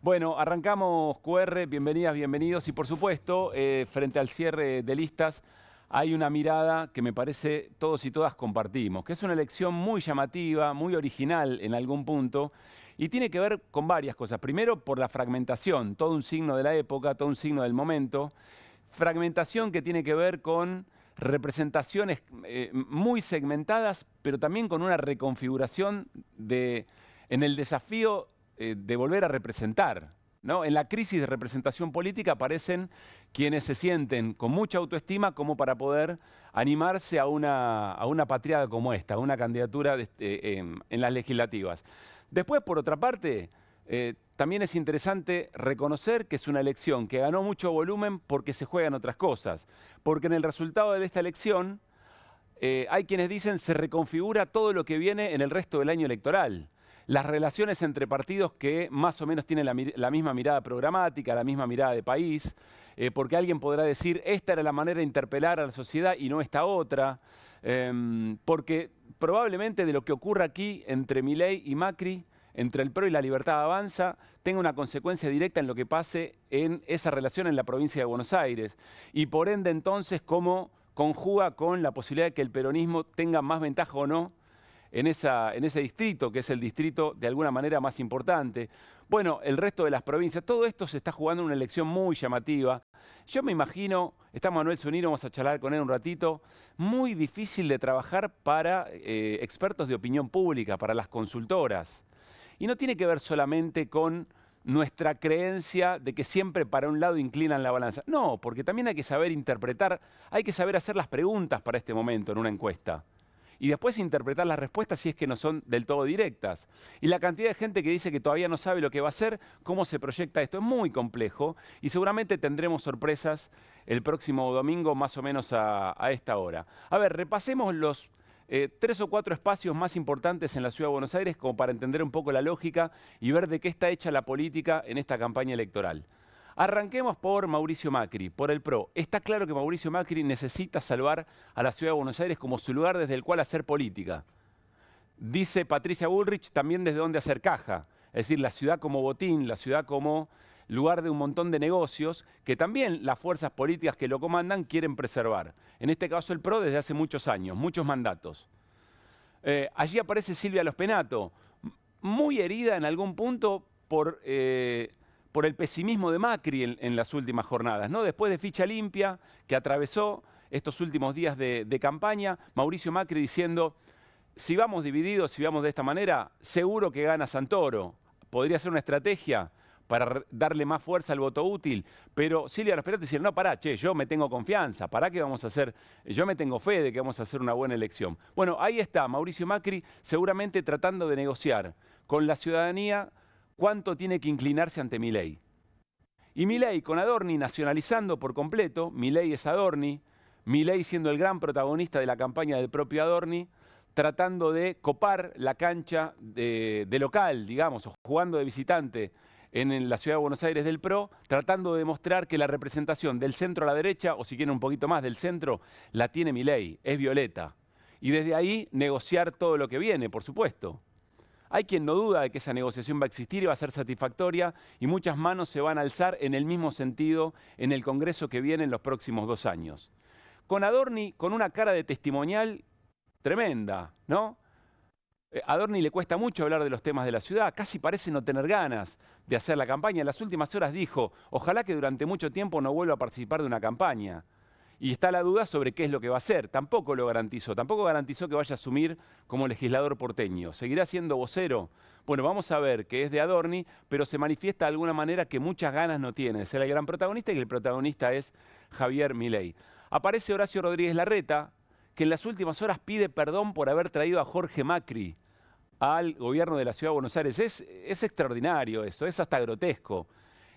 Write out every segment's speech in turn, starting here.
Bueno, arrancamos QR, bienvenidas, bienvenidos y por supuesto, frente al cierre de listas, hay una mirada que me parece todos y todas compartimos, que es una elección muy llamativa, muy original en algún punto y tiene que ver con varias cosas. Primero, por la fragmentación, todo un signo de la época, todo un signo del momento. Fragmentación que tiene que ver con representaciones muy segmentadas, pero también con una reconfiguración en el desafío de volver a representar, ¿no? En la crisis de representación política aparecen quienes se sienten con mucha autoestima como para poder animarse a una patriada como esta, a una candidatura en las legislativas. Después, por otra parte, también es interesante reconocer que es una elección que ganó mucho volumen porque se juegan otras cosas, porque en el resultado de esta elección hay quienes dicen se reconfigura todo lo que viene en el resto del año electoral. Las relaciones entre partidos que más o menos tienen la misma mirada programática, la misma mirada de país, porque alguien podrá decir, esta era la manera de interpelar a la sociedad y no esta otra, porque probablemente de lo que ocurra aquí entre Milei y Macri, entre el PRO y la Libertad Avanza, tenga una consecuencia directa en lo que pase en esa relación en la provincia de Buenos Aires. Y por ende entonces, cómo conjuga con la posibilidad de que el peronismo tenga más ventaja o no en ese distrito, que es el distrito de alguna manera más importante. Bueno, el resto de las provincias, todo esto se está jugando en una elección muy llamativa. Yo me imagino, está Manuel Zunino, vamos a charlar con él un ratito, muy difícil de trabajar para expertos de opinión pública, para las consultoras. Y no tiene que ver solamente con nuestra creencia de que siempre para un lado inclinan la balanza. No, porque también hay que saber interpretar, hay que saber hacer las preguntas para este momento en una encuesta. Y después interpretar las respuestas si es que no son del todo directas. Y la cantidad de gente que dice que todavía no sabe lo que va a hacer, cómo se proyecta esto, es muy complejo y seguramente tendremos sorpresas el próximo domingo más o menos a esta hora. A ver, repasemos los 3 o 4 espacios más importantes en la Ciudad de Buenos Aires como para entender un poco la lógica y ver de qué está hecha la política en esta campaña electoral. Arranquemos por Mauricio Macri, por el PRO. Está claro que Mauricio Macri necesita salvar a la Ciudad de Buenos Aires como su lugar desde el cual hacer política. Dice Patricia Bullrich también desde dónde hacer caja. Es decir, la ciudad como botín, la ciudad como lugar de un montón de negocios que también las fuerzas políticas que lo comandan quieren preservar. En este caso el PRO desde hace muchos años, muchos mandatos. Allí aparece Silvia Los Penato, muy herida en algún punto por el pesimismo de Macri en las últimas jornadas, ¿no? Después de ficha limpia que atravesó estos últimos días de campaña, Mauricio Macri diciendo, si vamos divididos, si vamos de esta manera, seguro que gana Santoro. Podría ser una estrategia para darle más fuerza al voto útil, pero Silvia Los Penato decía, no, pará, che, yo me tengo confianza, pará que vamos a hacer, yo me tengo fe de que vamos a hacer una buena elección. Bueno, ahí está Mauricio Macri seguramente tratando de negociar con la ciudadanía cuánto tiene que inclinarse ante Milei. Y Milei con Adorni nacionalizando por completo, Milei es Adorni, Milei siendo el gran protagonista de la campaña del propio Adorni, tratando de copar la cancha de local, digamos, o jugando de visitante en la Ciudad de Buenos Aires del PRO, tratando de demostrar que la representación del centro a la derecha, o si quieren un poquito más del centro, la tiene Milei, es Violeta. Y desde ahí negociar todo lo que viene, por supuesto. Hay quien no duda de que esa negociación va a existir y va a ser satisfactoria y muchas manos se van a alzar en el mismo sentido en el Congreso que viene en los próximos 2 años. Con Adorni, con una cara de testimonial tremenda, ¿no? Adorni le cuesta mucho hablar de los temas de la ciudad, casi parece no tener ganas de hacer la campaña. En las últimas horas dijo, ojalá que durante mucho tiempo no vuelva a participar de una campaña. Y está la duda sobre qué es lo que va a hacer. Tampoco lo garantizó. Tampoco garantizó que vaya a asumir como legislador porteño. ¿Seguirá siendo vocero? Bueno, vamos a ver que es de Adorni, pero se manifiesta de alguna manera que muchas ganas no tiene de ser el gran protagonista y que el protagonista es Javier Milei. Aparece Horacio Rodríguez Larreta, que en las últimas horas pide perdón por haber traído a Jorge Macri al gobierno de la Ciudad de Buenos Aires. Es extraordinario eso, es hasta grotesco.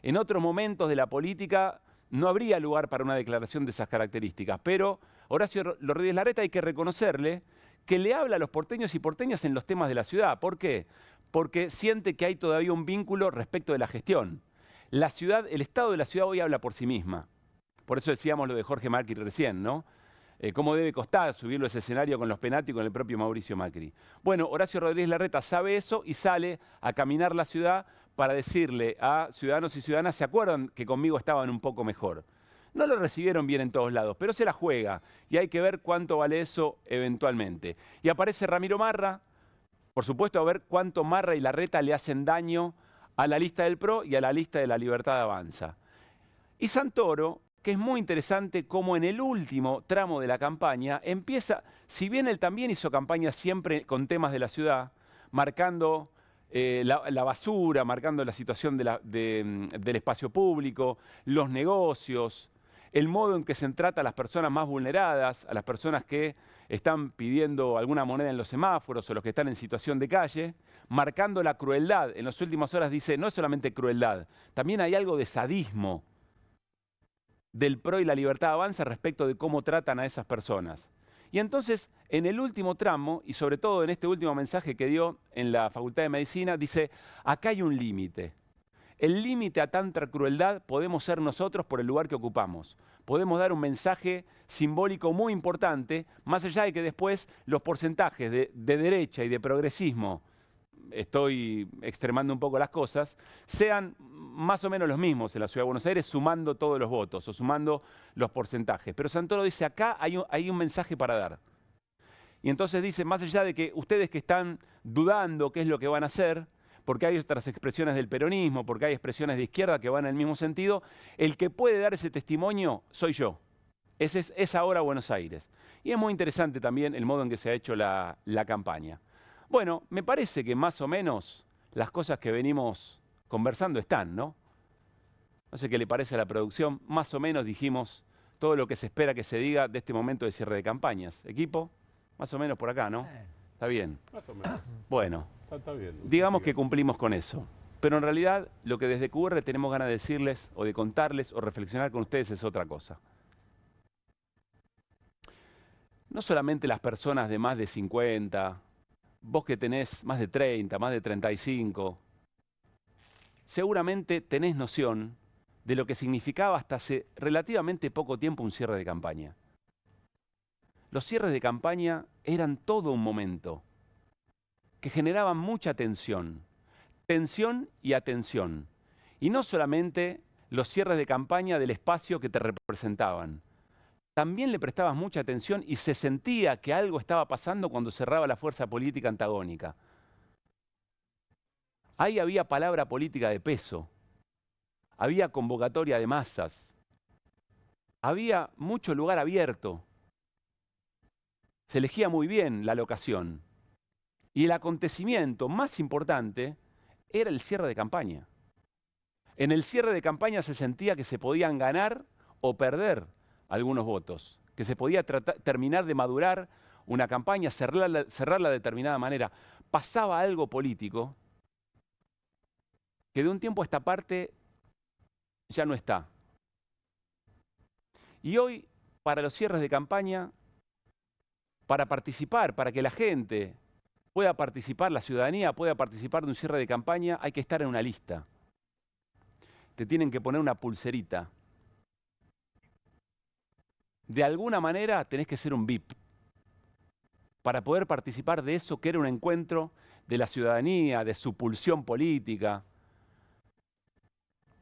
En otros momentos de la política no habría lugar para una declaración de esas características, pero Horacio Rodríguez Larreta hay que reconocerle que le habla a los porteños y porteñas en los temas de la ciudad. ¿Por qué? Porque siente que hay todavía un vínculo respecto de la gestión. La ciudad, el estado de la ciudad hoy habla por sí misma. Por eso decíamos lo de Jorge Macri recién, ¿no? Cómo debe costar subirlo a ese escenario con los Penato y con el propio Mauricio Macri. Bueno, Horacio Rodríguez Larreta sabe eso y sale a caminar la ciudad para decirle a ciudadanos y ciudadanas, ¿se acuerdan que conmigo estaban un poco mejor? No lo recibieron bien en todos lados, pero se la juega y hay que ver cuánto vale eso eventualmente. Y aparece Ramiro Marra, por supuesto, a ver cuánto Marra y Larreta le hacen daño a la lista del PRO y a la lista de la Libertad Avanza. Y Santoro, que es muy interesante cómo en el último tramo de la campaña empieza, si bien él también hizo campaña siempre con temas de la ciudad, marcando la basura, marcando la situación del espacio público, los negocios, el modo en que se trata a las personas más vulneradas, a las personas que están pidiendo alguna moneda en los semáforos o los que están en situación de calle, marcando la crueldad. En las últimas horas dice, no es solamente crueldad, también hay algo de sadismo del PRO y la Libertad Avanza respecto de cómo tratan a esas personas. Y entonces, en el último tramo, y sobre todo en este último mensaje que dio en la Facultad de Medicina, dice, acá hay un límite. El límite a tanta crueldad podemos ser nosotros por el lugar que ocupamos. Podemos dar un mensaje simbólico muy importante, más allá de que después los porcentajes de derecha y de progresismo, estoy extremando un poco las cosas, sean más o menos los mismos en la Ciudad de Buenos Aires, sumando todos los votos o sumando los porcentajes. Pero Santoro dice, acá hay un mensaje para dar. Y entonces dice, más allá de que ustedes que están dudando qué es lo que van a hacer, porque hay otras expresiones del peronismo, porque hay expresiones de izquierda que van en el mismo sentido, el que puede dar ese testimonio soy yo. Es ahora Buenos Aires. Y es muy interesante también el modo en que se ha hecho la campaña. Bueno, me parece que más o menos las cosas que venimos conversando están, ¿no? No sé qué le parece a la producción. Más o menos dijimos todo lo que se espera que se diga de este momento de cierre de campañas. Equipo, más o menos por acá, ¿no? Está bien. Más o menos. Bueno, Está bien. digamos que cumplimos con eso. Pero en realidad lo que desde QR tenemos ganas de decirles o de contarles o reflexionar con ustedes es otra cosa. No solamente las personas de más de 50, vos que tenés más de 30, más de 35, seguramente tenés noción de lo que significaba hasta hace relativamente poco tiempo un cierre de campaña. Los cierres de campaña eran todo un momento que generaban mucha tensión y atención. Y no solamente los cierres de campaña del espacio que te representaban. También le prestabas mucha atención y se sentía que algo estaba pasando cuando cerraba la fuerza política antagónica. Ahí había palabra política de peso, había convocatoria de masas, había mucho lugar abierto. Se elegía muy bien la locación. Y el acontecimiento más importante era el cierre de campaña. En el cierre de campaña se sentía que se podían ganar o perder algunos votos, que se podía terminar de madurar una campaña, cerrarla de determinada manera. Pasaba algo político que de un tiempo a esta parte ya no está. Y hoy, para los cierres de campaña, para participar, para que la gente pueda participar, la ciudadanía pueda participar de un cierre de campaña, hay que estar en una lista. Te tienen que poner una pulserita. De alguna manera tenés que ser un VIP para poder participar de eso que era un encuentro de la ciudadanía, de su pulsión política,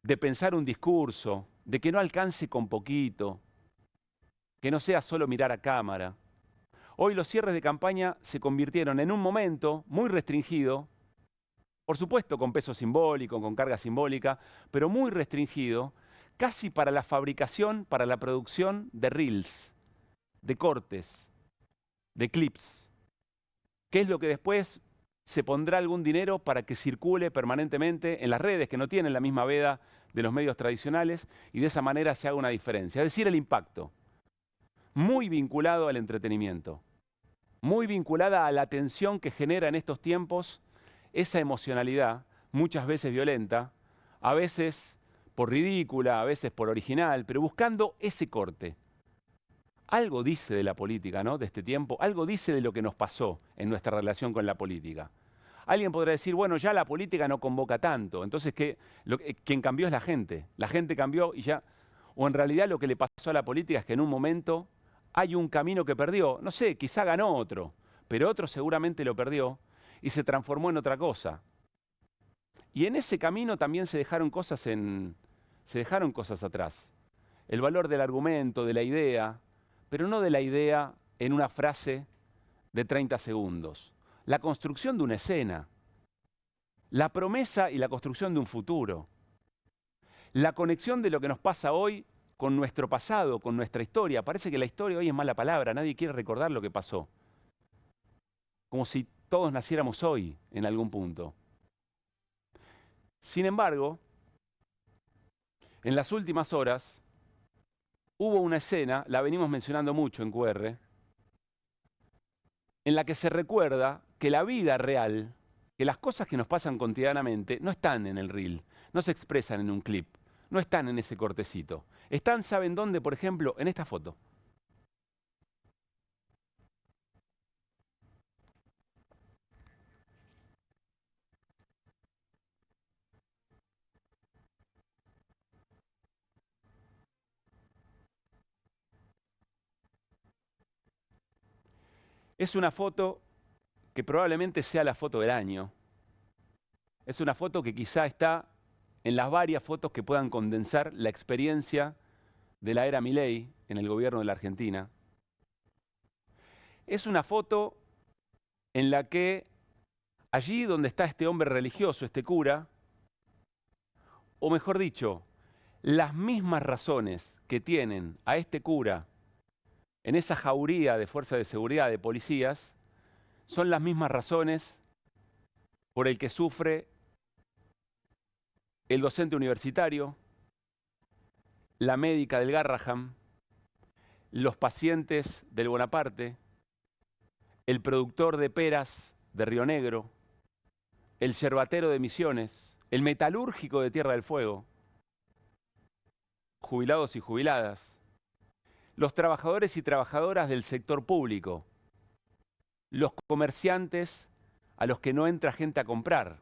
de pensar un discurso, de que no alcance con poquito, que no sea solo mirar a cámara. Hoy los cierres de campaña se convirtieron en un momento muy restringido, por supuesto con peso simbólico, con carga simbólica, pero muy restringido, casi para la fabricación, para la producción de reels, de cortes, de clips, que es lo que después se pondrá algún dinero para que circule permanentemente en las redes que no tienen la misma veda de los medios tradicionales y de esa manera se haga una diferencia. Es decir, el impacto, muy vinculado al entretenimiento, muy vinculada a la atención que genera en estos tiempos esa emocionalidad, muchas veces violenta, a veces por ridícula, a veces por original, pero buscando ese corte. Algo dice de la política, ¿no? De este tiempo, algo dice de lo que nos pasó en nuestra relación con la política. Alguien podrá decir, bueno, ya la política no convoca tanto, entonces quien cambió es la gente cambió y ya, o en realidad lo que le pasó a la política es que en un momento hay un camino que perdió, no sé, quizá ganó otro, pero otro seguramente lo perdió y se transformó en otra cosa. Y en ese camino también se dejaron cosas atrás. El valor del argumento, de la idea, pero no de la idea en una frase de 30 segundos. La construcción de una escena, la promesa y la construcción de un futuro, la conexión de lo que nos pasa hoy con nuestro pasado, con nuestra historia. Parece que la historia hoy es mala palabra, nadie quiere recordar lo que pasó. Como si todos naciéramos hoy en algún punto. Sin embargo, en las últimas horas hubo una escena, la venimos mencionando mucho en QR, en la que se recuerda que la vida real, que las cosas que nos pasan cotidianamente no están en el reel, no se expresan en un clip, no están en ese cortecito. Están, ¿saben dónde? Por ejemplo, en esta foto. Es una foto que probablemente sea la foto del año. Es una foto que quizá está en las varias fotos que puedan condensar la experiencia de la era Milei en el gobierno de la Argentina. Es una foto en la que allí donde está este hombre religioso, este cura, o mejor dicho, las mismas razones que tienen a este cura en esa jauría de fuerzas de seguridad, de policías, son las mismas razones por el que sufre el docente universitario, la médica del Garraham, los pacientes del Bonaparte, el productor de peras de Río Negro, el yerbatero de Misiones, el metalúrgico de Tierra del Fuego, jubilados y jubiladas, los trabajadores y trabajadoras del sector público, los comerciantes a los que no entra gente a comprar,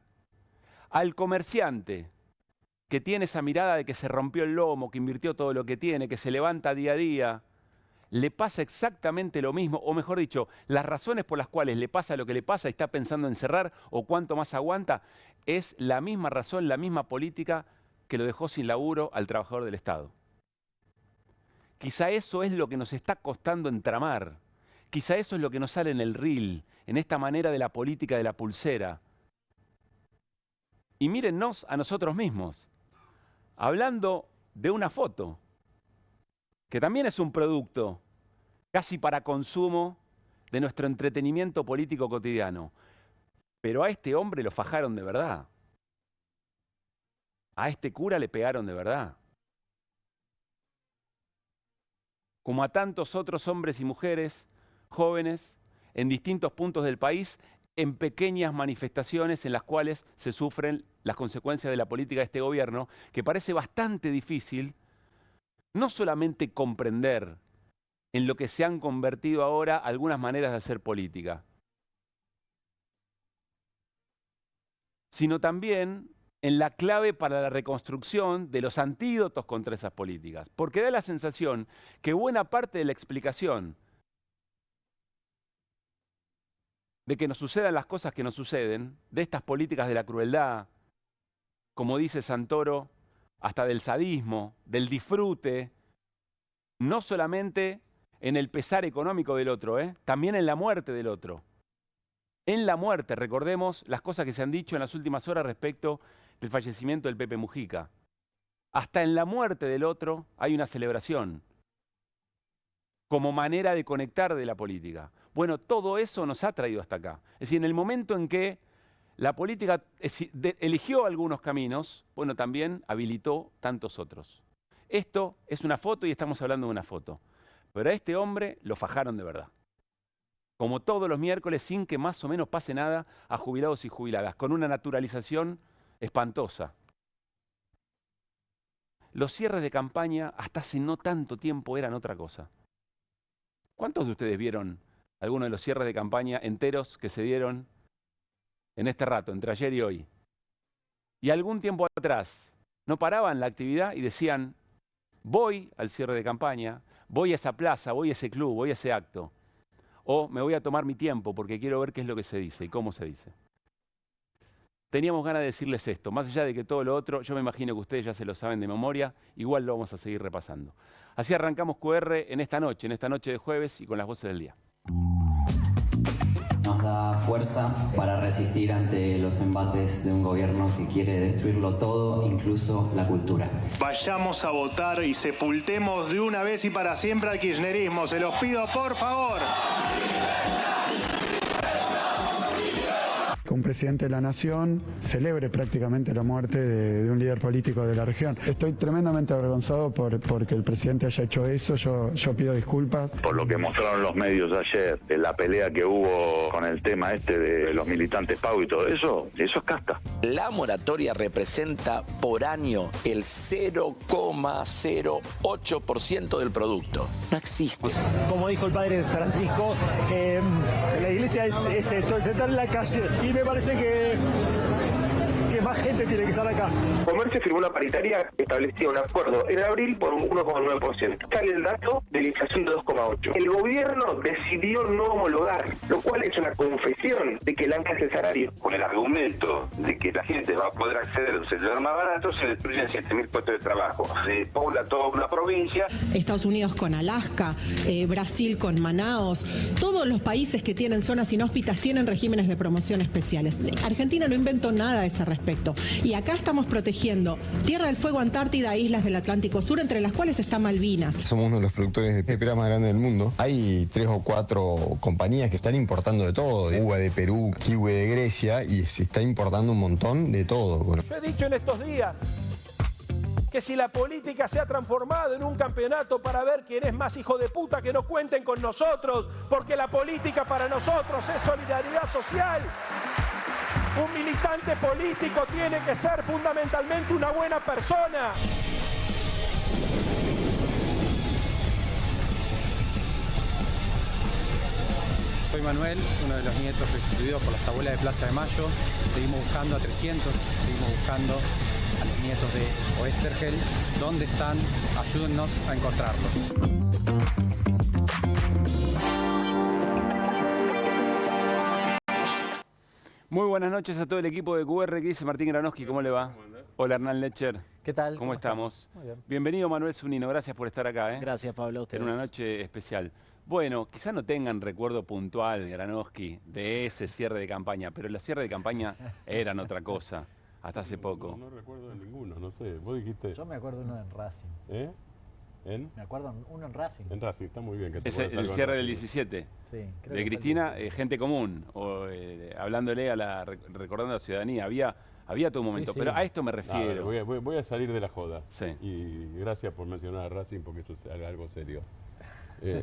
al comerciante que tiene esa mirada de que se rompió el lomo, que invirtió todo lo que tiene, que se levanta día a día, le pasa exactamente lo mismo, o mejor dicho, las razones por las cuales le pasa lo que le pasa y está pensando en cerrar o cuánto más aguanta, es la misma razón, la misma política que lo dejó sin laburo al trabajador del Estado. Quizá eso es lo que nos está costando entramar. Quizá eso es lo que nos sale en el reel, en esta manera de la política de la pulsera. Y mírennos a nosotros mismos, hablando de una foto, que también es un producto casi para consumo de nuestro entretenimiento político cotidiano. Pero a este hombre lo fajaron de verdad. A este cura le pegaron de verdad. Como a tantos otros hombres y mujeres, jóvenes, en distintos puntos del país, en pequeñas manifestaciones en las cuales se sufren las consecuencias de la política de este gobierno, que parece bastante difícil no solamente comprender en lo que se han convertido ahora algunas maneras de hacer política, sino también en la clave para la reconstrucción de los antídotos contra esas políticas. Porque da la sensación que buena parte de la explicación de que nos sucedan las cosas que nos suceden, de estas políticas de la crueldad, como dice Santoro, hasta del sadismo, del disfrute, no solamente en el pesar económico del otro, también en la muerte del otro. En la muerte, recordemos las cosas que se han dicho en las últimas horas respecto del fallecimiento del Pepe Mujica. Hasta en la muerte del otro hay una celebración como manera de conectar de la política. Bueno, todo eso nos ha traído hasta acá. Es decir, en el momento en que la política eligió algunos caminos, bueno, también habilitó tantos otros. Esto es una foto y estamos hablando de una foto. Pero a este hombre lo fajaron de verdad. Como todos los miércoles, sin que más o menos pase nada a jubilados y jubiladas, con una naturalización espantosa. Los cierres de campaña hasta hace no tanto tiempo eran otra cosa. ¿Cuántos de ustedes vieron algunos de los cierres de campaña enteros que se dieron en este rato, entre ayer y hoy? Y algún tiempo atrás no paraban la actividad y decían, voy al cierre de campaña, voy a esa plaza, voy a ese club, voy a ese acto. O me voy a tomar mi tiempo porque quiero ver qué es lo que se dice y cómo se dice. teníamos ganas de decirles esto. Más allá de que todo lo otro, yo me imagino que ustedes ya se lo saben de memoria, igual lo vamos a seguir repasando. Así arrancamos QR en esta noche de jueves y con las voces del día. Nos da fuerza para resistir ante los embates de un gobierno que quiere destruirlo todo, incluso la cultura. Vayamos a votar y sepultemos de una vez y para siempre al kirchnerismo. Se los pido, por favor. Que un presidente de la nación celebre prácticamente la muerte de un líder político de la región. Estoy tremendamente avergonzado porque el presidente haya hecho eso. Yo pido disculpas. Por lo que mostraron los medios ayer, de la pelea que hubo con el tema este de los militantes Pau y todo eso es casta. La moratoria representa por año el 0,08% del producto. No existe. Como dijo el padre Francisco, la iglesia es esto, es estar en la calle. Y me parece que más gente tiene que estar acá. Comercio firmó una paritaria que establecía un acuerdo en abril por un 1,9%. Sale el dato de la inflación de 2,8%. El gobierno decidió no homologar, lo cual es una confesión de que el ancla es el salario. Con el argumento de que la gente va a poder acceder a un celular más barato, se destruyen 7.000 puestos de trabajo. Se pobla toda una provincia. Estados Unidos con Alaska, Brasil con Manaos, todos los países que tienen zonas inhóspitas tienen regímenes de promoción especiales. Argentina no inventó nada a ese respecto. Y acá estamos protegiendo Tierra del Fuego, Antártida, islas del Atlántico Sur, entre las cuales está Malvinas. Somos uno de los productores de pera más grandes del mundo. Hay 3 o 4 compañías que están importando de todo, de uva de Perú, kiwi de Grecia, y se está importando un montón de todo. Yo he dicho en estos días que si la política se ha transformado en un campeonato para ver quién es más hijo de puta, que no cuenten con nosotros, porque la política para nosotros es solidaridad social. Un militante político tiene que ser fundamentalmente una buena persona. Soy Manuel, uno de los nietos restituidos por las abuelas de Plaza de Mayo. Seguimos buscando a 300, seguimos buscando a los nietos de Oestergel. ¿Dónde están? Ayúdennos a encontrarlos. Muy buenas noches a todo el equipo de QR. ¿Qué dice Martín Granowski? ¿Cómo le va? Hola, Hernán Lecher. ¿Qué tal? ¿Cómo estamos? Muy bien. Bienvenido, Manuel Zunino. Gracias por estar acá. Gracias, Pablo. A ustedes. En una noche especial. Bueno, quizás no tengan recuerdo puntual, Granowski, de ese cierre de campaña, pero los cierres de campaña eran otra cosa, hasta hace poco. No recuerdo de ninguno, no sé. Vos dijiste... Yo me acuerdo uno en Racing. ¿Eh? Me acuerdo uno en Racing. En Racing, está muy bien. Que te es el cierre del 17. Sí, creo de Cristina, gente común, o hablándole recordando a la ciudadanía. Había todo un momento, Sí. pero a esto me refiero. Voy a salir de la joda. Sí. Y gracias por mencionar a Racing porque eso es algo serio.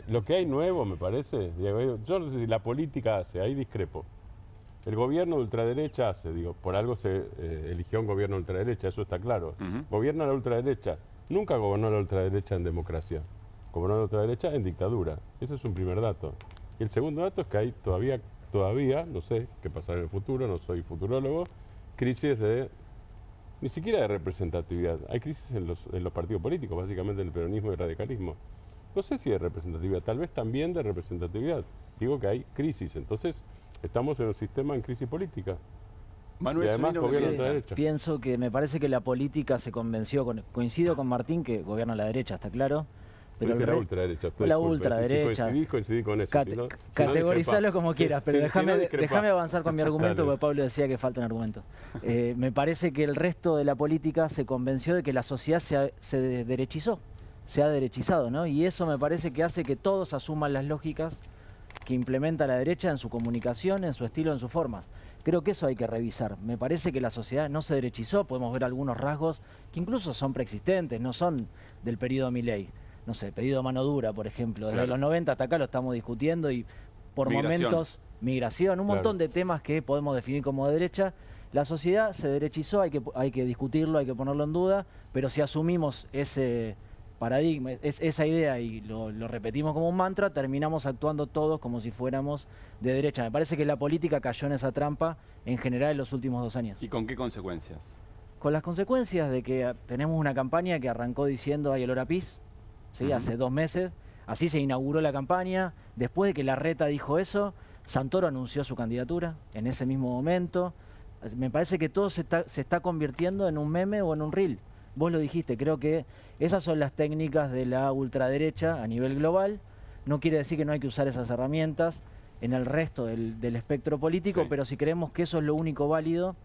Lo que hay nuevo, me parece, Diego, yo no sé si la política hace, ahí discrepo. El gobierno de ultraderecha hace, digo, por algo se eligió un gobierno de ultraderecha, eso está claro. Gobierna la ultraderecha. Nunca gobernó la ultraderecha en democracia. Gobernó la ultraderecha en dictadura. Ese es un primer dato. Y el segundo dato es que hay todavía, no sé qué pasará en el futuro, no soy futurólogo, crisis ni siquiera de representatividad. Hay crisis en los partidos políticos, básicamente en el peronismo y el radicalismo. No sé si de representatividad, tal vez también de representatividad. Digo que hay crisis, entonces estamos en un sistema en crisis política. Manuel, y además gobierna la derecha. Pienso que me parece que la política se convenció, coincido con Martín que gobierna la derecha, está claro. Pero la ultraderecha. La ultraderecha. Si coincidí con eso. Categorizarlo como quieras, pero déjame avanzar con mi argumento, porque Pablo decía que falta un argumento. Me parece que el resto de la política se convenció de que la sociedad se derechizó, se ha derechizado, ¿no? Y eso me parece que hace que todos asuman las lógicas que implementa la derecha en su comunicación, en su estilo, en sus formas. Creo que eso hay que revisar. Me parece que la sociedad no se derechizó, podemos ver algunos rasgos que incluso son preexistentes, no son del periodo Milei. No sé, periodo mano dura, por ejemplo. Desde los 90 hasta acá lo estamos discutiendo y por momentos migración, un montón de temas que podemos definir como de derecha. La sociedad se derechizó, hay que discutirlo, hay que ponerlo en duda, pero si asumimos ese paradigma, esa idea y lo repetimos como un mantra, terminamos actuando todos como si fuéramos de derecha. Me parece que la política cayó en esa trampa en general en los últimos 2 años. ¿Y con qué consecuencias? Con las consecuencias de que tenemos una campaña que arrancó diciendo hay olor a pis, ¿sí? Hace 2 meses, así se inauguró la campaña, después de que Larreta dijo eso, Santoro anunció su candidatura en ese mismo momento, Me parece que todo se está convirtiendo en un meme o en un reel. Vos lo dijiste, creo que esas son las técnicas de la ultraderecha a nivel global. No quiere decir que no hay que usar esas herramientas en el resto del espectro político, pero si creemos que eso es lo único válido,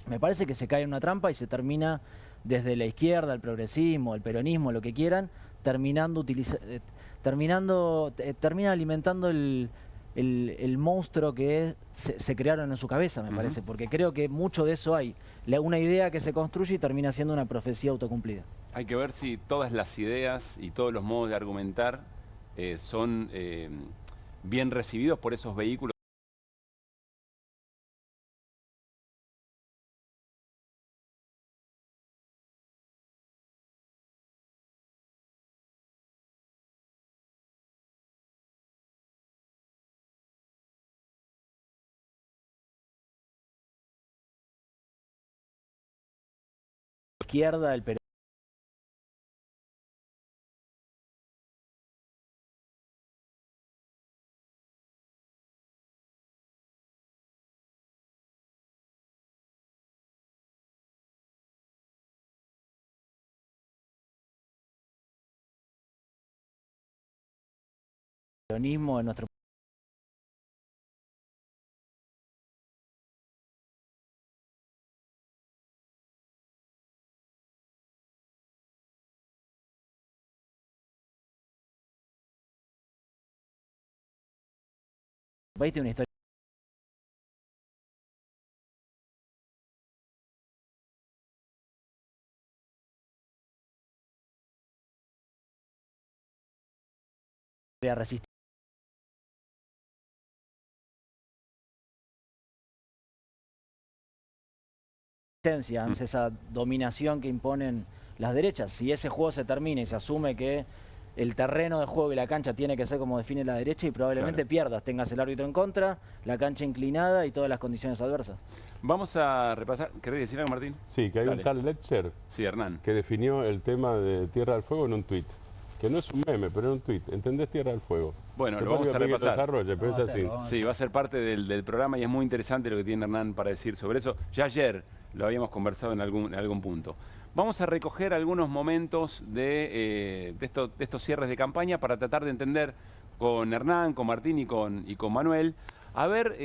me parece que se cae en una trampa y se termina desde la izquierda, el progresismo, el peronismo, lo que quieran, termina alimentando el monstruo que se crearon en su cabeza, me parece, porque creo que mucho de eso hay. Una idea que se construye y termina siendo una profecía autocumplida. Hay que ver si todas las ideas y todos los modos de argumentar son bien recibidos por esos vehículos. Izquierda, el peronismo. En nuestro país tiene una historia resistencia. Ante esa dominación que imponen las derechas. Si ese juego se termina y se asume que el terreno de juego y la cancha tiene que ser como define la derecha y probablemente pierdas, tengas el árbitro en contra, la cancha inclinada y todas las condiciones adversas. Vamos a repasar. ¿Querés decir algo, Martín? Sí, que hay un tal Letcher Hernán, que definió el tema de Tierra del Fuego en un tuit. Que no es un meme, pero es un tuit. ¿Entendés Tierra del Fuego? Bueno, lo vamos a repasar. Pero es así. Sí, va a ser parte del programa y es muy interesante lo que tiene Hernán para decir sobre eso. Ya ayer lo habíamos conversado en algún punto. Vamos a recoger algunos momentos de estos cierres de campaña para tratar de entender con Hernán, con Martín y con Manuel, a ver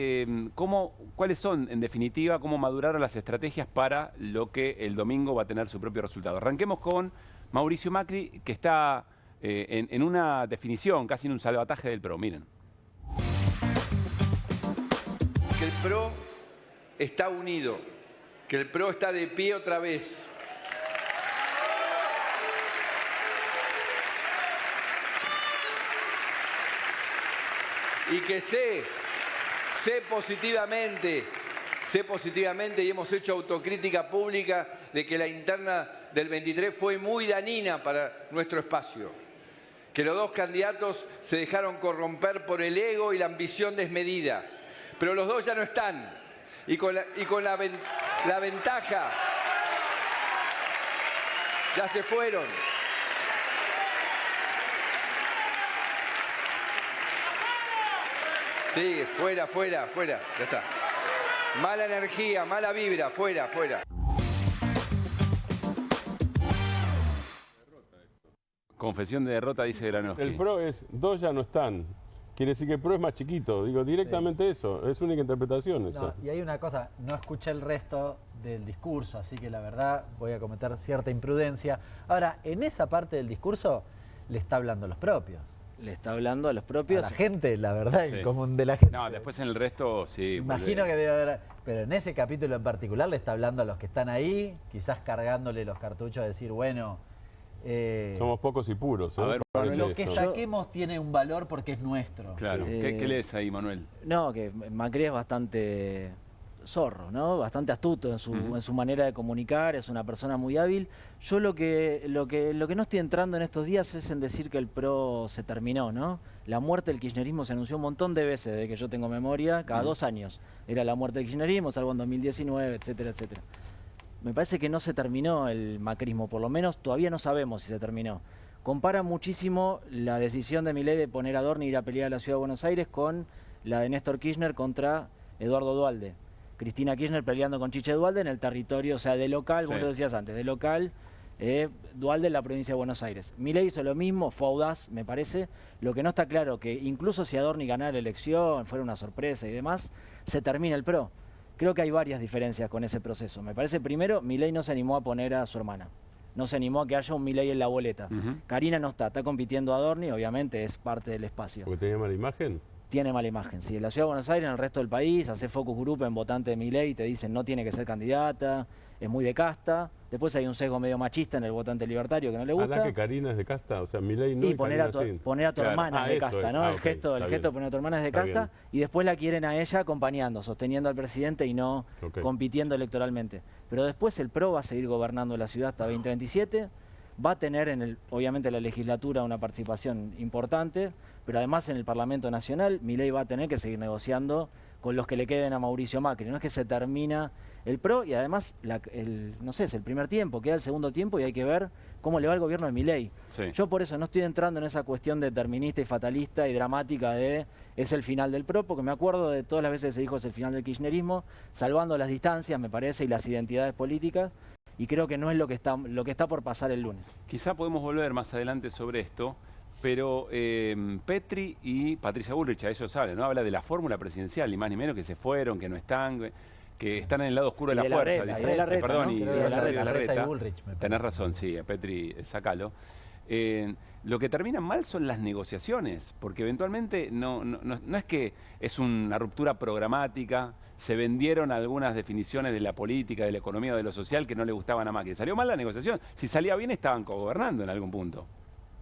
cuáles son, en definitiva, cómo maduraron las estrategias para lo que el domingo va a tener su propio resultado. Arranquemos con Mauricio Macri, que está en una definición, casi en un salvataje del PRO. Miren. Que el PRO está unido, que el PRO está de pie otra vez. Y que sé positivamente y hemos hecho autocrítica pública de que la interna del 23 fue muy dañina para nuestro espacio. Que los dos candidatos se dejaron corromper por el ego y la ambición desmedida. Pero los dos ya no están. Y con la ventaja ya se fueron. Sí, fuera, ya está. Mala energía, mala vibra, fuera. Confesión de derrota, dice Granovsky. El PRO es, dos ya no están. Quiere decir que el PRO es más chiquito. Digo, directamente eso. Es única interpretación esa. No, y hay una cosa, no escuché el resto del discurso, así que la verdad voy a cometer cierta imprudencia. Ahora, en esa parte del discurso le está hablando a los propios. Le está hablando a los propios. A la gente, la verdad, Sí. el común de la gente. No, después en el resto, sí. Imagino que debe haber... Pero en ese capítulo en particular le está hablando a los que están ahí, quizás cargándole los cartuchos, decir, bueno... somos pocos y puros. A ver, lo que saquemos tiene un valor porque es nuestro. Claro. ¿Qué lees ahí, Manuel? No, que Macri es bastante zorro, ¿no? Bastante astuto en su manera de comunicar, es una persona muy hábil. Yo lo que no estoy entrando en estos días es en decir que el PRO se terminó, ¿no? La muerte del kirchnerismo se anunció un montón de veces desde que yo tengo memoria, cada 2 años. Era la muerte del kirchnerismo, salvo en 2019, etcétera, etcétera. Me parece que no se terminó el macrismo, por lo menos todavía no sabemos si se terminó. Compara muchísimo la decisión de Milei de poner a Dorni ir a pelear a la Ciudad de Buenos Aires con la de Néstor Kirchner contra Eduardo Duhalde. Cristina Kirchner peleando con Chiche Duhalde en el territorio, o sea, de local, vos lo decías antes, de local, Duhalde en la provincia de Buenos Aires. Milei hizo lo mismo, fue audaz, me parece. Lo que no está claro, que incluso si Adorni ganara la elección, fuera una sorpresa y demás, se termina el PRO. Creo que hay varias diferencias con ese proceso. Me parece, primero, Milei no se animó a poner a su hermana. No se animó a que haya un Milei en la boleta. Karina no está compitiendo Adorni, obviamente es parte del espacio. ¿Porque tenía mala imagen? Tiene mala imagen, sí. En la Ciudad de Buenos Aires, en el resto del país, hace focus group en votante de Milei y te dicen no tiene que ser candidata, es muy de casta. Después hay un sesgo medio machista en el votante libertario que no le gusta. ¿Habla que Karina es de casta? O sea, Milei no. Y poner a tu hermana es de casta, ¿no? El gesto de poner a tu hermana es de casta. Y después la quieren a ella acompañando, sosteniendo al presidente y no compitiendo electoralmente. Pero después el PRO va a seguir gobernando la ciudad hasta 2027. Va a tener, obviamente, la legislatura una participación importante, pero además en el Parlamento Nacional, Milei va a tener que seguir negociando con los que le queden a Mauricio Macri. No es que se termina el PRO y además, no sé, es el primer tiempo, queda el segundo tiempo y hay que ver cómo le va el gobierno de Milei. Yo por eso no estoy entrando en esa cuestión determinista y fatalista y dramática de es el final del PRO, porque me acuerdo de todas las veces que se dijo es el final del kirchnerismo, salvando las distancias, me parece, y las identidades políticas. Y creo que no es lo que está por pasar el lunes. Quizá podemos volver más adelante sobre esto, pero Petri y Patricia Bullrich, a ellos saben, ¿no? Habla de la fórmula presidencial, ni más ni menos, que se fueron, que no están, que están en el lado oscuro de la fuerza. Reta, de la Reta, perdón, ¿no? y de la Reta y Bullrich. Tenés razón, sí, a Petri, sacalo. Lo que termina mal son las negociaciones, porque eventualmente no es que es una ruptura programática, se vendieron algunas definiciones de la política, de la economía o de lo social que no le gustaban a Macri. Salió mal la negociación. Si salía bien estaban cogobernando en algún punto.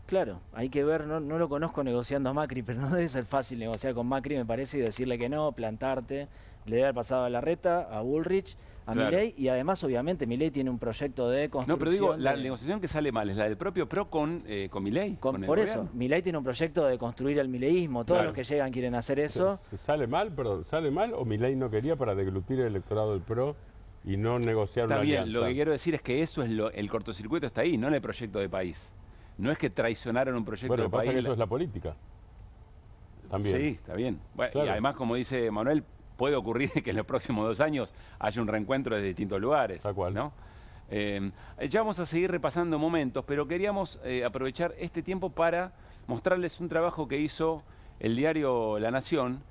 Claro, hay que ver, no lo conozco negociando a Macri, pero no debe ser fácil negociar con Macri, me parece, y decirle que no, plantarte. Le debe haber pasado a Larreta, a Bullrich, a Milei, y además, obviamente, Milei tiene un proyecto de construcción. No, pero digo, la negociación que sale mal es la del propio PRO con Milei. Por eso, Milei tiene un proyecto de construir el mileísmo, todos los que llegan quieren hacer eso. ¿Sale mal o Milei no quería para deglutir el electorado del PRO y no negociar una alianza? Está bien, lo que quiero decir es que eso es el cortocircuito está ahí, no en el proyecto de país. No es que traicionaron un proyecto de país. Bueno, pasa que eso es la política. También. Sí, está bien. Bueno, claro. Y además, como dice Manuel, puede ocurrir que en los próximos 2 años haya un reencuentro desde distintos lugares. Tal cual. ¿No? Ya vamos a seguir repasando momentos, pero queríamos aprovechar este tiempo para mostrarles un trabajo que hizo el diario La Nación,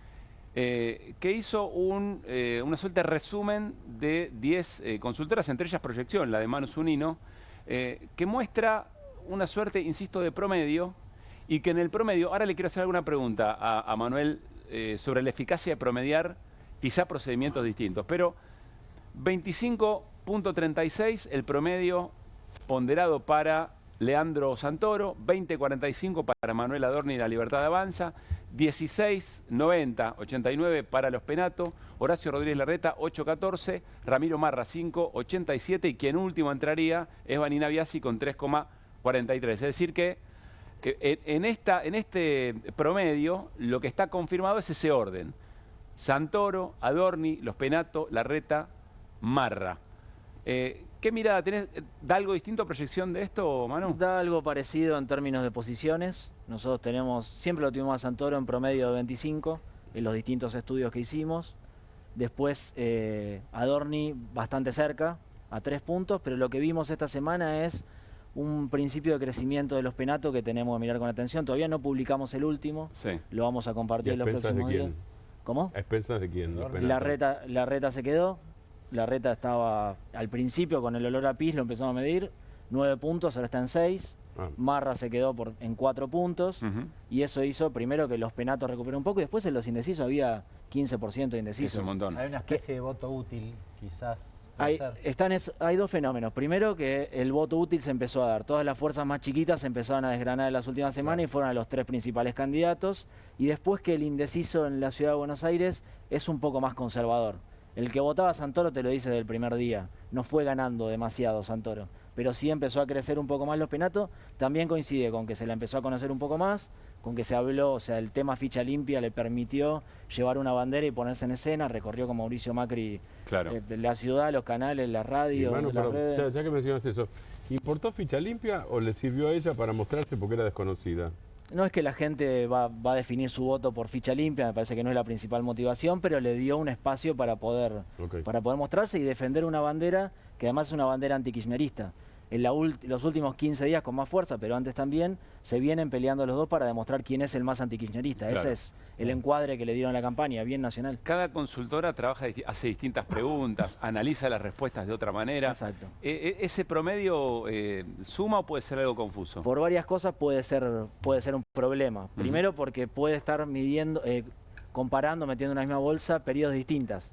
que hizo una suerte de resumen de 10 consultoras, entre ellas Proyección, la de Manu Zunino, que muestra una suerte, insisto, de promedio, y que en el promedio, ahora le quiero hacer alguna pregunta a Manuel sobre la eficacia de promediar quizá procedimientos distintos, pero 25.36 el promedio ponderado para Leandro Santoro, 20.45 para Manuel Adorni y La Libertad Avanza, 16.90, 89 para Los Penato, Horacio Rodríguez Larreta, 8.14, Ramiro Marra, 5.87 y quien último entraría es Vanina Biasi con 3.43. Es decir que en este promedio lo que está confirmado es ese orden. Santoro, Adorni, Los Penato, Larreta, Marra. ¿Qué mirada tenés? ¿Da algo distinto a Proyección de esto, Manu? Da algo parecido en términos de posiciones. Nosotros siempre lo tuvimos a Santoro en promedio de 25 en los distintos estudios que hicimos. Después Adorni bastante cerca, a 3 puntos, pero lo que vimos esta semana es un principio de crecimiento de Los Penato que tenemos que mirar con atención. Todavía no publicamos el último, lo vamos a compartir en los próximos días. ¿Cómo? ¿A expensas de quién? Larreta se quedó. Larreta estaba al principio con el olor a pis, lo empezamos a medir, 9 puntos, ahora está en 6. Marra se quedó en 4 puntos y eso hizo primero que Los Penatos recuperen un poco y después en los indecisos había 15% de indecisos. Es un montón. Hay una especie de voto útil, quizás. Hay 2 fenómenos. Primero que el voto útil se empezó a dar. Todas las fuerzas más chiquitas se empezaron a desgranar en las últimas semanas y fueron a los 3 principales candidatos. Y después que el indeciso en la ciudad de Buenos Aires es un poco más conservador. El que votaba a Santoro te lo dice desde el primer día. No fue ganando demasiado Santoro. Pero sí empezó a crecer un poco más Los Penato. También coincide con que se la empezó a conocer un poco más, con que se habló, o sea, el tema ficha limpia le permitió llevar una bandera y ponerse en escena. Recorrió con Mauricio Macri la ciudad, los canales, la radio, las redes. Ya que mencionas eso, ¿importó ficha limpia o le sirvió a ella para mostrarse porque era desconocida? No es que la gente va a definir su voto por ficha limpia, me parece que no es la principal motivación, pero le dio un espacio para poder mostrarse y defender una bandera que además es una bandera antikirchnerista. En los últimos 15 días con más fuerza, pero antes también, se vienen peleando los dos para demostrar quién es el más antikirchnerista. Claro. Ese es el encuadre que le dieron a la campaña, bien nacional. Cada consultora hace distintas preguntas, analiza las respuestas de otra manera. Exacto. ¿Ese promedio suma o puede ser algo confuso? Por varias cosas puede ser un problema. Primero porque puede estar midiendo... comparando, metiendo en una misma bolsa periodos distintos.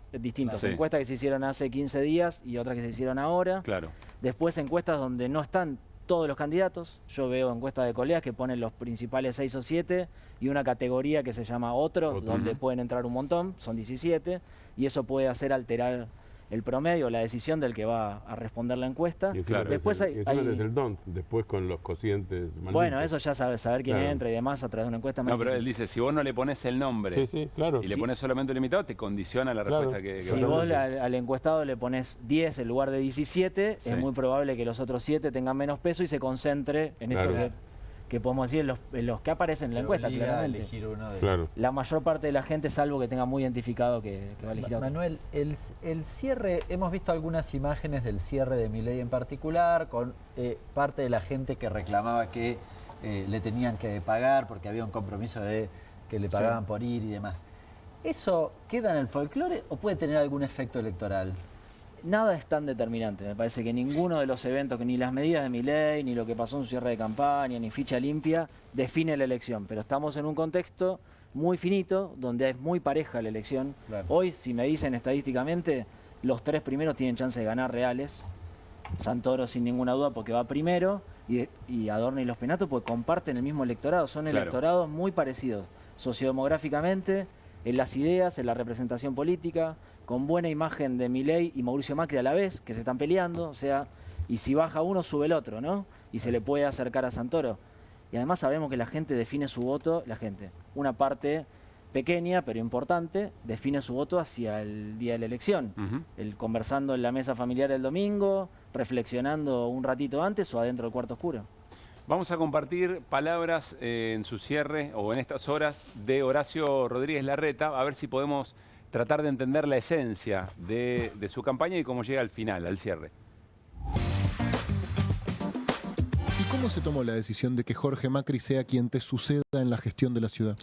Sí. Encuestas que se hicieron hace 15 días y otras que se hicieron ahora. Claro. Después encuestas donde no están todos los candidatos. Yo veo encuestas de colegas que ponen los principales 6 o 7 y una categoría que se llama otros, donde pueden entrar un montón, son 17, y eso puede hacer alterar el promedio, la decisión del que va a responder la encuesta. Y encima después es el DONT, después con los cocientes malditos. Bueno, eso ya saber quién entra y demás a través de una encuesta. No, pero él dice, si vos no le pones el nombre y le pones solamente el limitado, te condiciona la respuesta que si vos al encuestado le pones 10 en lugar de 17, es muy probable que los otros 7 tengan menos peso y se concentre en esto que podemos decir en los que aparecen en la encuesta, claramente. Elegir uno la mayor parte de la gente, salvo que tenga muy identificado que va a elegir a otro. Manuel, el cierre, hemos visto algunas imágenes del cierre de Milei en particular, con parte de la gente que reclamaba que le tenían que pagar porque había un compromiso de que le pagaban por ir y demás. ¿Eso queda en el folclore o puede tener algún efecto electoral? Nada es tan determinante. Me parece que ninguno de los eventos, que ni las medidas de Milei, ni lo que pasó en su cierre de campaña, ni ficha limpia, define la elección. Pero estamos en un contexto muy finito, donde es muy pareja la elección. Claro. Hoy, si me dicen estadísticamente, los 3 primeros tienen chance de ganar reales. Santoro sin ninguna duda porque va primero, y Adorno y Los Penato porque comparten el mismo electorado. Son electorados muy parecidos, sociodemográficamente, en las ideas, en la representación política, con buena imagen de Milei y Mauricio Macri a la vez, que se están peleando, o sea, y si baja uno, sube el otro, ¿no? Y se le puede acercar a Santoro. Y además sabemos que la gente define su voto, una parte pequeña pero importante, define su voto hacia el día de la elección. El conversando en la mesa familiar el domingo, reflexionando un ratito antes o adentro del cuarto oscuro. Vamos a compartir palabras en su cierre o en estas horas de Horacio Rodríguez Larreta, a ver si podemos tratar de entender la esencia de su campaña y cómo llega al final, al cierre. ¿Y cómo se tomó la decisión de que Jorge Macri sea quien te suceda en la gestión de la ciudad?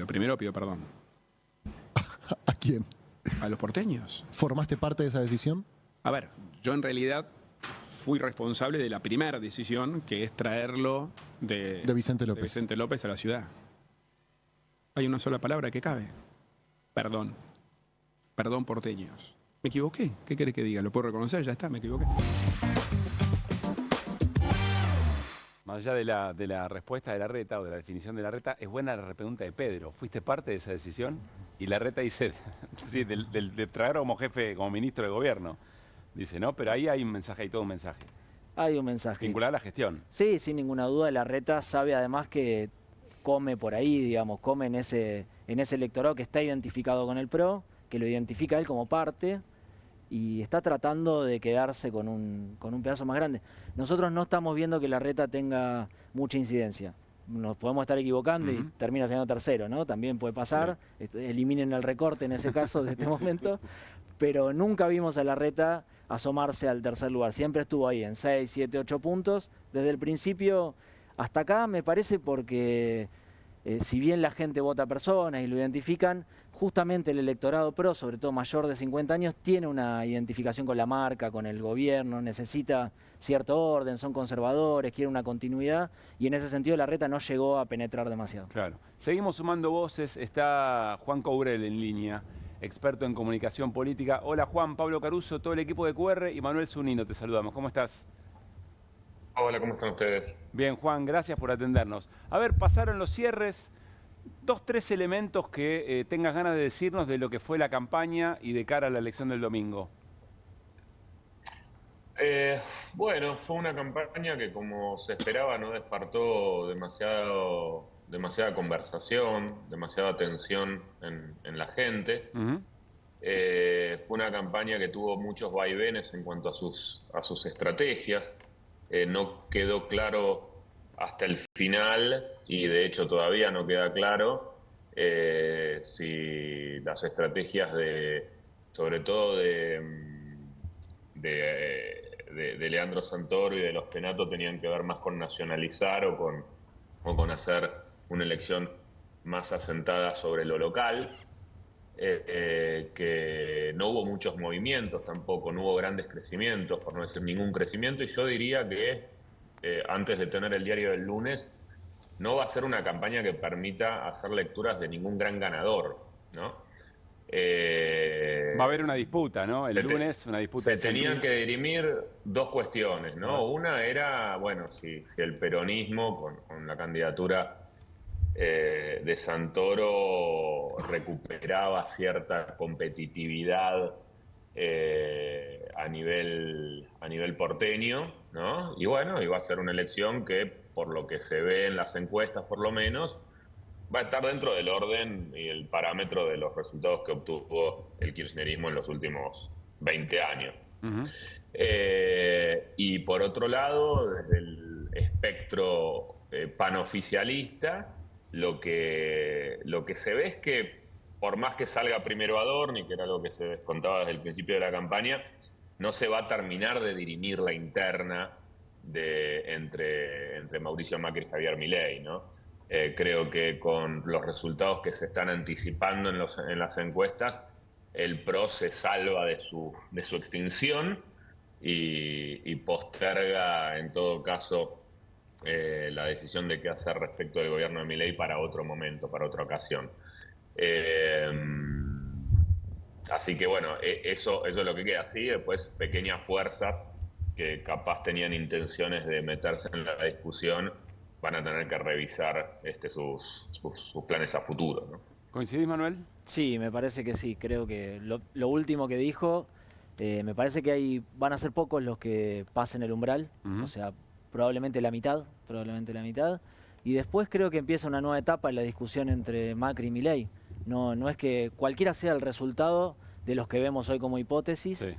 Primero pido perdón. ¿A quién? A los porteños. ¿Formaste parte de esa decisión? A ver, yo en realidad fui responsable de la primera decisión, que es traerlo de Vicente López. De Vicente López a la ciudad. Hay una sola palabra que cabe. Perdón. Perdón, porteños. Me equivoqué. ¿Qué querés que diga? Lo puedo reconocer, ya está, me equivoqué. Más allá de la respuesta de Larreta o de la definición de Larreta, es buena la pregunta de Pedro. ¿Fuiste parte de esa decisión? Y Larreta dice, sí, de traer como jefe, como ministro de gobierno. Dice, no, pero ahí hay un mensaje, hay todo un mensaje. Hay un mensaje. Vinculado a la gestión. Sí, sin ninguna duda. Larreta sabe además que come por ahí, digamos, come en ese electorado que está identificado con el PRO, que lo identifica él como parte, y está tratando de quedarse con un pedazo más grande. Nosotros no estamos viendo que Larreta tenga mucha incidencia. Nos podemos estar equivocando y termina siendo tercero, ¿no? También puede pasar. Eliminen el recorte en ese caso de este momento. Pero nunca vimos a Larreta asomarse al tercer lugar. Siempre estuvo ahí en 6, 7, 8 puntos. Desde el principio hasta acá, me parece, porque si bien la gente vota personas y lo identifican, justamente el electorado PRO, sobre todo mayor de 50 años, tiene una identificación con la marca, con el gobierno, necesita cierto orden, son conservadores, quiere una continuidad, y en ese sentido Larreta no llegó a penetrar demasiado. Claro. Seguimos sumando voces. Está Juan Courel en línea, experto en comunicación política. Hola Juan, Pablo Caruso, todo el equipo de QR y Manuel Zunino, te saludamos. ¿Cómo estás? Hola, ¿cómo están ustedes? Bien, Juan, gracias por atendernos. A ver, pasaron los cierres. 2, 3 elementos que tengas ganas de decirnos de lo que fue la campaña y de cara a la elección del domingo. Bueno, fue una campaña que, como se esperaba, no despertó demasiada conversación, demasiada atención en la gente. Fue una campaña que tuvo muchos vaivenes en cuanto a sus estrategias. No quedó claro hasta el final, y de hecho todavía no queda claro si las estrategias sobre todo de Leandro Santoro y de los Penato tenían que ver más con nacionalizar o con hacer una elección más asentada sobre lo local, que no hubo muchos movimientos tampoco, no hubo grandes crecimientos, por no decir ningún crecimiento, y yo diría que antes de tener el diario del lunes, no va a ser una campaña que permita hacer lecturas de ningún gran ganador, ¿no? Va a haber una disputa, ¿no? El lunes, una disputa. Se tenían que dirimir dos cuestiones, ¿no? Una era, bueno, si el peronismo, con la candidatura de Santoro, recuperaba cierta competitividad a nivel porteño, ¿no? Y bueno, iba a ser una elección que, por lo que se ve en las encuestas por lo menos, va a estar dentro del orden y el parámetro de los resultados que obtuvo el kirchnerismo en los últimos 20 años. Y por otro lado, desde el espectro panoficialista, lo que se ve es que, por más que salga primero Adorni, que era algo que se contaba desde el principio de la campaña, no se va a terminar de dirimir la interna entre Mauricio Macri y Javier Milei, ¿no? Creo que con los resultados que se están anticipando en las encuestas, el PRO se salva de su extinción y posterga, en todo caso, la decisión de qué hacer respecto del gobierno de Milei para otro momento, para otra ocasión. Así que bueno, eso es lo que queda. Sí, después pequeñas fuerzas que capaz tenían intenciones de meterse en la discusión van a tener que revisar sus planes a futuro, ¿no? ¿Coincidís, Manuel? Sí, me parece que sí. Creo que lo último que dijo, me parece que van a ser pocos los que pasen el umbral, o sea, probablemente la mitad. Y después creo que empieza una nueva etapa en la discusión entre Macri y Milei. No es que cualquiera sea el resultado de los que vemos hoy como hipótesis. Sí.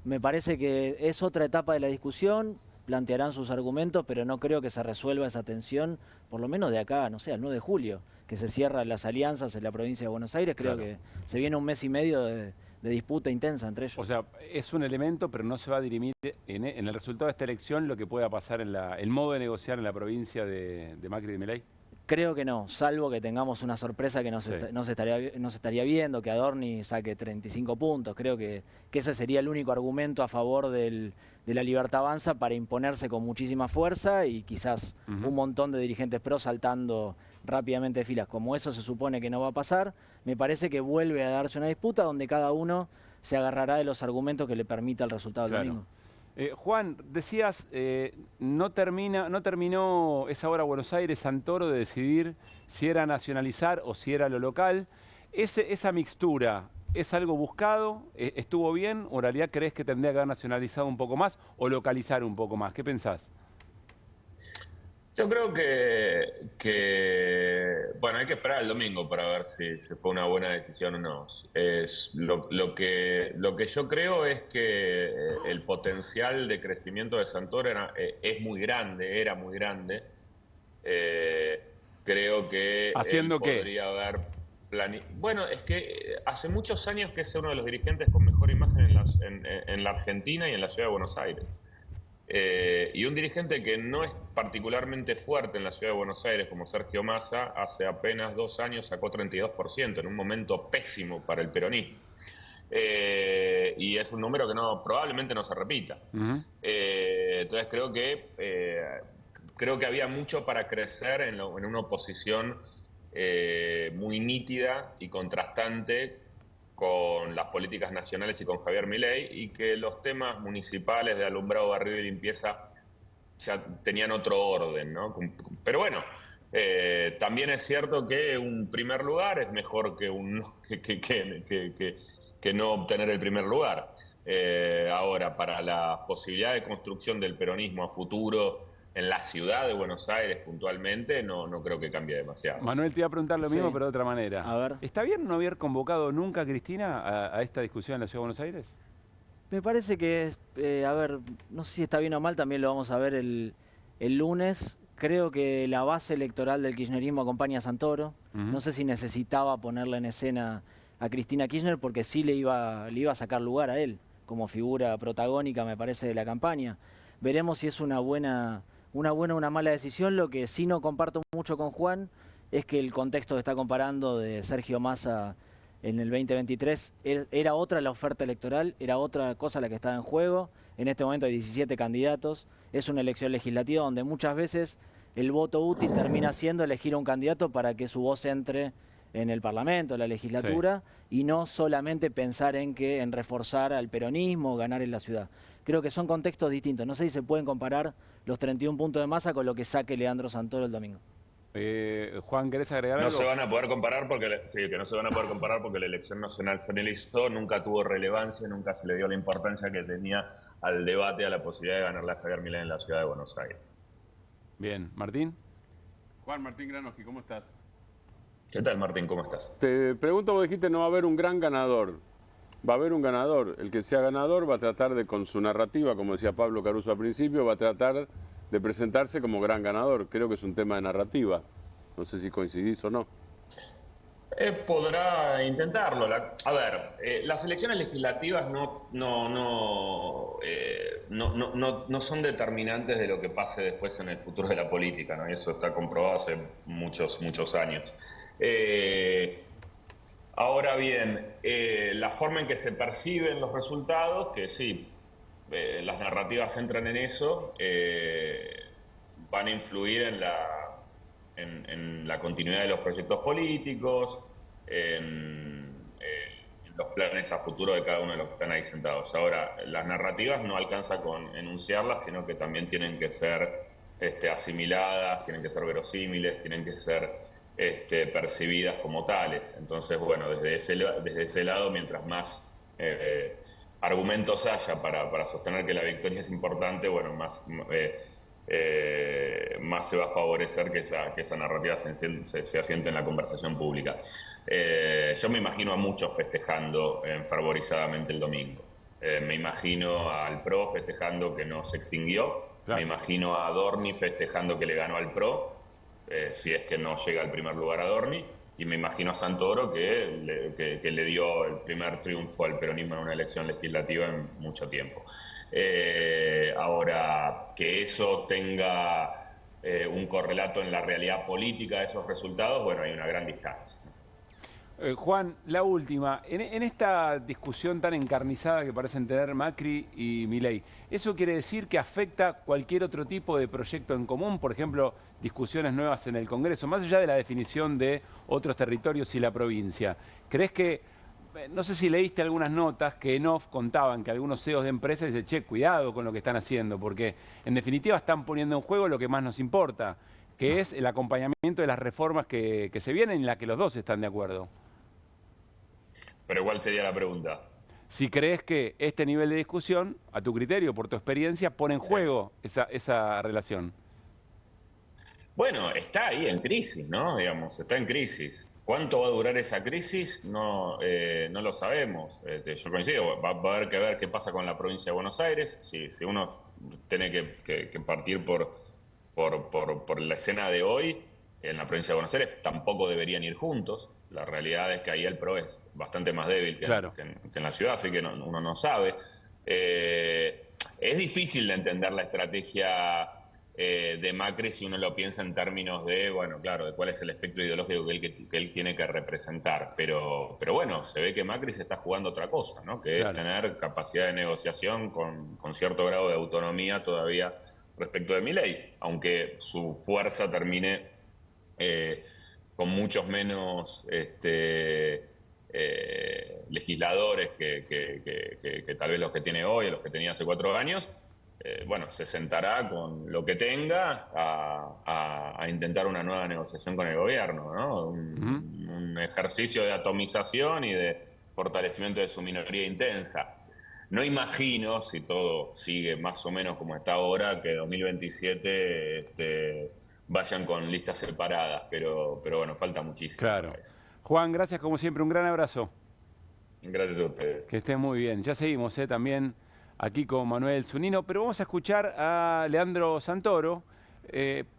Me parece que es otra etapa de la discusión, plantearán sus argumentos, pero no creo que se resuelva esa tensión, por lo menos de acá, no sé, al 9 de julio, que se cierran las alianzas en la provincia de Buenos Aires. Creo que se viene un mes y medio de disputa intensa entre ellos. O sea, es un elemento, pero no se va a dirimir en el resultado de esta elección lo que pueda pasar en el modo de negociar en la provincia de Macri y de Milei. Creo que no, salvo que tengamos una sorpresa que no se estaría viendo, que Adorni saque 35 puntos. Creo que ese sería el único argumento a favor de la Libertad Avanza para imponerse con muchísima fuerza y quizás un montón de dirigentes pro saltando rápidamente de filas. Como eso se supone que no va a pasar, me parece que vuelve a darse una disputa donde cada uno se agarrará de los argumentos que le permita el resultado del domingo. Juan, decías, no terminó esa hora Buenos Aires, Santoro, de decidir si era nacionalizar o si era lo local. ¿Esa mixtura es algo buscado? ¿Estuvo bien? ¿O en realidad crees que tendría que haber nacionalizado un poco más o localizar un poco más? ¿Qué pensás? Yo creo que bueno, hay que esperar el domingo para ver si fue una buena decisión o no. Lo que yo creo es que el potencial de crecimiento de Santoro es muy grande, era muy grande. Creo que ¿haciendo qué? Podría haber bueno, es que hace muchos años que es uno de los dirigentes con mejor imagen en la Argentina y en la ciudad de Buenos Aires. Y un dirigente que no es particularmente fuerte en la ciudad de Buenos Aires, como Sergio Massa, hace apenas 2 años sacó 32%, en un momento pésimo para el peronismo. Y es un número que probablemente no se repita. Entonces creo que había mucho para crecer en una oposición muy nítida y contrastante con las políticas nacionales y con Javier Milei, y que los temas municipales de alumbrado, barrido y limpieza ya tenían otro orden, ¿no? Pero bueno, también es cierto que un primer lugar es mejor que no obtener el primer lugar. Ahora, para la posibilidad de construcción del peronismo a futuro en la ciudad de Buenos Aires puntualmente, no creo que cambie demasiado. Manuel, te iba a preguntar lo mismo, pero de otra manera. A ver. ¿Está bien no haber convocado nunca a Cristina a esta discusión en la Ciudad de Buenos Aires? Me parece que, a ver, no sé si está bien o mal, también lo vamos a ver el lunes. Creo que la base electoral del kirchnerismo acompaña a Santoro. No sé si necesitaba ponerla en escena a Cristina Kirchner porque sí le iba a sacar lugar a él como figura protagónica, me parece, de la campaña. Veremos si es una buena o una mala decisión. Lo que sí no comparto mucho con Juan es que el contexto que está comparando de Sergio Massa en el 2023 era otra la oferta electoral, era otra cosa la que estaba en juego. En este momento hay 17 candidatos. Es una elección legislativa donde muchas veces el voto útil termina siendo elegir a un candidato para que su voz entre en el Parlamento, en la legislatura, y no solamente pensar en reforzar al peronismo o ganar en la ciudad. Creo que son contextos distintos. No sé si se pueden comparar los 31 puntos de Massa con lo que saque Leandro Santoro el domingo. Juan, ¿querés agregar algo? No se van a poder comparar porque no se van a poder comparar porque la elección nacional se realizó, nunca tuvo relevancia, nunca se le dio la importancia que tenía al debate, a la posibilidad de ganarle a Javier Milei en la ciudad de Buenos Aires. Bien, Martín. Juan Martín Granoski, ¿cómo estás? ¿Qué tal, Martín? ¿Cómo estás? Te pregunto, vos dijiste no va a haber un gran ganador. Va a haber un ganador. El que sea ganador va a tratar de, con su narrativa, como decía Pablo Caruso al principio, va a tratar de presentarse como gran ganador. Creo que es un tema de narrativa. No sé si coincidís o no. Podrá intentarlo. A ver, las elecciones legislativas no son determinantes de lo que pase después en el futuro de la política, ¿no? Y eso está comprobado hace muchos años. Ahora bien, la forma en que se perciben los resultados, que sí, las narrativas entran en eso, van a influir en la continuidad de los proyectos políticos, en los planes a futuro de cada uno de los que están ahí sentados. Ahora, las narrativas no alcanza con enunciarlas, sino que también tienen que ser asimiladas, tienen que ser verosímiles, tienen que ser percibidas como tales. Entonces, bueno, desde ese lado, mientras más argumentos haya para sostener que la victoria es importante, bueno, más se va a favorecer que esa narrativa se asiente en la conversación pública. Yo me imagino a muchos festejando fervorizadamente el domingo. Me imagino al PRO festejando que no se extinguió. Claro. Me imagino a Adorni festejando que le ganó al PRO, si es que no llega al primer lugar Adorni. Y me imagino a Santoro que le dio el primer triunfo al peronismo en una elección legislativa en mucho tiempo. Ahora, que eso tenga un correlato en la realidad política de esos resultados, bueno, hay una gran distancia. Juan, la última. En esta discusión tan encarnizada que parecen tener Macri y Milei, ¿eso quiere decir que afecta cualquier otro tipo de proyecto en común? Por ejemplo, discusiones nuevas en el Congreso, más allá de la definición de otros territorios y la provincia. ¿Crees que, no sé si leíste algunas notas que en off contaban que algunos CEOs de empresas dicen, che, cuidado con lo que están haciendo, porque en definitiva están poniendo en juego lo que más nos importa, que es el acompañamiento de las reformas que se vienen en las que los dos están de acuerdo? Pero ¿cuál sería la pregunta? Si crees que este nivel de discusión, a tu criterio, por tu experiencia, pone en juego esa relación. Bueno, está ahí en crisis, ¿no? Digamos, está en crisis. ¿Cuánto va a durar esa crisis? No lo sabemos. Yo coincido, va a haber que ver qué pasa con la provincia de Buenos Aires. Si uno tiene que partir por la escena de hoy, en la provincia de Buenos Aires tampoco deberían ir juntos. La realidad es que ahí el PRO es bastante más débil que en la ciudad, así que uno no sabe. Es difícil de entender la estrategia de Macri si uno lo piensa en términos de, bueno, claro, de cuál es el espectro ideológico que él tiene que representar. Pero bueno, se ve que Macri se está jugando otra cosa, ¿no? Que es tener capacidad de negociación con cierto grado de autonomía todavía respecto de Milei, aunque su fuerza termine con muchos menos legisladores que tal vez los que tiene hoy o los que tenía hace 4 años. Bueno, se sentará con lo que tenga a intentar una nueva negociación con el gobierno, ¿no? Un ejercicio de atomización y de fortalecimiento de su minoría intensa. No imagino, si todo sigue más o menos como está ahora, que 2027 vayan con listas separadas, pero bueno, falta muchísimo. Claro. Juan, gracias como siempre, un gran abrazo. Gracias a ustedes. Que estén muy bien. Ya seguimos también aquí con Manuel Zunino, pero vamos a escuchar a Leandro Santoro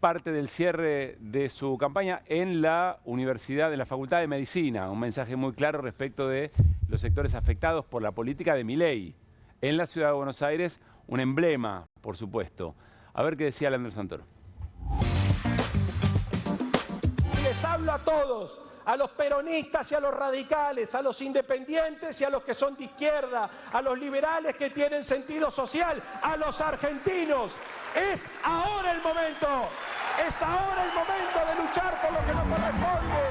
parte del cierre de su campaña en la Universidad de la Facultad de Medicina. Un mensaje muy claro respecto de los sectores afectados por la política de Milei. En la ciudad de Buenos Aires, un emblema, por supuesto. A ver qué decía Leandro Santoro. Les hablo a todos, a los peronistas y a los radicales, a los independientes y a los que son de izquierda, a los liberales que tienen sentido social, a los argentinos. Es ahora el momento de luchar por lo que nos corresponde,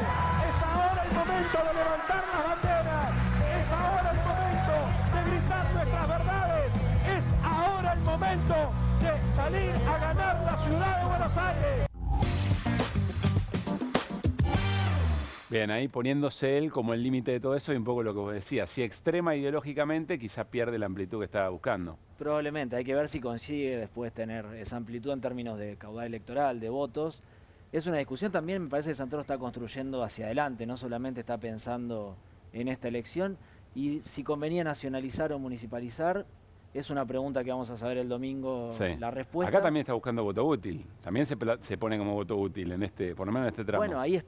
es ahora el momento de levantar las banderas, es ahora el momento de gritar nuestras verdades, es ahora el momento de salir a ganar la ciudad de Buenos Aires. Bien, ahí poniéndose él como el límite de todo eso y un poco lo que vos decías. Si extrema ideológicamente, quizás pierde la amplitud que estaba buscando. Probablemente, hay que ver si consigue después tener esa amplitud en términos de caudal electoral, de votos. Es una discusión también, me parece que Santoro está construyendo hacia adelante, no solamente está pensando en esta elección. Y si convenía nacionalizar o municipalizar, es una pregunta que vamos a saber el domingo, Sí. la respuesta. Acá también está buscando voto útil. También se pone como voto útil, en este, por lo menos en este tramo. Bueno, ahí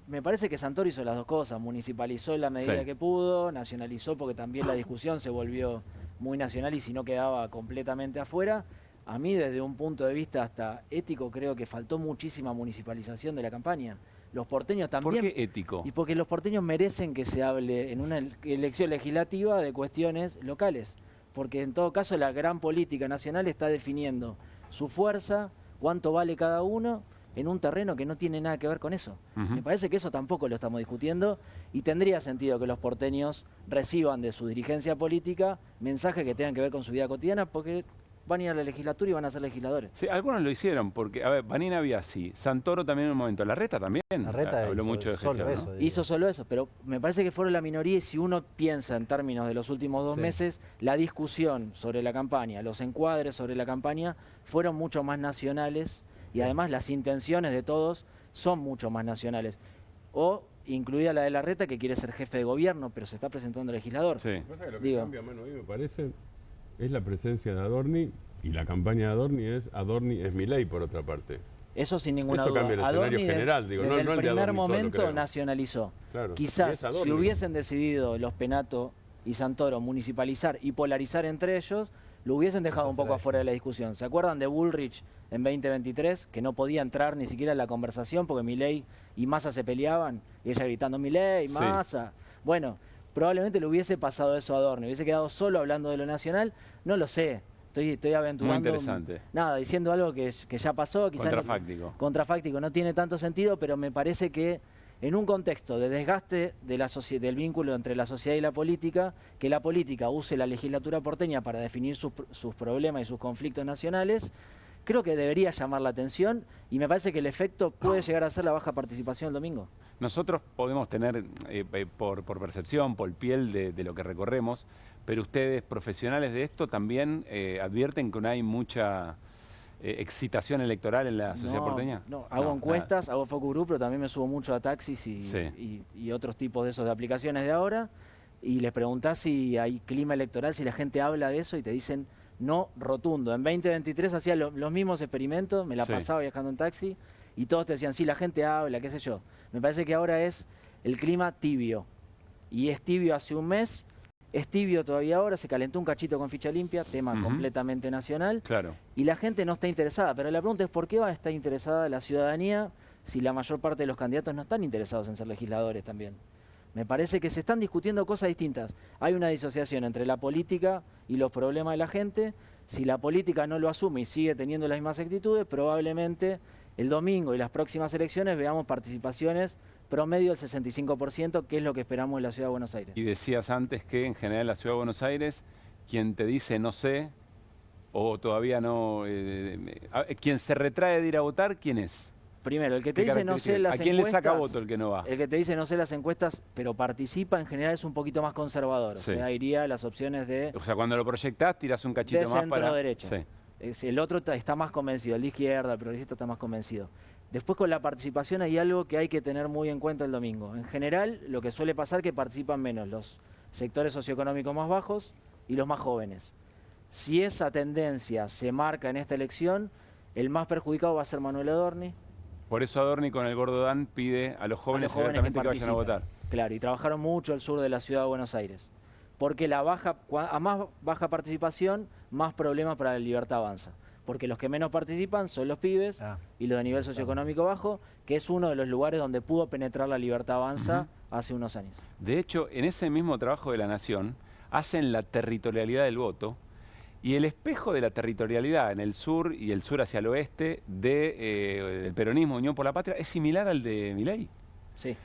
me parece que Santoro hizo las dos cosas. Municipalizó en la medida Sí. que pudo, nacionalizó porque también la discusión se volvió muy nacional y si no quedaba completamente afuera. A mí, desde un punto de vista hasta ético, creo que faltó muchísima municipalización de la campaña. Los porteños también. ¿Por qué ético? Y porque los porteños merecen que se hable en una elección legislativa de cuestiones locales. Porque en todo caso la gran política nacional está definiendo su fuerza, cuánto vale cada uno, en un terreno que no tiene nada que ver con eso. Me parece que eso tampoco lo estamos discutiendo y tendría sentido que los porteños reciban de su dirigencia política mensajes que tengan que ver con su vida cotidiana, porque van a ir a la legislatura y van a ser legisladores. Sí, algunos lo hicieron, porque, a ver, Vanina Biasi, Santoro también en un momento, Larreta también habló mucho de gestión, ¿no? Hizo solo eso, pero me parece que fueron la minoría y si uno piensa en términos de los últimos 2 meses, la discusión sobre la campaña, los encuadres sobre la campaña fueron mucho más nacionales y además las intenciones de todos son mucho más nacionales. O incluida la de Larreta, que quiere ser jefe de gobierno, pero se está presentando legislador. Lo que pasa es que lo que cambia, mano, a mí me parece, es la presencia de Adorni, y la campaña de Adorni es Milei, por otra parte. Eso sin ninguna Eso duda. cambia el escenario general, digo, desde no el el de primer Adorni solo, momento creo. nacionalizó. Claro. Quizás Y es Adorni. si hubiesen decidido los Penato y Santoro municipalizar y polarizar entre ellos, lo hubiesen dejado un poco afuera de la discusión. ¿Se acuerdan de Bullrich en 2023? Que no podía entrar ni siquiera en la conversación porque Milei y Massa se peleaban y ella gritando Milei, Massa. Bueno, probablemente le hubiese pasado eso a Adorni, hubiese quedado solo hablando de lo nacional, no lo sé. Estoy aventurando. Muy interesante. Nada, diciendo algo que ya pasó. Quizás Contrafáctico. Contrafáctico, no tiene tanto sentido, pero me parece que en un contexto de desgaste de del vínculo entre la sociedad y la política, que la política use la legislatura porteña para definir sus problemas y sus conflictos nacionales, creo que debería llamar la atención y me parece que el efecto puede llegar a ser la baja participación el domingo. Nosotros podemos tener, por percepción, por piel de lo que recorremos, pero ustedes, profesionales de esto, también advierten que no hay mucha excitación electoral en la sociedad porteña. No, hago encuestas, hago focus group, pero también me subo mucho a taxis y otros tipos de esos de aplicaciones de ahora, y les preguntás si hay clima electoral, si la gente habla de eso, y te dicen no rotundo. En 2023 hacía los mismos experimentos, me la pasaba viajando en taxi, y todos te decían, sí, la gente habla, qué sé yo. Me parece que ahora es el clima tibio, y es tibio hace un mes, es tibio todavía ahora, se calentó un cachito con ficha limpia, tema completamente nacional, y la gente no está interesada. Pero la pregunta es, ¿por qué va a estar interesada la ciudadanía si la mayor parte de los candidatos no están interesados en ser legisladores también? Me parece que se están discutiendo cosas distintas. Hay una disociación entre la política y los problemas de la gente. Si la política no lo asume y sigue teniendo las mismas actitudes, probablemente el domingo y las próximas elecciones veamos participaciones promedio del 65%, que es lo que esperamos en la Ciudad de Buenos Aires. Y decías antes que en general en la Ciudad de Buenos Aires, quien te dice no sé, o todavía no, quien se retrae de ir a votar, ¿quién es? Primero, el que te dice no sé las encuestas... ¿A quién le saca voto el que no va? El que te dice no sé las encuestas, pero participa, en general es un poquito más conservador. O sea, iría a las opciones de... O sea, cuando lo proyectás, tirás un cachito más para... centro-derecha. El otro está más convencido, el de izquierda, el progresista está más convencido. Después con la participación hay algo que hay que tener muy en cuenta el domingo. En general, lo que suele pasar es que participan menos los sectores socioeconómicos más bajos y los más jóvenes. Si esa tendencia se marca en esta elección, El más perjudicado va a ser Manuel Adorni. Por eso Adorni con el Gordo Dan pide a los jóvenes abiertamente que vayan a votar. Claro, y trabajaron mucho al sur de la ciudad de Buenos Aires. Porque a más baja participación, más problemas para la Libertad Avanza. Porque los que menos participan son los pibes y los de nivel socioeconómico bajo, que es uno de los lugares donde pudo penetrar la Libertad Avanza hace unos años. De hecho, en ese mismo trabajo de La Nación, hacen la territorialidad del voto, y el espejo de la territorialidad en el sur y el sur hacia el oeste del peronismo, Unión por la Patria, es similar al de Milei. Sí.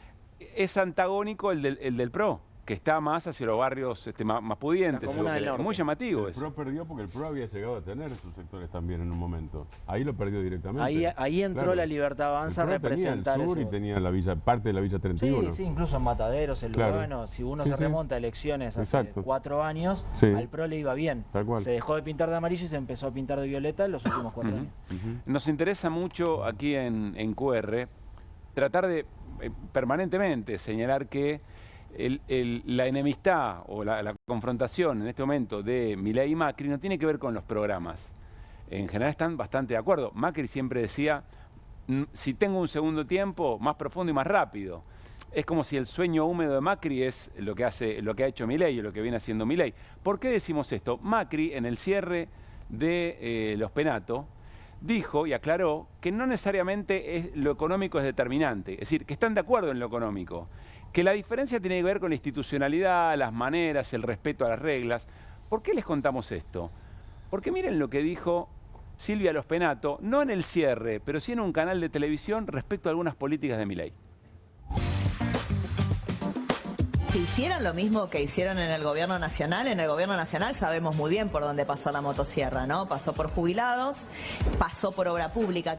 Es antagónico el del PRO, que está más hacia los barrios más pudientes. Muy llamativo eso. El PRO perdió porque el PRO había llegado a tener esos sectores también en un momento. Ahí lo perdió directamente. Ahí entró la Libertad Avanza a representar el sur y tenía parte de la Villa 31. Sí, incluso en Mataderos, el Lugano. Si uno se remonta a elecciones hace 4 años, al PRO le iba bien. Se dejó de pintar de amarillo y se empezó a pintar de violeta en los últimos 4 años. Nos interesa mucho aquí en QR tratar de permanentemente señalar que la enemistad o la confrontación en este momento de Milei y Macri no tiene que ver con los programas. En general están bastante de acuerdo. Macri siempre decía, si tengo un segundo tiempo, más profundo y más rápido. Es como si el sueño húmedo de Macri es lo que ha hecho Milei o lo que viene haciendo Milei. ¿Por qué decimos esto? Macri, en el cierre de los Penato, dijo y aclaró que no necesariamente lo económico es determinante. Es decir, que están de acuerdo en lo económico. Que la diferencia tiene que ver con la institucionalidad, las maneras, el respeto a las reglas. ¿Por qué les contamos esto? Porque miren lo que dijo Silvia Los Penato, no en el cierre, pero sí en un canal de televisión respecto a algunas políticas de Milei. Si hicieran lo mismo que hicieron en el gobierno nacional sabemos muy bien por dónde pasó la motosierra, ¿no? Pasó por jubilados, pasó por obra pública.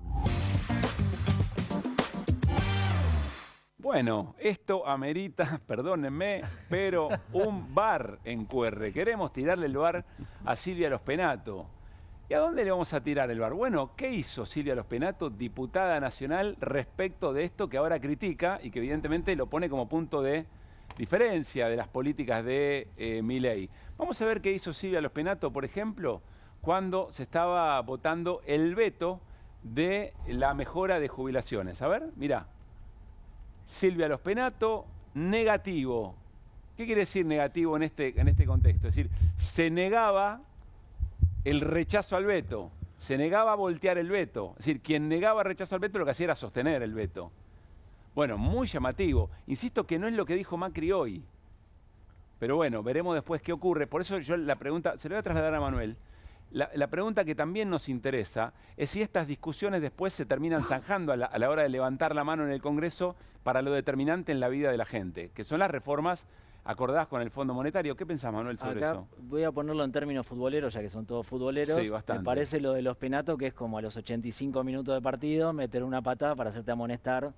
Bueno, esto amerita, perdónenme, pero un bar en QR. Queremos tirarle el bar a Silvia Los Penato. ¿Y a dónde le vamos a tirar el bar? Bueno, ¿qué hizo Silvia Los Penato, diputada nacional, respecto de esto que ahora critica y que evidentemente lo pone como punto de diferencia de las políticas de Milei? Vamos a ver qué hizo Silvia Los Penato, por ejemplo, cuando se estaba votando el veto de la mejora de jubilaciones. A ver, mirá. Silvia Los Penato, negativo. ¿Qué quiere decir negativo en este contexto? Es decir, se negaba el rechazo al veto, se negaba a voltear el veto. Es decir, quien negaba rechazo al veto lo que hacía era sostener el veto. Bueno, muy llamativo. Insisto que no es lo que dijo Macri hoy. Pero bueno, veremos después qué ocurre. Por eso yo la pregunta, se la voy a trasladar a Manuel. La pregunta que también nos interesa es si estas discusiones después se terminan zanjando a la hora de levantar la mano en el Congreso para lo determinante en la vida de la gente, que son las reformas acordadas con el Fondo Monetario. ¿Qué pensás, Manuel, sobre eso? Voy a ponerlo en términos futboleros, ya que son todos futboleros. Sí, bastante. Me parece lo de Los Penato, que es como a los 85 minutos de partido, meter una patada para hacerte amonestar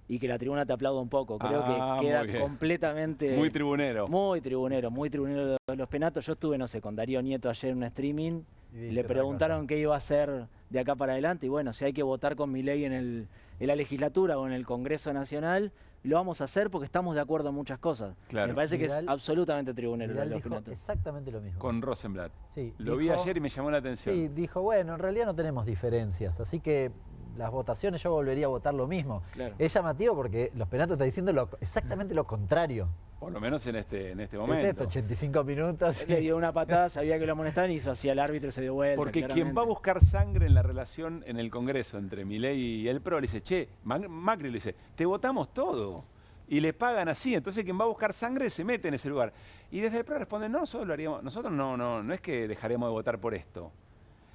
y que la tribuna te aplauda un poco. Creo que queda completamente... Muy tribunero. Muy tribunero de Los Penatos. Yo estuve, no sé, con Darío Nieto ayer en un streaming, y le preguntaron qué iba a hacer de acá para adelante, y bueno, si hay que votar con Milei en la legislatura o en el Congreso Nacional, lo vamos a hacer porque estamos de acuerdo en muchas cosas. Claro. Me parece que es absolutamente tribunero. Los Penatos. Exactamente lo mismo. Con Rosenblatt. Sí, lo vi ayer y me llamó la atención. Sí, dijo, bueno, en realidad no tenemos diferencias, así que las votaciones yo volvería a votar lo mismo. Claro. Es llamativo porque Los Penatos está diciendo exactamente lo contrario. Por lo menos en este momento. Es esto, 85 minutos. Él le dio una patada, sabía que lo amonestaban y hizo así al árbitro y se dio vuelta. Porque quien va a buscar sangre en la relación en el Congreso entre Milei y el PRO le dice, che, Macri le dice, te votamos todo. Y le pagan así, entonces quien va a buscar sangre se mete en ese lugar. Y desde el PRO responden, no, nosotros lo haríamos, nosotros no es que dejaremos de votar por esto.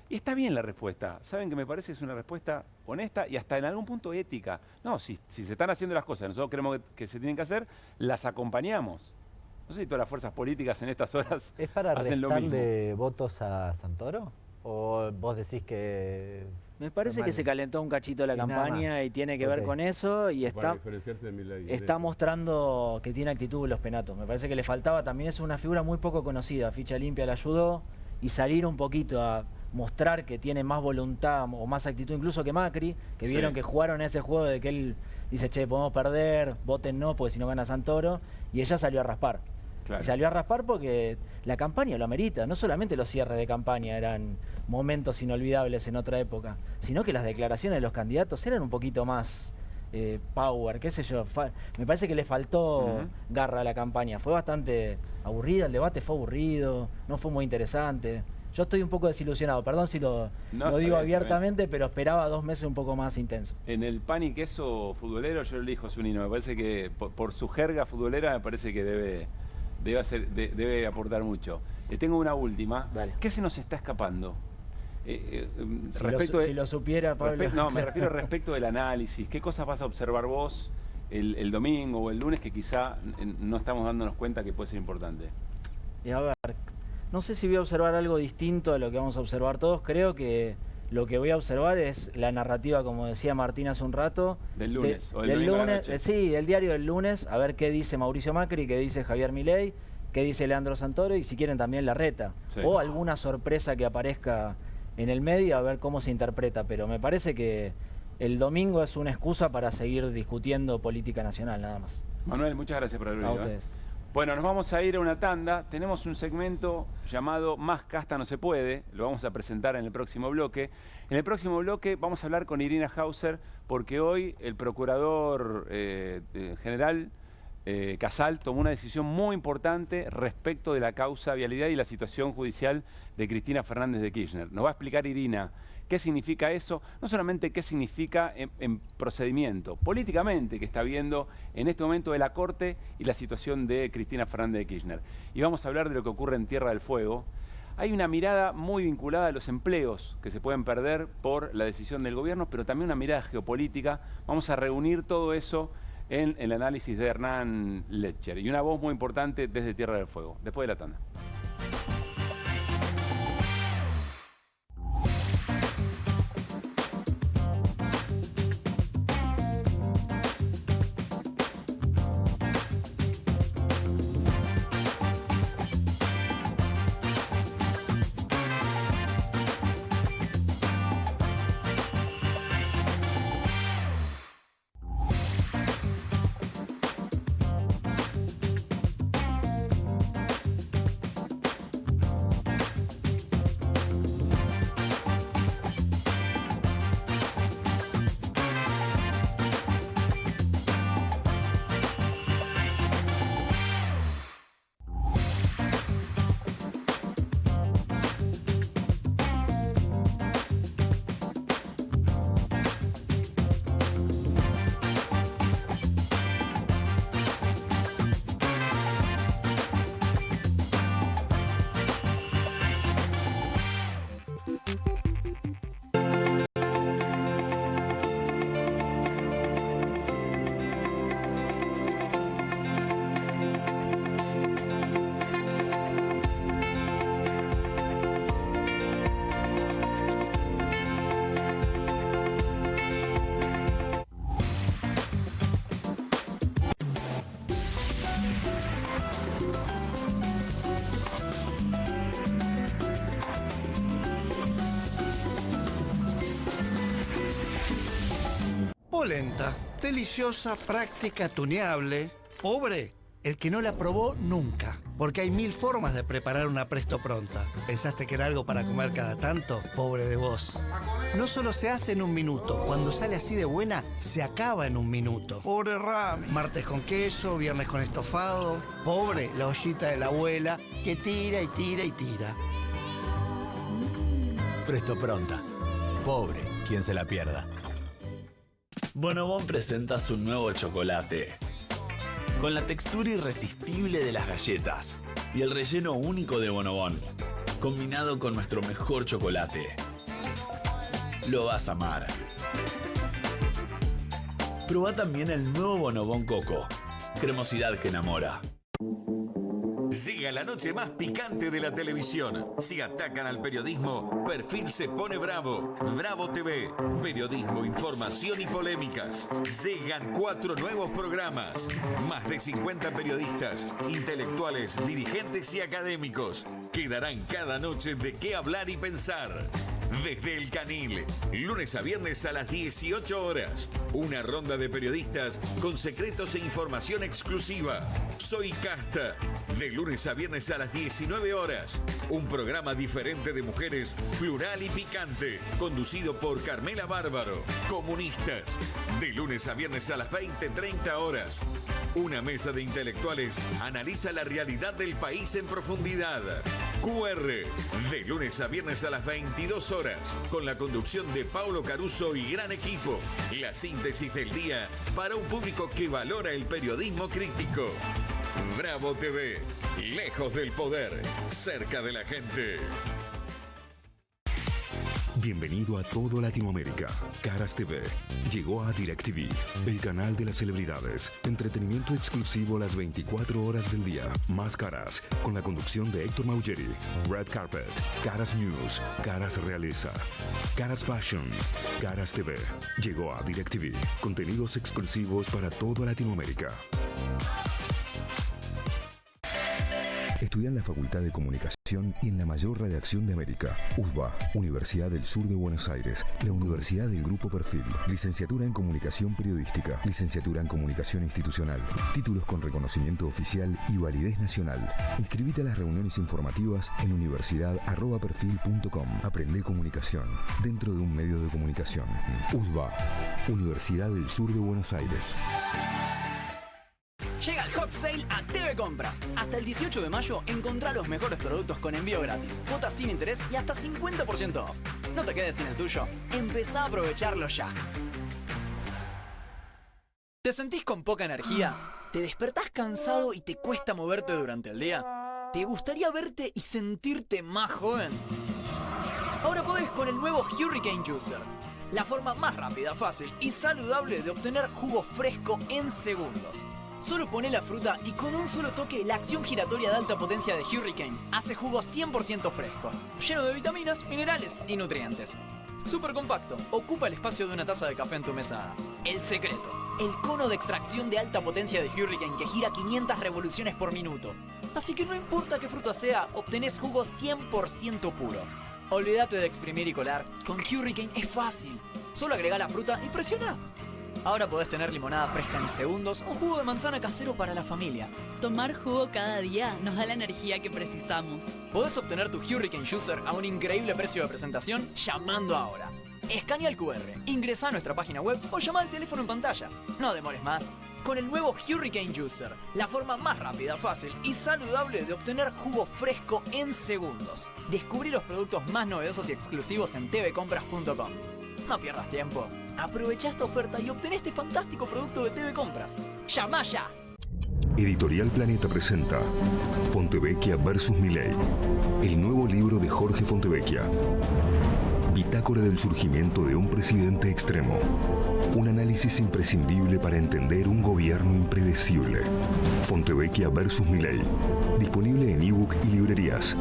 Y está bien la respuesta. Saben que me parece que es una respuesta honesta y hasta en algún punto ética. No, si se están haciendo las cosas, nosotros creemos que se tienen que hacer, las acompañamos. No sé si todas las fuerzas políticas en estas horas ¿es para hacen lo mismo? restarle votos a Santoro? ¿O vos decís que...? Me parece que se calentó un cachito la campaña y tiene que ver con eso y está mostrando que tiene actitud Los Penatos. Me parece que le faltaba también, es una figura muy poco conocida, Ficha Limpia le ayudó y salir un poquito a mostrar que tiene más voluntad o más actitud incluso que Macri, que vieron que jugaron ese juego de que él dice, che, podemos perder, voten no, porque si no gana Santoro, y ella salió a raspar. Claro. Salió a raspar porque la campaña lo amerita. No solamente los cierres de campaña eran momentos inolvidables en otra época, sino que las declaraciones de los candidatos eran un poquito más power, qué sé yo. Me parece que le faltó garra a la campaña. Fue bastante aburrida, el debate fue aburrido, no fue muy interesante. Yo estoy un poco desilusionado, perdón si lo digo abiertamente, pero esperaba 2 meses un poco más intenso. En el pan y queso futbolero yo elijo Zunino. Me parece que por su jerga futbolera me parece que debe aportar mucho. Tengo una última. Dale. ¿Qué se nos está escapando? Si lo supiera, Pablo. No, me refiero respecto del análisis. ¿Qué cosas vas a observar vos el domingo o el lunes que quizá no estamos dándonos cuenta que puede ser importante? A ver, no sé si voy a observar algo distinto a lo que vamos a observar todos. Creo que lo que voy a observar es la narrativa, como decía Martín hace un rato. Del lunes. Del lunes, sí, del diario del lunes. A ver qué dice Mauricio Macri, qué dice Javier Milei, qué dice Leandro Santoro y si quieren también Larreta. Sí. O alguna sorpresa que aparezca en el medio, a ver cómo se interpreta. Pero me parece que el domingo es una excusa para seguir discutiendo política nacional, nada más. Manuel, muchas gracias por haber venido. A ustedes. Bueno, nos vamos a ir a una tanda. Tenemos un segmento llamado Más casta no se puede. Lo vamos a presentar en el próximo bloque. En el próximo bloque vamos a hablar con Irina Hauser porque hoy el procurador general Casal tomó una decisión muy importante respecto de la causa vialidad y la situación judicial de Cristina Fernández de Kirchner. Nos va a explicar Irina qué significa eso, no solamente qué significa en procedimiento, políticamente que está viendo en este momento de la Corte y la situación de Cristina Fernández de Kirchner. Y vamos a hablar de lo que ocurre en Tierra del Fuego. Hay una mirada muy vinculada a los empleos que se pueden perder por la decisión del gobierno, pero también una mirada geopolítica. Vamos a reunir todo eso en el análisis de Hernán Letcher. Y una voz muy importante desde Tierra del Fuego, después de la tanda. Polenta, deliciosa, práctica, tuneable. Pobre, el que no la probó nunca. Porque hay 1000 formas de preparar una Presto Pronta. ¿Pensaste que era algo para comer cada tanto? Pobre de vos. No solo se hace en un minuto, cuando sale así de buena, se acaba en un minuto. Pobre Rami. Martes con queso, viernes con estofado. Pobre, la ollita de la abuela, que tira y tira y tira. Presto Pronta. Pobre, quien se la pierda. Bonobón presenta su nuevo chocolate. Con la textura irresistible de las galletas y el relleno único de Bonobón, combinado con nuestro mejor chocolate. Lo vas a amar. Probá también el nuevo Bonobón Coco. Cremosidad que enamora. Llega la noche más picante de la televisión. Si atacan al periodismo, Perfil se pone bravo. Bravo TV. Periodismo, información y polémicas. Llegan 4 nuevos programas. Más de 50 periodistas, intelectuales, dirigentes y académicos que darán cada noche de qué hablar y pensar. desde El Canil, lunes a viernes a las 18 horas. Una ronda de periodistas con secretos e información exclusiva. Soy Casta, de lunes a viernes a las 19 horas. Un programa diferente de mujeres, plural y picante, conducido por Carmela Bárbaro. Comunistas, de lunes a viernes a las 20:30 horas. Una mesa de intelectuales analiza la realidad del país en profundidad. QR, de lunes a viernes a las 22 horas, con la conducción de Paulo Caruso y gran equipo. La síntesis del día para un público que valora el periodismo crítico. Bravo TV, lejos del poder, cerca de la gente. Bienvenido a todo Latinoamérica. Caras TV llegó a DirecTV, el canal de las celebridades. Entretenimiento exclusivo las 24 horas del día. Más Caras, con la conducción de Héctor Maugeri. Red Carpet, Caras News, Caras Realeza, Caras Fashion, Caras TV. Llegó a DirecTV. Contenidos exclusivos para toda Latinoamérica. Estudia en la Facultad de Comunicación y en la mayor redacción de América. USBA, Universidad del Sur de Buenos Aires, la Universidad del Grupo Perfil. Licenciatura en Comunicación Periodística, Licenciatura en Comunicación Institucional, títulos con reconocimiento oficial y validez nacional. Inscribite a las reuniones informativas en universidad@perfil.com. Aprende comunicación dentro de un medio de comunicación. USBA, Universidad del Sur de Buenos Aires. Llega el Hot Sale a TV Compras. Hasta el 18 de mayo encontrá los mejores productos con envío gratis, cuotas sin interés y hasta 50% off. No te quedes sin el tuyo. Empezá a aprovecharlo ya. ¿Te sentís con poca energía? ¿Te despertás cansado y te cuesta moverte durante el día? ¿Te gustaría verte y sentirte más joven? Ahora podés con el nuevo Hurricane Juicer. La forma más rápida, fácil y saludable de obtener jugo fresco en segundos. Solo poné la fruta y con un solo toque la acción giratoria de alta potencia de Hurricane hace jugo 100% fresco, lleno de vitaminas, minerales y nutrientes. Súper compacto, ocupa el espacio de una taza de café en tu mesada. El secreto, el cono de extracción de alta potencia de Hurricane que gira 500 revoluciones por minuto. Así que no importa qué fruta sea, obtenés jugo 100% puro. Olvídate de exprimir y colar, con Hurricane es fácil. Solo agrega la fruta y presiona. Ahora podés tener limonada fresca en segundos o jugo de manzana casero para la familia. Tomar jugo cada día nos da la energía que precisamos. Podés obtener tu Hurricane Juicer a un increíble precio de presentación llamando ahora. Escanea el QR, ingresa a nuestra página web o llama al teléfono en pantalla. No demores más. Con el nuevo Hurricane Juicer, la forma más rápida, fácil y saludable de obtener jugo fresco en segundos. Descubrí los productos más novedosos y exclusivos en tvcompras.com. No pierdas tiempo. Aprovecha esta oferta y obtén este fantástico producto de TV Compras. ¡Llama ya! Editorial Planeta presenta Fontevecchia vs. Milei, el nuevo libro de Jorge Fontevecchia. Bitácora del surgimiento de un presidente extremo. Un análisis imprescindible para entender un gobierno impredecible. Fontevecchia vs. Milei. Disponible en ebook y librerías.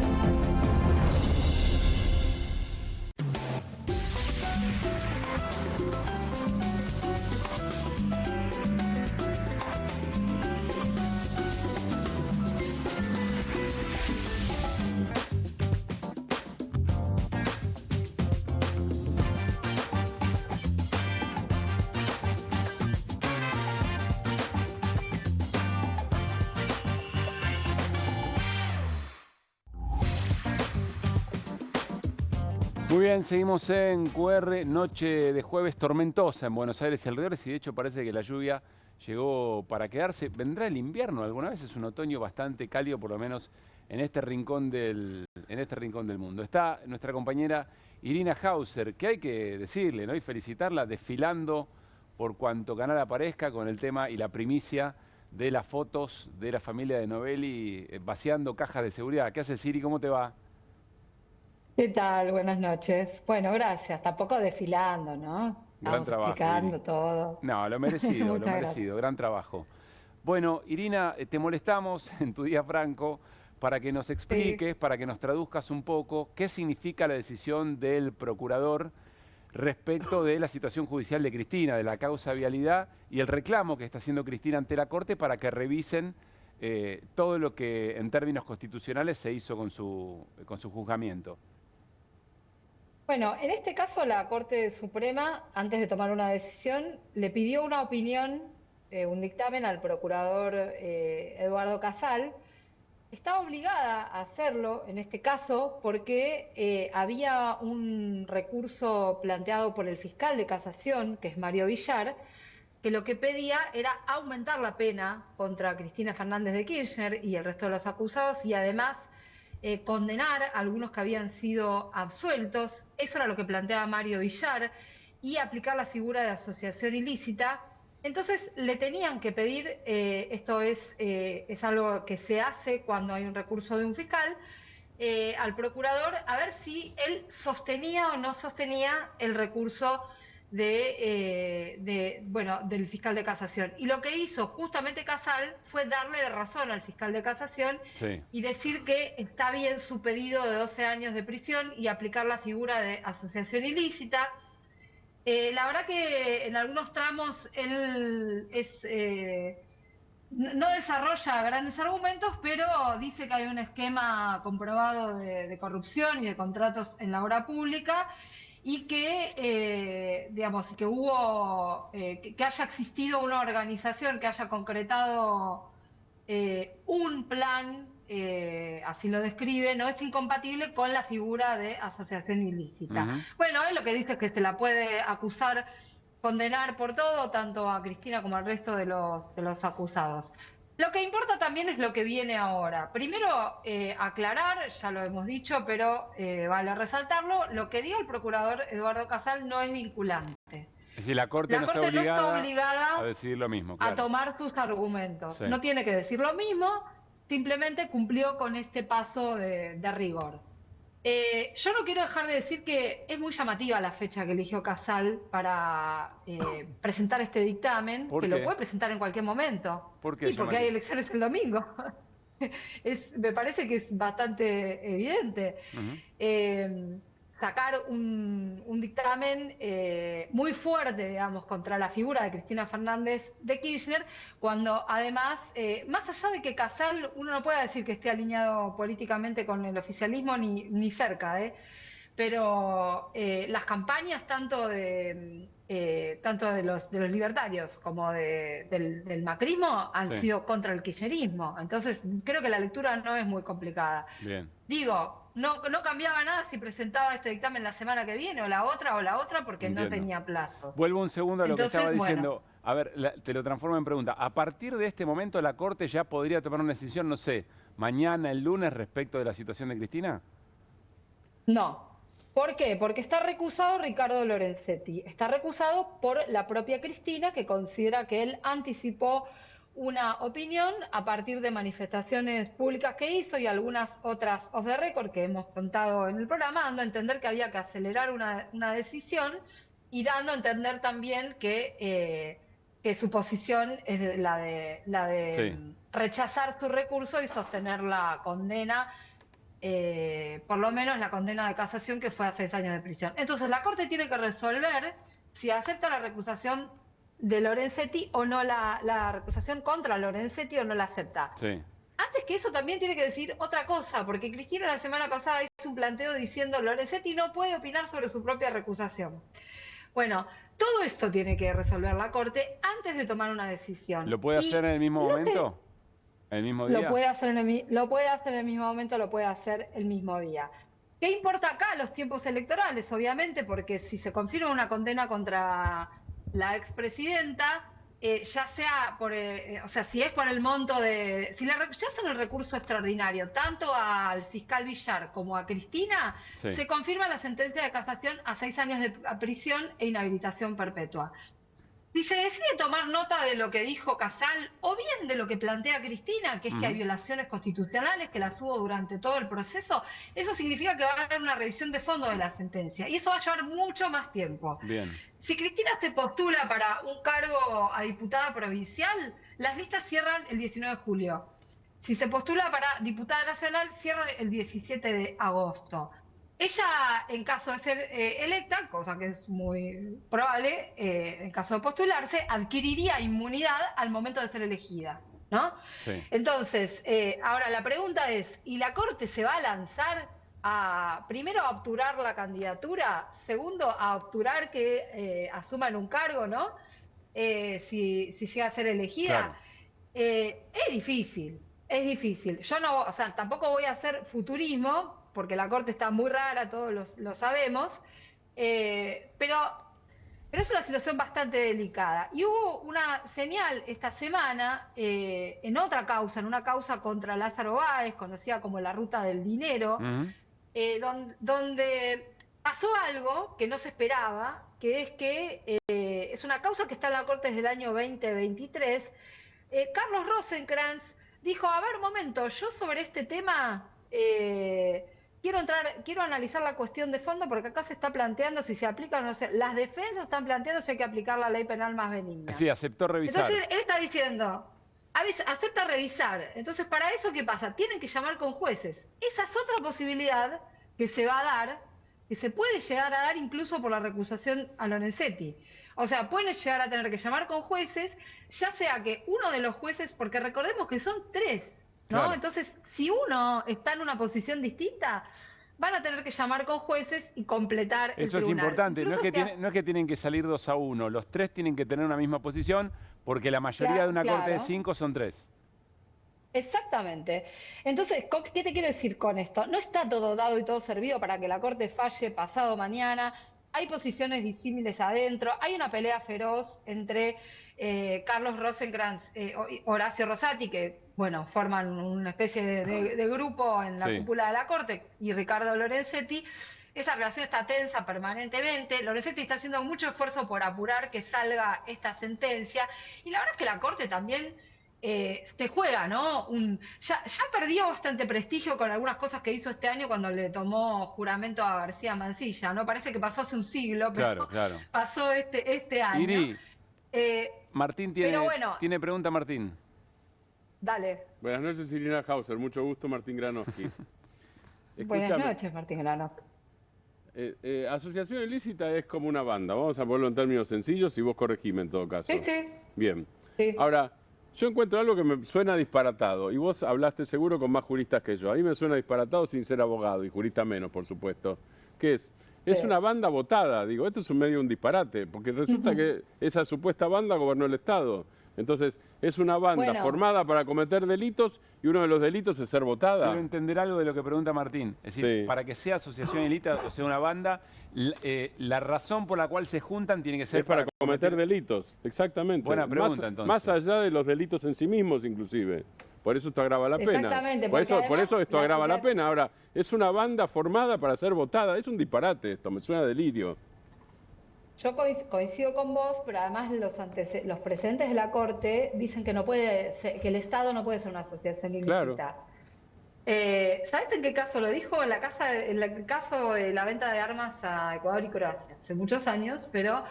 Muy bien, seguimos en QR, noche de jueves tormentosa en Buenos Aires y alrededores, y de hecho parece que la lluvia llegó para quedarse. ¿Vendrá el invierno alguna vez? Es un otoño bastante cálido, por lo menos en este rincón del mundo. Está nuestra compañera Irina Hauser, que hay que decirle, ¿no?, y felicitarla, desfilando por cuanto canal aparezca con el tema y la primicia de las fotos de la familia de Novelli vaciando cajas de seguridad. ¿Qué haces, Siri? ¿Cómo te va? ¿Qué tal? Buenas noches. Bueno, gracias. Tampoco desfilando, ¿no? Gran trabajo, explicando Iri. Todo. No, lo merecido, lo Muchas merecido. Gran trabajo. Bueno, Irina, te molestamos en tu día franco para que nos expliques, para que nos traduzcas un poco qué significa la decisión del procurador respecto de la situación judicial de Cristina, de la causa vialidad y el reclamo que está haciendo Cristina ante la Corte para que revisen todo lo que en términos constitucionales se hizo con su juzgamiento. Bueno, en este caso la Corte Suprema, antes de tomar una decisión, le pidió una opinión, un dictamen al procurador Eduardo Casal. Está obligada a hacerlo en este caso porque había un recurso planteado por el fiscal de casación, que es Mario Villar, que lo que pedía era aumentar la pena contra Cristina Fernández de Kirchner y el resto de los acusados y además condenar a algunos que habían sido absueltos. Eso era lo que planteaba Mario Villar, y aplicar la figura de asociación ilícita. Entonces le tenían que pedir, esto es algo que se hace cuando hay un recurso de un fiscal, al procurador, a ver si él sostenía o no sostenía el recurso del fiscal de casación. Y lo que hizo justamente Casal fue darle la razón al fiscal de casación y decir que está bien su pedido de 12 años de prisión y aplicar la figura de asociación ilícita. La verdad que en algunos tramos él no desarrolla grandes argumentos, pero dice que hay un esquema comprobado de corrupción y de contratos en la obra pública y que, que hubo, que haya existido una organización que haya concretado un plan, así lo describe, no es incompatible con la figura de asociación ilícita. Bueno, él lo que dice es que se la puede acusar, condenar por todo, tanto a Cristina como al resto de los acusados. Lo que importa también es lo que viene ahora. Primero, aclarar, ya lo hemos dicho, pero vale resaltarlo, lo que diga el procurador Eduardo Casal no es vinculante. Es decir, la Corte no está obligada a decidir lo mismo. Claro. A tomar tus argumentos. Sí. No tiene que decir lo mismo, simplemente cumplió con este paso de rigor. Yo no quiero dejar de decir que es muy llamativa la fecha que eligió Casal para presentar este dictamen, que lo puede presentar en cualquier momento. ¿Por qué? Y porque hay elecciones el domingo. Me parece que es bastante evidente. Sacar un dictamen muy fuerte, digamos, contra la figura de Cristina Fernández de Kirchner, cuando además, más allá de que Casal, uno no puede decir que esté alineado políticamente con el oficialismo ni cerca, pero las campañas tanto de los libertarios como del macrismo han sido contra el kirchnerismo. Entonces, creo que la lectura no es muy complicada. Bien. Digo, no cambiaba nada si presentaba este dictamen la semana que viene o la otra, porque Entiendo. no tenía plazo. Vuelvo un segundo a lo Entonces, que estaba diciendo. bueno. A ver, te lo transformo en pregunta. A partir de este momento, ¿la Corte ya podría tomar una decisión, no sé, mañana, el lunes, respecto de la situación de Cristina? No. ¿Por qué? Porque está recusado Ricardo Lorenzetti. Está recusado por la propia Cristina, que considera que él anticipó una opinión a partir de manifestaciones públicas que hizo y algunas otras off the record que hemos contado en el programa, dando a entender que había que acelerar una decisión y dando a entender también que su posición es la de rechazar su recurso y sostener la condena, por lo menos la condena de casación, que fue a 6 años de prisión. Entonces la Corte tiene que resolver si acepta la recusación de Lorenzetti o no, la recusación contra Lorenzetti o no la acepta. Sí. Antes que eso también tiene que decir otra cosa, porque Cristina la semana pasada hizo un planteo diciendo Lorenzetti no puede opinar sobre su propia recusación. Bueno, todo esto tiene que resolver la Corte antes de tomar una decisión. ¿Lo puede hacer en el mismo momento? ¿El mismo día? Lo puede hacer en el mismo momento, lo puede hacer el mismo día. ¿Qué importa acá los tiempos electorales? Obviamente, porque si se confirma una condena contra la expresidenta, ya sea por, si es por el monto de... Si le rechazan el recurso extraordinario, tanto al fiscal Villar como a Cristina, se confirma la sentencia de casación a 6 años de prisión e inhabilitación perpetua. Si se decide tomar nota de lo que dijo Casal o bien de lo que plantea Cristina, que es que hay violaciones constitucionales, que las hubo durante todo el proceso, eso significa que va a haber una revisión de fondo de la sentencia y eso va a llevar mucho más tiempo. Bien. Si Cristina se postula para un cargo a diputada provincial, las listas cierran el 19 de julio. Si se postula para diputada nacional, cierra el 17 de agosto. Ella, en caso de ser electa, cosa que es muy probable, en caso de postularse, adquiriría inmunidad al momento de ser elegida, ¿no? Sí. Entonces, ahora la pregunta es, ¿y la Corte se va a lanzar primero, a obturar la candidatura, segundo, a obturar que asuman un cargo, ¿no? Si llega a ser elegida. Claro. Es difícil, es difícil. Yo no, o sea, tampoco voy a hacer futurismo, porque la Corte está muy rara, todos lo sabemos, pero es una situación bastante delicada. Y hubo una señal esta semana en otra causa, en una causa contra Lázaro Báez, conocida como la ruta del dinero, donde pasó algo que no se esperaba, que es que es una causa que está en la Corte desde el año 2023. Carlos Rosenkrantz dijo, a ver, momento, yo sobre este tema quiero analizar la cuestión de fondo, porque acá se está planteando si se aplica o no se... Las defensas están planteando si hay que aplicar la ley penal más benigna. Sí, aceptó revisar. Entonces, él está diciendo, acepta revisar. Entonces, ¿para eso qué pasa? Tienen que llamar con jueces. Esa es otra posibilidad que se va a dar, que se puede llegar a dar incluso por la recusación a Lorenzetti. O sea, pueden llegar a tener que llamar con jueces, ya sea que uno de los jueces, porque recordemos que son 3, ¿no? Claro. Entonces, si uno está en una posición distinta, van a tener que llamar con jueces y completar el tribunal. Eso es importante, no es que tienen que salir 2-1, los 3 tienen que tener una misma posición, porque la mayoría de una corte de 5 son 3. Exactamente. Entonces, ¿qué te quiero decir con esto? No está todo dado y todo servido para que la Corte falle pasado mañana. Hay posiciones disímiles adentro, hay una pelea feroz entre Carlos Rosenkrantz, Horacio Rosati, que bueno, forman una especie de grupo en la cúpula de la Corte, y Ricardo Lorenzetti. Esa relación está tensa permanentemente. Lorenzetti está haciendo mucho esfuerzo por apurar que salga esta sentencia, y la verdad es que la Corte también te juega, ¿no? Ya perdió bastante prestigio con algunas cosas que hizo este año cuando le tomó juramento a García Mansilla, ¿no? Parece que pasó hace un siglo, pero pasó este año. Iri, Martín tiene pregunta, Martín. Dale. Buenas noches, Irina Hauser. Mucho gusto, Martín Granowski. Buenas noches, Martín Granowski. Asociación ilícita es como una banda. Vamos a ponerlo en términos sencillos y vos corregime en todo caso. Sí. Bien. Sí. Ahora, yo encuentro algo que me suena disparatado, y vos hablaste seguro con más juristas que yo. A mí me suena disparatado sin ser abogado, y jurista menos, por supuesto. ¿Qué es? Es una banda votada. Digo, esto es un disparate, porque resulta que esa supuesta banda gobernó el Estado. Entonces, es una banda formada para cometer delitos, y uno de los delitos es ser votada. Quiero entender algo de lo que pregunta Martín. Es decir, para que sea asociación ilícita o sea una banda, la razón por la cual se juntan tiene que ser... Es para cometer delitos, exactamente. Buena pregunta, entonces. Más allá de los delitos en sí mismos, inclusive. Por eso esto agrava la pena. Exactamente. Por eso esto agrava la pena. Ahora, es una banda formada para ser votada. Es un disparate esto, me suena delirio. Yo coincido con vos, pero además los precedentes de la Corte dicen que que el Estado no puede ser una asociación ilícita. Claro. ¿Sabes en qué caso lo dijo? En el caso de la venta de armas a Ecuador y Croacia, hace muchos años, pero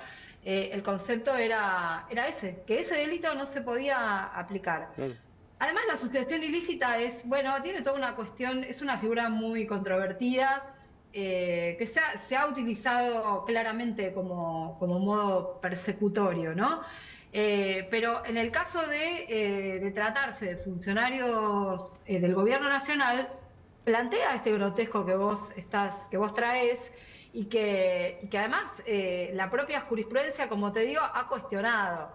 el concepto era ese, que ese delito no se podía aplicar. Claro. Además, la asociación ilícita tiene toda una cuestión, es una figura muy controvertida, que se ha utilizado claramente como modo persecutorio, ¿no? Pero en el caso de tratarse de funcionarios del gobierno nacional, plantea este grotesco que vos traes, y que además la propia jurisprudencia, como te digo, ha cuestionado.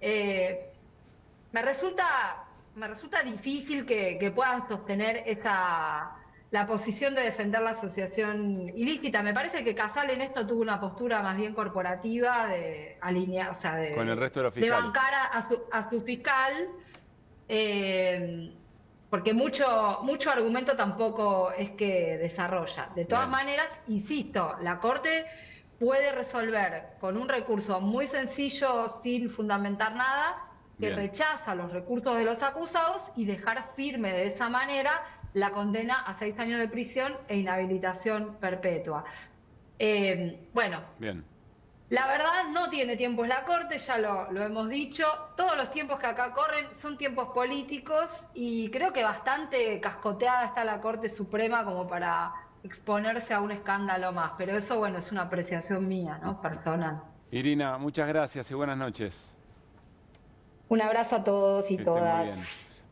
Me resulta difícil que puedan sostener la posición de defender la asociación ilícita. Me parece que Casal en esto tuvo una postura más bien corporativa, con el resto de los fiscales, de bancar a su fiscal, porque mucho argumento tampoco es que desarrolla. De todas maneras, insisto, la Corte puede resolver con un recurso muy sencillo, sin fundamentar nada, que rechaza los recursos de los acusados, y dejar firme de esa manera la condena a 6 años de prisión e inhabilitación perpetua. La verdad no tiene tiempos la Corte, ya lo hemos dicho. Todos los tiempos que acá corren son tiempos políticos, y creo que bastante cascoteada está la Corte Suprema como para exponerse a un escándalo más. Pero eso, es una apreciación mía, ¿no? Personal. Irina, muchas gracias y buenas noches. Un abrazo a todos y todas.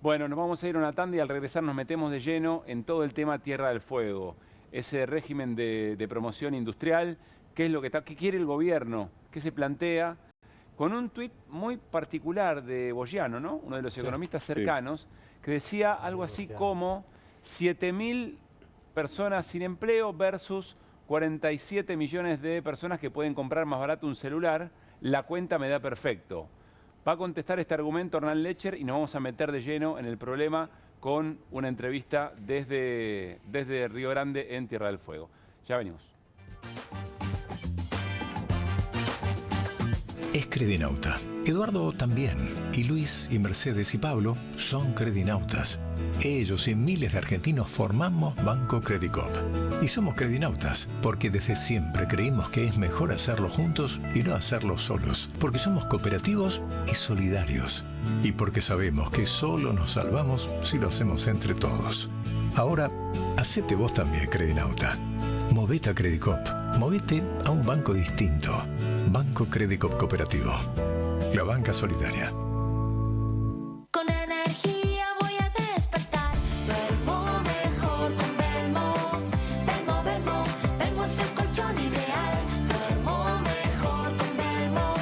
Bueno, nos vamos a ir a una tanda, y al regresar nos metemos de lleno en todo el tema Tierra del Fuego. ese régimen de promoción industrial, qué es lo que qué quiere el gobierno, qué se plantea, con un tuit muy particular de Bogiano, ¿no? Uno de los economistas cercanos, que decía algo así como 7.000 personas sin empleo versus 47 millones de personas que pueden comprar más barato un celular, la cuenta me da perfecto. Va a contestar este argumento Hernán Lecher y nos vamos a meter de lleno en el problema con una entrevista desde Río Grande en Tierra del Fuego. Ya venimos. Es Credinauta. Eduardo también. Y Luis y Mercedes y Pablo son Credinautas. Ellos y miles de argentinos formamos Banco Credicop. Y somos Credinautas porque desde siempre creímos que es mejor hacerlo juntos y no hacerlo solos. Porque somos cooperativos y solidarios. Y porque sabemos que solo nos salvamos si lo hacemos entre todos. Ahora, hacete vos también, Credinauta. Movete a Credicop. Movete a un banco distinto. Banco Credicop Cooperativo. La banca solidaria. Con energía voy a despertar. Duermo mejor con Belmo. Belmo, Belmo, Belmo es el colchón ideal. Duermo mejor con Belmo.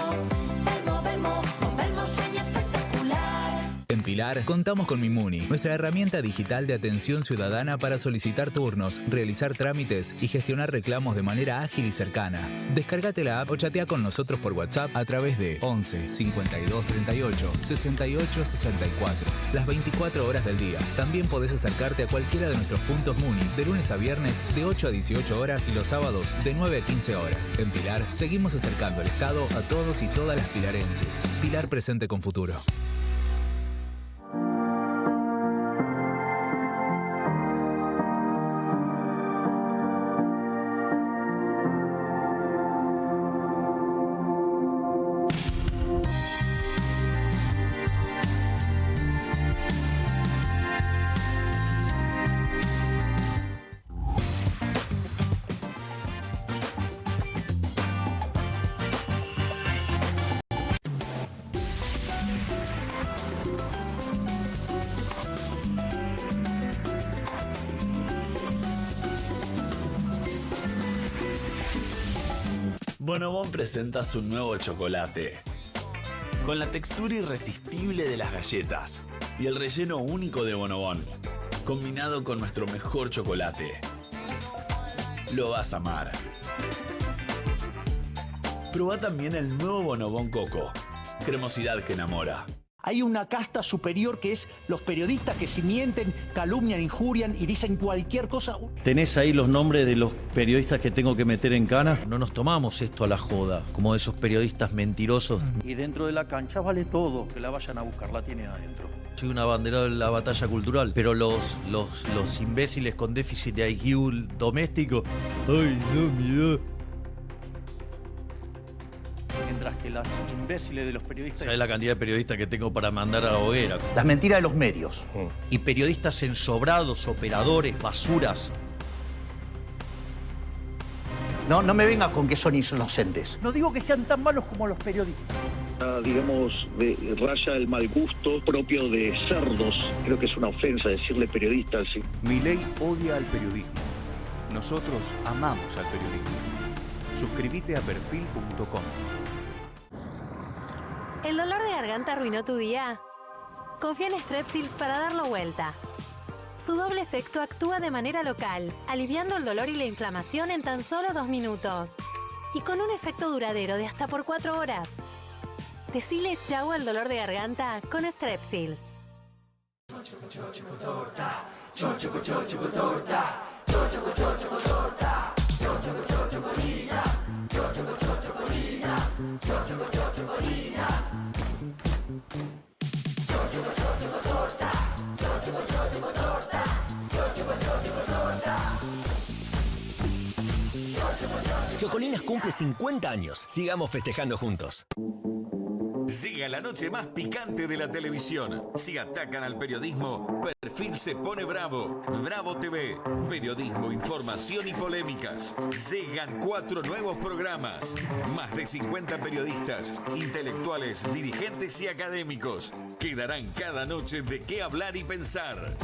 Belmo, Belmo, con Belmo sueño espectacular. En Pilar contamos con Mimuni, nuestra herramienta digital de atención ciudadana para solicitar turnos, realizar trámites y gestionar reclamos de manera ágil y cercana. Descárgate la app o chatea con nosotros por WhatsApp a través de 11 52 38 68 64, las 24 horas del día. También podés acercarte a cualquiera de nuestros puntos Muni de lunes a viernes de 8 a 18 horas y los sábados de 9 a 15 horas. En Pilar seguimos acercando el Estado a todos y todas las pilarenses. Pilar presente con futuro. Bonobón presenta su nuevo chocolate. Con la textura irresistible de las galletas y el relleno único de Bonobón, combinado con nuestro mejor chocolate. Lo vas a amar. Probá también el nuevo Bonobón Coco. Cremosidad que enamora. Hay una casta superior que es los periodistas que si mienten, calumnian, injurian y dicen cualquier cosa. ¿Tenés ahí los nombres de los periodistas que tengo que meter en cana? No nos tomamos esto a la joda, como esos periodistas mentirosos. Y dentro de la cancha vale todo, que la vayan a buscar, la tienen adentro. Soy un abanderado de la batalla cultural, pero los imbéciles con déficit de IQ doméstico, ¡ay, no, miedo! Mientras que las imbéciles de los periodistas... ¿Sabes la cantidad de periodistas que tengo para mandar a la hoguera? Las mentiras de los medios. Y periodistas ensobrados, operadores, basuras. No me venga con que son inocentes. No digo que sean tan malos como los periodistas. Digamos, raya el mal gusto propio de cerdos. Creo que es una ofensa decirle periodista así. Milei odia al periodismo. Nosotros amamos al periodismo. Suscríbete a perfil.com. ¿El dolor de garganta arruinó tu día? Confía en Strepsils para darlo vuelta. Su doble efecto actúa de manera local, aliviando el dolor y la inflamación en tan solo 2 minutos. Y con un efecto duradero de hasta por 4 horas. Decile chau al dolor de garganta con Strepsils. Chocolinas cumple 50 años. Sigamos festejando juntos. Siga la noche más picante de la televisión. Si atacan al periodismo, Perfil se pone bravo. Bravo TV. Periodismo, información y polémicas. Llegan 4 nuevos programas. Más de 50 periodistas, intelectuales, dirigentes y académicos que darán cada noche de qué hablar y pensar.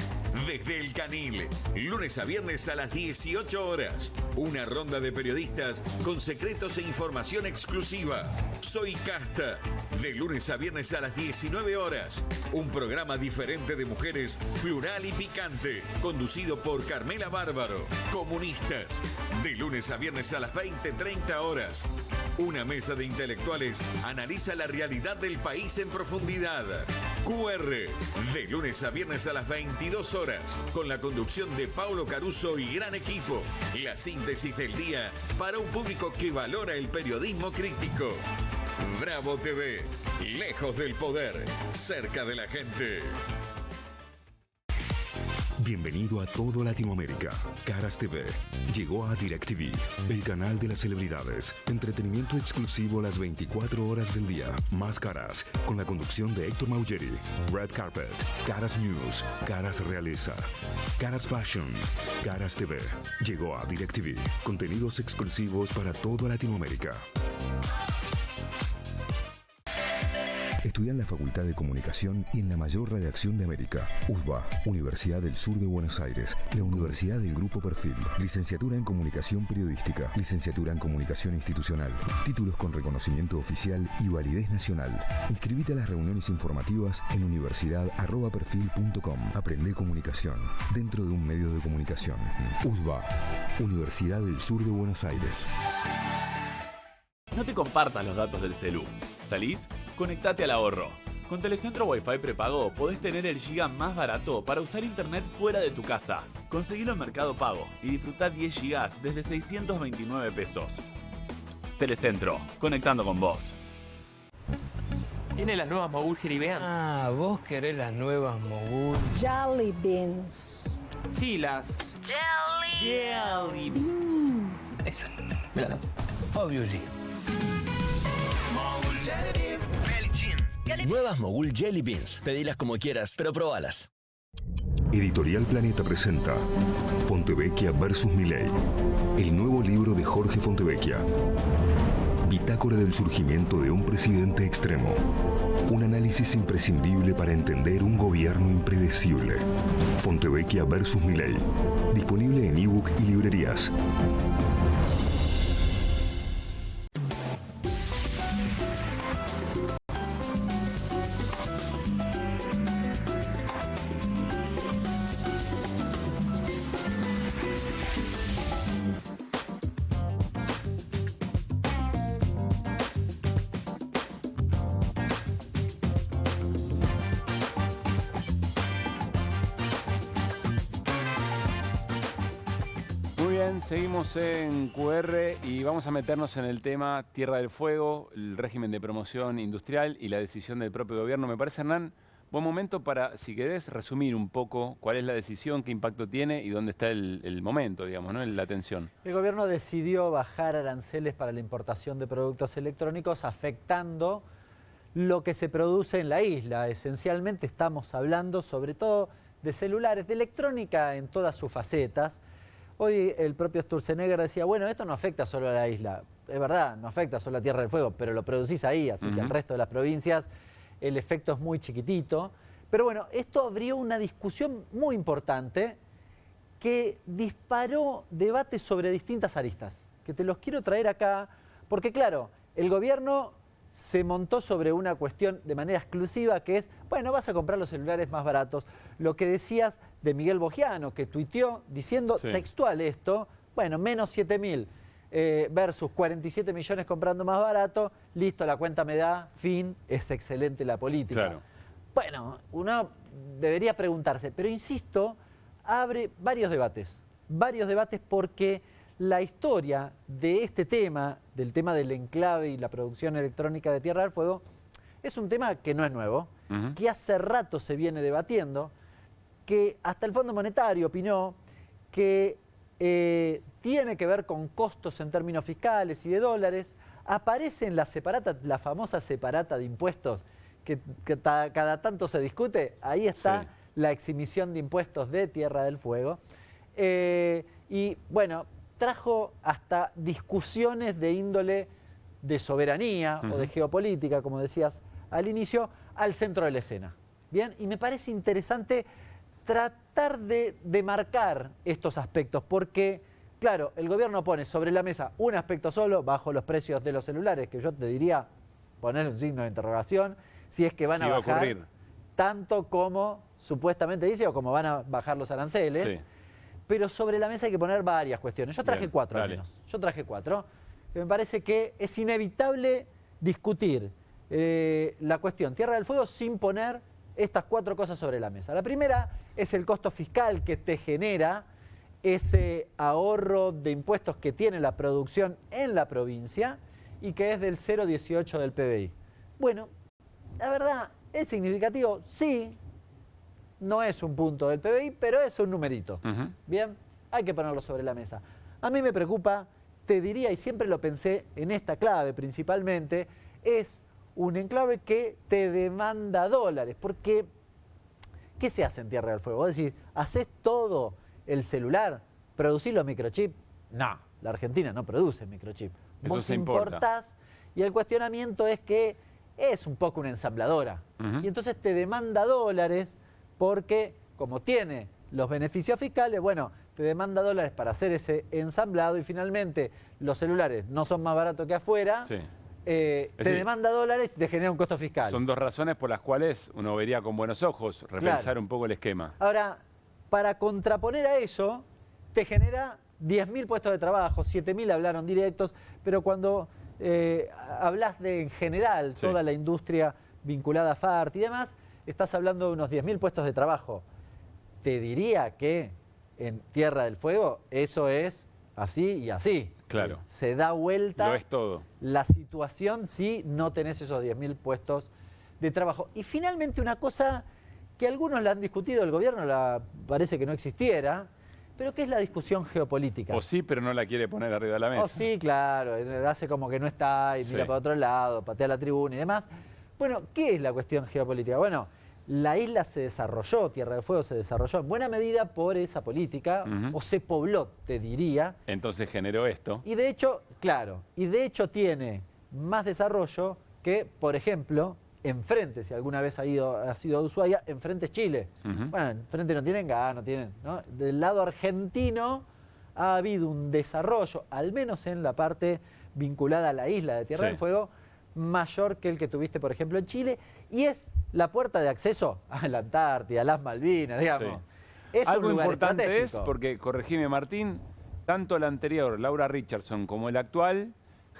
desde El Canil, lunes a viernes a las 18 horas. Una ronda de periodistas con secretos e información exclusiva. Soy Casta, de lunes a viernes a las 19 horas. Un programa diferente de mujeres, plural y picante, conducido por Carmela Bárbaro. Comunistas, de lunes a viernes a las 20:30 horas. Una mesa de intelectuales analiza la realidad del país en profundidad. QR, de lunes a viernes a las 22 horas, con la conducción de Paulo Caruso y gran equipo. La síntesis del día para un público que valora el periodismo crítico. Bravo TV, lejos del poder, cerca de la gente. Bienvenido a todo Latinoamérica. Caras TV llegó a DirecTV, el canal de las celebridades. Entretenimiento exclusivo las 24 horas del día. Más Caras, con la conducción de Héctor Maugeri. Red Carpet, Caras News, Caras Realeza, Caras Fashion, Caras TV. Llegó a DirecTV. Contenidos exclusivos para toda Latinoamérica. Estudia en la Facultad de Comunicación y en la mayor redacción de América. USBA, Universidad del Sur de Buenos Aires, la Universidad del Grupo Perfil. Licenciatura en Comunicación Periodística, Licenciatura en Comunicación Institucional. Títulos con reconocimiento oficial y validez nacional. Inscribite a las reuniones informativas en universidad@perfil.com. Aprende comunicación dentro de un medio de comunicación. USBA, Universidad del Sur de Buenos Aires. No te compartas los datos del celu. ¿Salís? Conectate al ahorro. Con Telecentro Wi-Fi prepago podés tener el giga más barato para usar internet fuera de tu casa. Conseguilo en Mercado Pago y disfrutá 10 gigas desde 629 pesos. Telecentro, conectando con vos. Tiene las nuevas Mogul Jelly Beans. Ah, vos querés las nuevas Mogul. Jelly Beans. Sí, las... Jelly Beans. Esas. Míralas. Obviously. Nuevas Mogul Jelly Beans. Pedilas como quieras, pero probalas. Editorial Planeta presenta Fontevecchia vs. Milei, el nuevo libro de Jorge Fontevecchia. Bitácora del surgimiento de un presidente extremo. Un análisis imprescindible para entender un gobierno impredecible. Fontevecchia vs. Milei. Disponible en ebook y librerías. Seguimos en QR y vamos a meternos en el tema Tierra del Fuego, el régimen de promoción industrial y la decisión del propio gobierno. Me parece, Hernán, buen momento para, si querés, resumir un poco cuál es la decisión, qué impacto tiene y dónde está el momento, digamos, ¿no? La tensión. El gobierno decidió bajar aranceles para la importación de productos electrónicos, afectando lo que se produce en la isla. Esencialmente estamos hablando sobre todo de celulares, de electrónica en todas sus facetas. Hoy el propio Sturzenegger decía, bueno, esto no afecta solo a la isla. Es verdad, no afecta solo a Tierra del Fuego, pero lo producís ahí, así que al resto de las provincias el efecto es muy chiquitito. Pero bueno, esto abrió una discusión muy importante que disparó debates sobre distintas aristas, que te los quiero traer acá, porque claro, el gobierno se montó sobre una cuestión de manera exclusiva que es, bueno, vas a comprar los celulares más baratos. Lo que decías de Miguel Bogiano, que tuiteó diciendo textual esto, bueno, menos 7.000 versus 47 millones comprando más barato, listo, la cuenta me da, fin, es excelente la política. Claro. Bueno, uno debería preguntarse, pero insisto, abre varios debates porque la historia de este tema, del tema del enclave y la producción electrónica de Tierra del Fuego, es un tema que no es nuevo, que hace rato se viene debatiendo, que hasta el Fondo Monetario opinó que tiene que ver con costos en términos fiscales y de dólares. Aparece en la separata, la famosa separata de impuestos, que cada tanto se discute, ahí está la exhibición de impuestos de Tierra del Fuego. Y bueno, trajo hasta discusiones de índole de soberanía o de geopolítica, como decías al inicio, al centro de la escena. Bien, y me parece interesante tratar de demarcar estos aspectos, porque, claro, el gobierno pone sobre la mesa un aspecto solo, bajo los precios de los celulares, que yo te diría poner un signo de interrogación, si es que van a bajar tanto como supuestamente dice o como van a bajar los aranceles. Sí. Pero sobre la mesa hay que poner varias cuestiones. Yo traje cuatro al menos. Yo traje cuatro. Me parece que es inevitable discutir la cuestión Tierra del Fuego sin poner estas cuatro cosas sobre la mesa. La primera es el costo fiscal que te genera ese ahorro de impuestos que tiene la producción en la provincia y que es del 0,18 del PBI. Bueno, la verdad, ¿es significativo? Sí. No es un punto del PBI, pero es un numerito. Bien, hay que ponerlo sobre la mesa. A mí me preocupa, te diría, y siempre lo pensé en esta clave principalmente, es un enclave que te demanda dólares. Porque, ¿qué se hace en Tierra del Fuego? Vos decís, ¿hacés todo el celular? ¿Producís los microchips? No, la Argentina no produce microchips. Vos importás y el cuestionamiento es que es un poco una ensambladora. Y entonces te demanda dólares porque, como tiene los beneficios fiscales, bueno, te demanda dólares para hacer ese ensamblado y finalmente los celulares no son más baratos que afuera. Sí. Te demanda dólares y te genera un costo fiscal. Son dos razones por las cuales uno vería con buenos ojos repensar un poco el esquema. Ahora, para contraponer a eso, te genera 10.000 puestos de trabajo, 7.000 hablaron directos, pero cuando hablas de en general toda la industria vinculada a FART y demás, estás hablando de unos 10.000 puestos de trabajo. Te diría que en Tierra del Fuego eso es así y así. Claro. Se da vuelta Lo es todo. La situación si no tenés esos 10.000 puestos de trabajo. Y finalmente una cosa que algunos la han discutido, el gobierno parece que no existiera, pero que es la discusión geopolítica. O sí, pero no la quiere poner arriba de la mesa. O sí, claro, hace como que no está y mira para otro lado, patea la tribuna y demás. Bueno, ¿qué es la cuestión geopolítica? Bueno, la isla se desarrolló, Tierra del Fuego se desarrolló en buena medida por esa política, o se pobló, te diría. Entonces generó esto. Y de hecho, claro, y de hecho tiene más desarrollo que, por ejemplo, Enfrente, si alguna vez has ido a Ushuaia, Enfrente es Chile. Bueno, Enfrente no tienen gas, no tienen, ¿no? Del lado argentino ha habido un desarrollo, al menos en la parte vinculada a la isla de Tierra del Fuego, mayor que el que tuviste, por ejemplo, en Chile, y es la puerta de acceso a la Antártida, a las Malvinas, digamos. Es algo un lugar importante es, porque, corregime Martín, tanto el anterior, Laura Richardson, como el actual,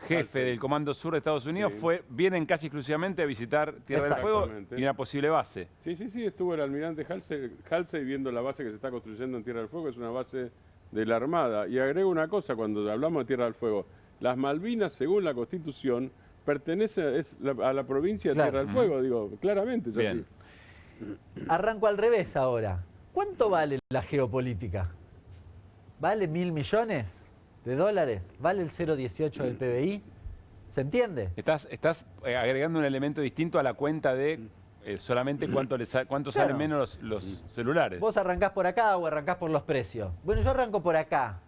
jefe del Comando Sur de Estados Unidos, vienen casi exclusivamente a visitar Tierra del Fuego y una posible base. Sí, estuvo el almirante Halsey viendo la base que se está construyendo en Tierra del Fuego, es una base de la Armada. Y agrego una cosa, cuando hablamos de Tierra del Fuego, las Malvinas, según la Constitución, pertenece a la provincia de Tierra del Fuego, digo, claramente es así. Arranco al revés ahora. ¿Cuánto vale la geopolítica? ¿Vale 1.000 millones de dólares? ¿Vale el 0,18 del PBI? ¿Se entiende? Estás agregando un elemento distinto a la cuenta de solamente cuánto salen menos los celulares. ¿Vos arrancás por acá o arrancás por los precios? Bueno, yo arranco por acá.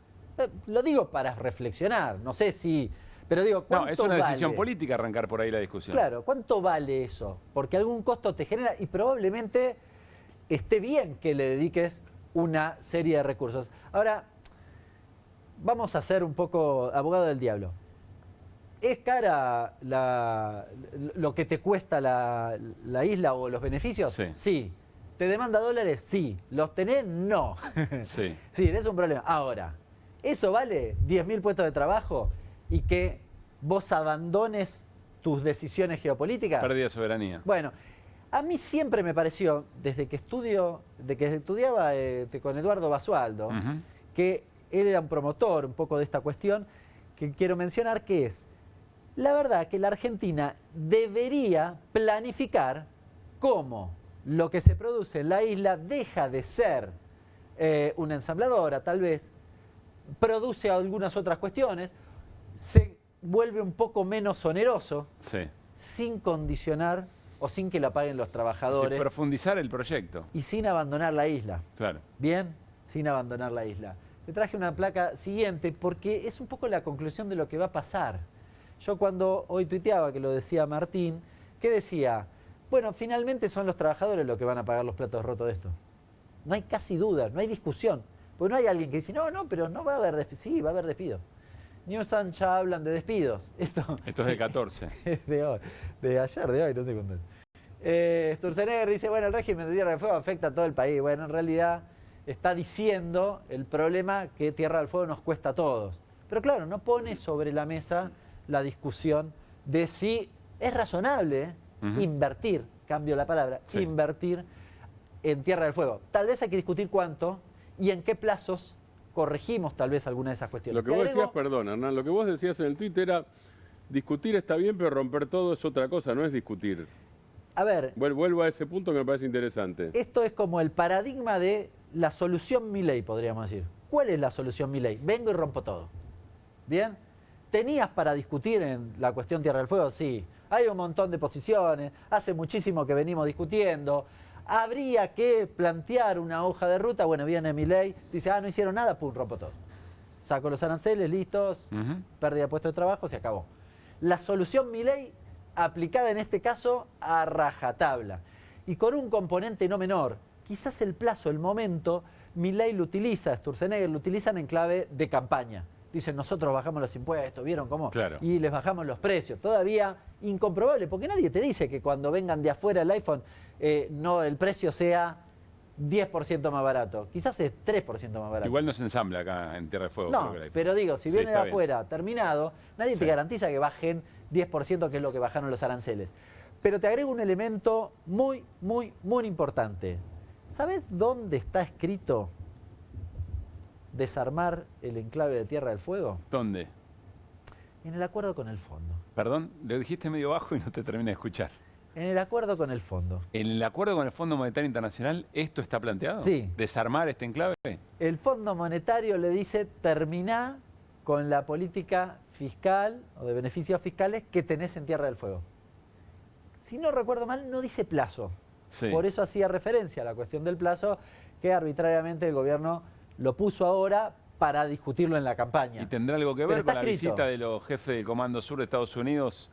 Lo digo para reflexionar, no sé si... Pero digo, ¿cuánto es una decisión política arrancar por ahí la discusión. Claro, ¿cuánto vale eso? Porque algún costo te genera y probablemente esté bien que le dediques una serie de recursos. Ahora, vamos a ser un poco abogado del diablo. ¿Es cara lo que te cuesta la isla o los beneficios? Sí. ¿Te demanda dólares? Sí. ¿Los tenés? No. Sí, es un problema. Ahora, ¿eso vale 10.000 puestos de trabajo y que vos abandones tus decisiones geopolíticas? Pérdida de soberanía. Bueno, a mí siempre me pareció, desde que estudiaba con Eduardo Basualdo, que él era un promotor un poco de esta cuestión, que quiero mencionar, que es, la verdad que la Argentina debería planificar cómo lo que se produce en la isla deja de ser una ensambladora, tal vez, produce algunas otras cuestiones, se vuelve un poco menos oneroso, sin condicionar o sin que la paguen los trabajadores. Sin profundizar el proyecto. Y sin abandonar la isla. Claro. Bien, sin abandonar la isla. Te traje una placa siguiente porque es un poco la conclusión de lo que va a pasar. Yo cuando hoy tuiteaba, que lo decía Martín, ¿qué decía? Bueno, finalmente son los trabajadores los que van a pagar los platos rotos de esto. No hay casi duda, no hay discusión. Porque no hay alguien que dice, no, pero no va a haber despidos. Sí, va a haber despidos. Newsom ya hablan de despidos. Esto es del 14. Es de hoy, de ayer, de hoy, no sé cuándo es. Sturzenegger dice, bueno, el régimen de Tierra del Fuego afecta a todo el país. Bueno, en realidad está diciendo el problema que Tierra del Fuego nos cuesta a todos. Pero claro, no pone sobre la mesa la discusión de si es razonable invertir, cambio la palabra, invertir en Tierra del Fuego. Tal vez hay que discutir cuánto y en qué plazos corregimos tal vez alguna de esas cuestiones. Lo que vos decías, perdón, Hernán, lo que vos decías en el Twitter era discutir está bien, pero romper todo es otra cosa, no es discutir. A ver... Vuelvo a ese punto que me parece interesante. Esto es como el paradigma de la solución Milei, podríamos decir. ¿Cuál es la solución Milei? Vengo y rompo todo. ¿Bien? ¿Tenías para discutir en la cuestión Tierra del Fuego? Sí. Hay un montón de posiciones, hace muchísimo que venimos discutiendo. Habría que plantear una hoja de ruta. Bueno, viene Milei, dice, no hicieron nada, pum, rompo todo. Saco los aranceles, listos, pérdida de puesto de trabajo, se acabó. La solución Milei aplicada en este caso a rajatabla. Y con un componente no menor, quizás el plazo, el momento, Milei lo utiliza, Sturzenegger lo utilizan en clave de campaña. Dicen, nosotros bajamos los impuestos, ¿vieron cómo? Claro. Y les bajamos los precios. Todavía incomprobable, porque nadie te dice que cuando vengan de afuera el iPhone, no el precio sea 10% más barato. Quizás es 3% más barato. Igual no se ensambla acá en Tierra del Fuego. No, pero digo, si viene de afuera bien terminado, nadie te garantiza que bajen 10%, que es lo que bajaron los aranceles. Pero te agrego un elemento muy importante. ¿Sabes dónde está escrito desarmar el enclave de Tierra del Fuego? ¿Dónde? En el acuerdo con el fondo. Perdón, lo dijiste medio bajo y no te terminé de escuchar. En el acuerdo con el fondo. ¿En el acuerdo con el Fondo Monetario Internacional esto está planteado? Sí. ¿Desarmar este enclave? El Fondo Monetario le dice, terminá con la política fiscal o de beneficios fiscales que tenés en Tierra del Fuego. Si no recuerdo mal, no dice plazo. Sí. Por eso hacía referencia a la cuestión del plazo, que arbitrariamente el gobierno lo puso ahora para discutirlo en la campaña. ¿Y tendrá algo que ver con la visita de los jefes del Comando Sur de Estados Unidos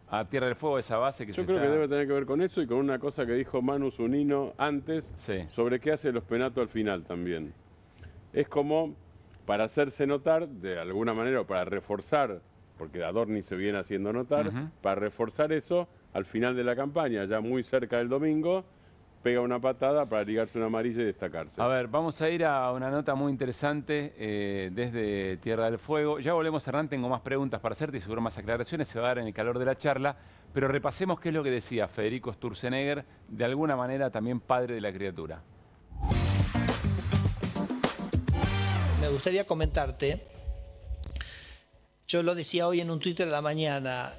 a Tierra del Fuego, esa base que Yo creo que debe tener que ver con eso y con una cosa que dijo Manu Zunino antes, sobre qué hace los penatos al final también. Es como para hacerse notar, de alguna manera, o para reforzar, porque Adorni se viene haciendo notar, para reforzar eso, al final de la campaña, ya muy cerca del domingo, pega una patada para ligarse una amarilla y destacarse. A ver, vamos a ir a una nota muy interesante desde Tierra del Fuego. Ya volvemos, Hernán, tengo más preguntas para hacerte y seguro más aclaraciones, se va a dar en el calor de la charla, pero repasemos qué es lo que decía Federico Sturzenegger, de alguna manera también padre de la criatura. Me gustaría comentarte, yo lo decía hoy en un Twitter de la mañana,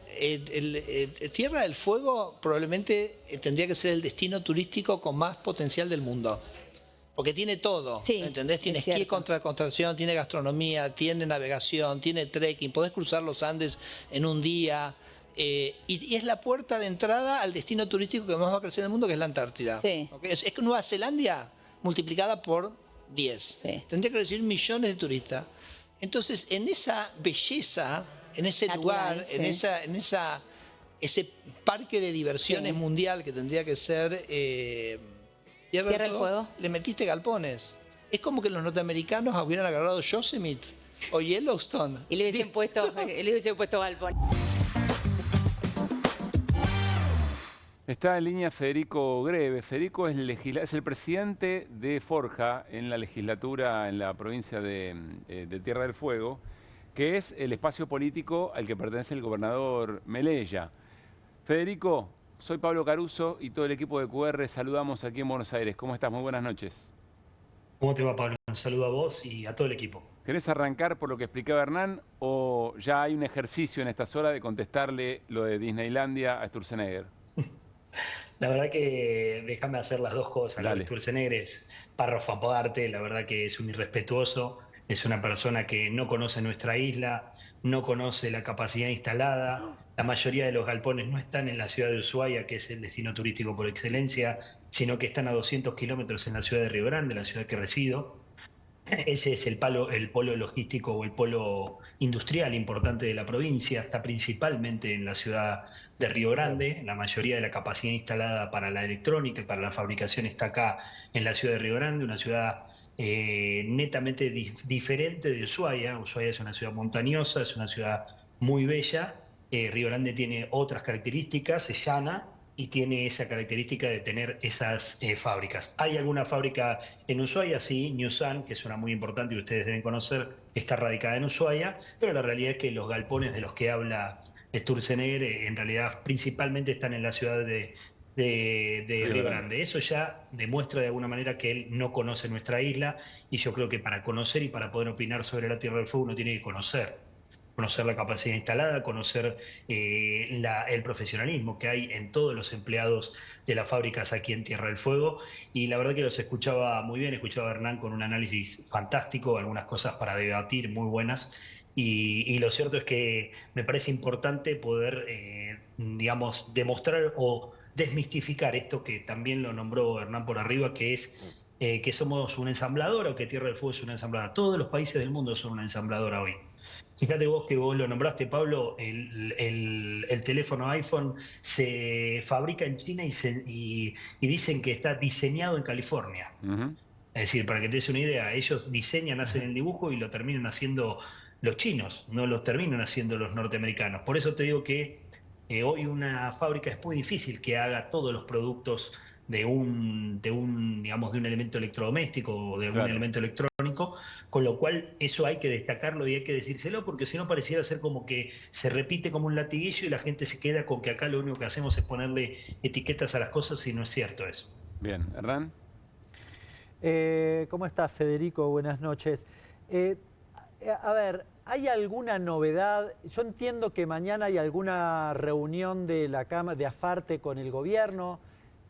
Tierra del Fuego probablemente tendría que ser el destino turístico con más potencial del mundo. Porque tiene todo, ¿entendés? Tiene esquí contra contracción, tiene gastronomía, tiene navegación, tiene trekking, podés cruzar los Andes en un día. Y es la puerta de entrada al destino turístico que más va a crecer en el mundo, que es la Antártida. Sí. ¿Okay? Es que Nueva Zelanda multiplicada por 10. Tendría que recibir millones de turistas. Entonces, en esa belleza, en ese lugar, en ese parque de diversiones mundial que tendría que ser Tierra del Fuego, le metiste galpones. Es como que los norteamericanos hubieran agarrado Yosemite o Yellowstone. Y le hubiesen puesto galpón. Está en línea Federico Greve. Federico es el presidente de Forja en la legislatura en la provincia de Tierra del Fuego, que es el espacio político al que pertenece el gobernador Melella. Federico, soy Pablo Caruso y todo el equipo de QR saludamos aquí en Buenos Aires. ¿Cómo estás? Muy buenas noches. ¿Cómo te va, Pablo? Un saludo a vos y a todo el equipo. ¿Querés arrancar por lo que explicaba Hernán o ya hay un ejercicio en estas horas de contestarle lo de Disneylandia a Sturzenegger? La verdad que déjame hacer las dos cosas. Sturzenegger es párrafo aparte, la verdad que es un irrespetuoso, es una persona que no conoce nuestra isla, no conoce la capacidad instalada. La mayoría de los galpones no están en la ciudad de Ushuaia, que es el destino turístico por excelencia, sino que están a 200 kilómetros en la ciudad de Río Grande, la ciudad que resido. Ese es el polo logístico o el polo industrial importante de la provincia. Está principalmente en la ciudad de Río Grande. La mayoría de la capacidad instalada para la electrónica y para la fabricación está acá en la ciudad de Río Grande, una ciudad netamente diferente de Ushuaia. Ushuaia es una ciudad montañosa, es una ciudad muy bella. Río Grande tiene otras características, es llana y tiene esa característica de tener esas fábricas. ¿Hay alguna fábrica en Ushuaia? Sí, Newsan, que es una muy importante y ustedes deben conocer, está radicada en Ushuaia, pero la realidad es que los galpones de los que habla Sturzenegger en realidad principalmente están en la ciudad de Río Grande. Eso ya demuestra de alguna manera que él no conoce nuestra isla, y yo creo que para conocer y para poder opinar sobre la Tierra del Fuego uno tiene que conocer la capacidad instalada, conocer el profesionalismo que hay en todos los empleados de las fábricas aquí en Tierra del Fuego. Y la verdad que los escuchaba muy bien, escuchaba a Hernán con un análisis fantástico, algunas cosas para debatir muy buenas. Y lo cierto es que me parece importante poder, digamos, demostrar o desmistificar esto que también lo nombró Hernán por arriba, que es que somos una ensambladora o que Tierra del Fuego es una ensambladora. Todos los países del mundo son una ensambladora hoy. Fíjate vos que vos lo nombraste, Pablo, el teléfono iPhone se fabrica en China y dicen que está diseñado en California. Es decir, para que te des una idea, ellos diseñan, hacen el dibujo y lo terminan haciendo los chinos, no los terminan haciendo los norteamericanos. Por eso te digo que hoy una fábrica es muy difícil que haga todos los productos de un elemento electrodoméstico o de algún elemento electrónico, con lo cual eso hay que destacarlo y hay que decírselo, porque si no pareciera ser como que se repite como un latiguillo y la gente se queda con que acá lo único que hacemos es ponerle etiquetas a las cosas, y no es cierto eso. Bien, Hernán. ¿Cómo estás, Federico? Buenas noches. A ver, ¿hay alguna novedad? Yo entiendo que mañana hay alguna reunión de la Cámara de AFARTE con el gobierno.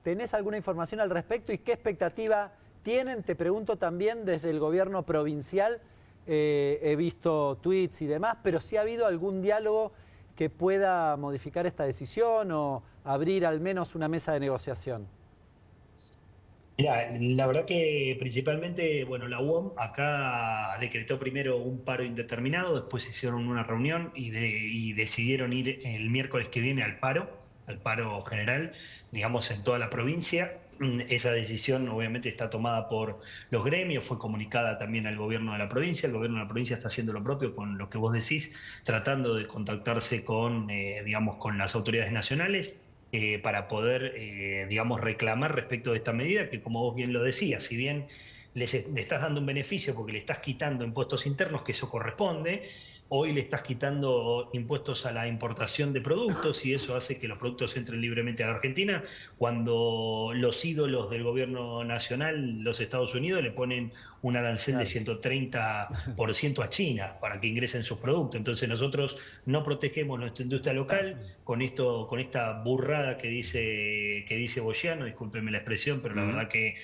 ¿Tenés alguna información al respecto y qué expectativa tienen? Te pregunto también desde el gobierno provincial. He visto tweets y demás, pero si ha habido algún diálogo que pueda modificar esta decisión o abrir al menos una mesa de negociación. Mira, la verdad que principalmente, bueno, la UOM acá decretó primero un paro indeterminado, después hicieron una reunión y decidieron ir el miércoles que viene al paro general, digamos, en toda la provincia. Esa decisión obviamente está tomada por los gremios, fue comunicada también al gobierno de la provincia. El gobierno de la provincia está haciendo lo propio con lo que vos decís, tratando de contactarse con, digamos, con las autoridades nacionales para poder, digamos, reclamar respecto de esta medida que, como vos bien lo decías, si bien le estás dando un beneficio porque le estás quitando impuestos internos, que eso corresponde, hoy le estás quitando impuestos a la importación de productos y eso hace que los productos entren libremente a la Argentina, cuando los ídolos del gobierno nacional, los Estados Unidos, le ponen un arancel de 130% a China para que ingresen sus productos. Entonces nosotros no protegemos nuestra industria local con esta burrada que dice Bogiano, discúlpenme la expresión, pero la verdad que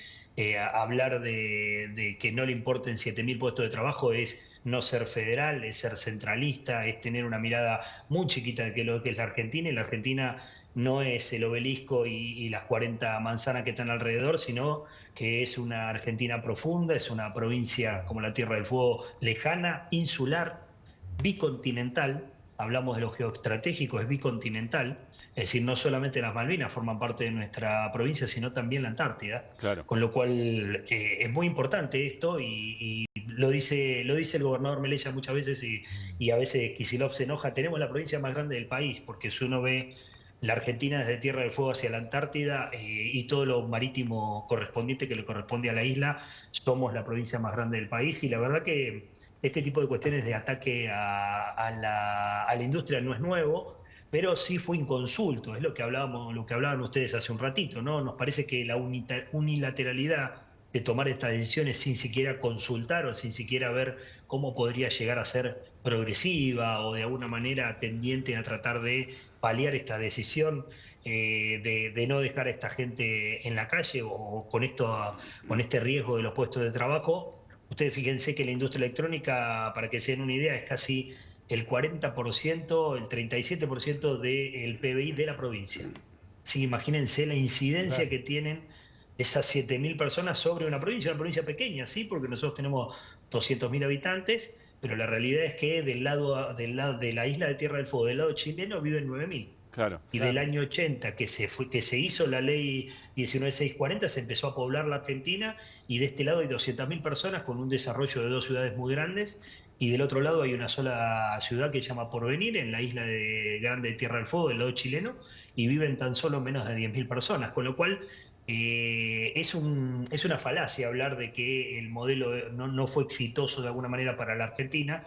hablar de que no le importen 7.000 puestos de trabajo es no ser federal, es ser centralista, es tener una mirada muy chiquita de lo que es la Argentina, y la Argentina no es el Obelisco y las 40 manzanas que están alrededor, sino que es una Argentina profunda, es una provincia como la Tierra del Fuego, lejana, insular, bicontinental. Hablamos de lo geoestratégico, es bicontinental. Es decir, no solamente las Malvinas forman parte de nuestra provincia, sino también la Antártida. Claro. Con lo cual es muy importante esto y lo dice el gobernador Melella muchas veces y a veces Kicillof se enoja. Tenemos la provincia más grande del país, porque si uno ve la Argentina desde Tierra del Fuego hacia la Antártida y todo lo marítimo correspondiente que le corresponde a la isla, somos la provincia más grande del país. Y la verdad que este tipo de cuestiones de ataque a la industria no es nuevo, pero sí fue inconsulto, es lo que hablaban ustedes hace un ratito, ¿no? Nos parece que la unilateralidad de tomar estas decisiones sin siquiera consultar o sin siquiera ver cómo podría llegar a ser progresiva o de alguna manera tendiente a tratar de paliar esta decisión, de no dejar a esta gente en la calle o con este riesgo de los puestos de trabajo. Ustedes fíjense que la industria electrónica, para que se den una idea, es casi el 40%, el 37% del PBI de la provincia. Así que imagínense la incidencia que tienen esas 7.000 personas sobre una provincia pequeña, ¿sí? Porque nosotros tenemos 200.000 habitantes, pero la realidad es que del lado de la isla de Tierra del Fuego, del lado chileno, viven 9.000. Claro. Y del año 80 que se hizo la ley 19640, se empezó a poblar la Argentina, y de este lado hay 200.000 personas con un desarrollo de 2 ciudades muy grandes, y del otro lado hay una sola ciudad que se llama Porvenir, en la isla grande de Tierra del Fuego, del lado chileno, y viven tan solo menos de 10.000 personas, con lo cual es una falacia hablar de que el modelo no fue exitoso de alguna manera para la Argentina.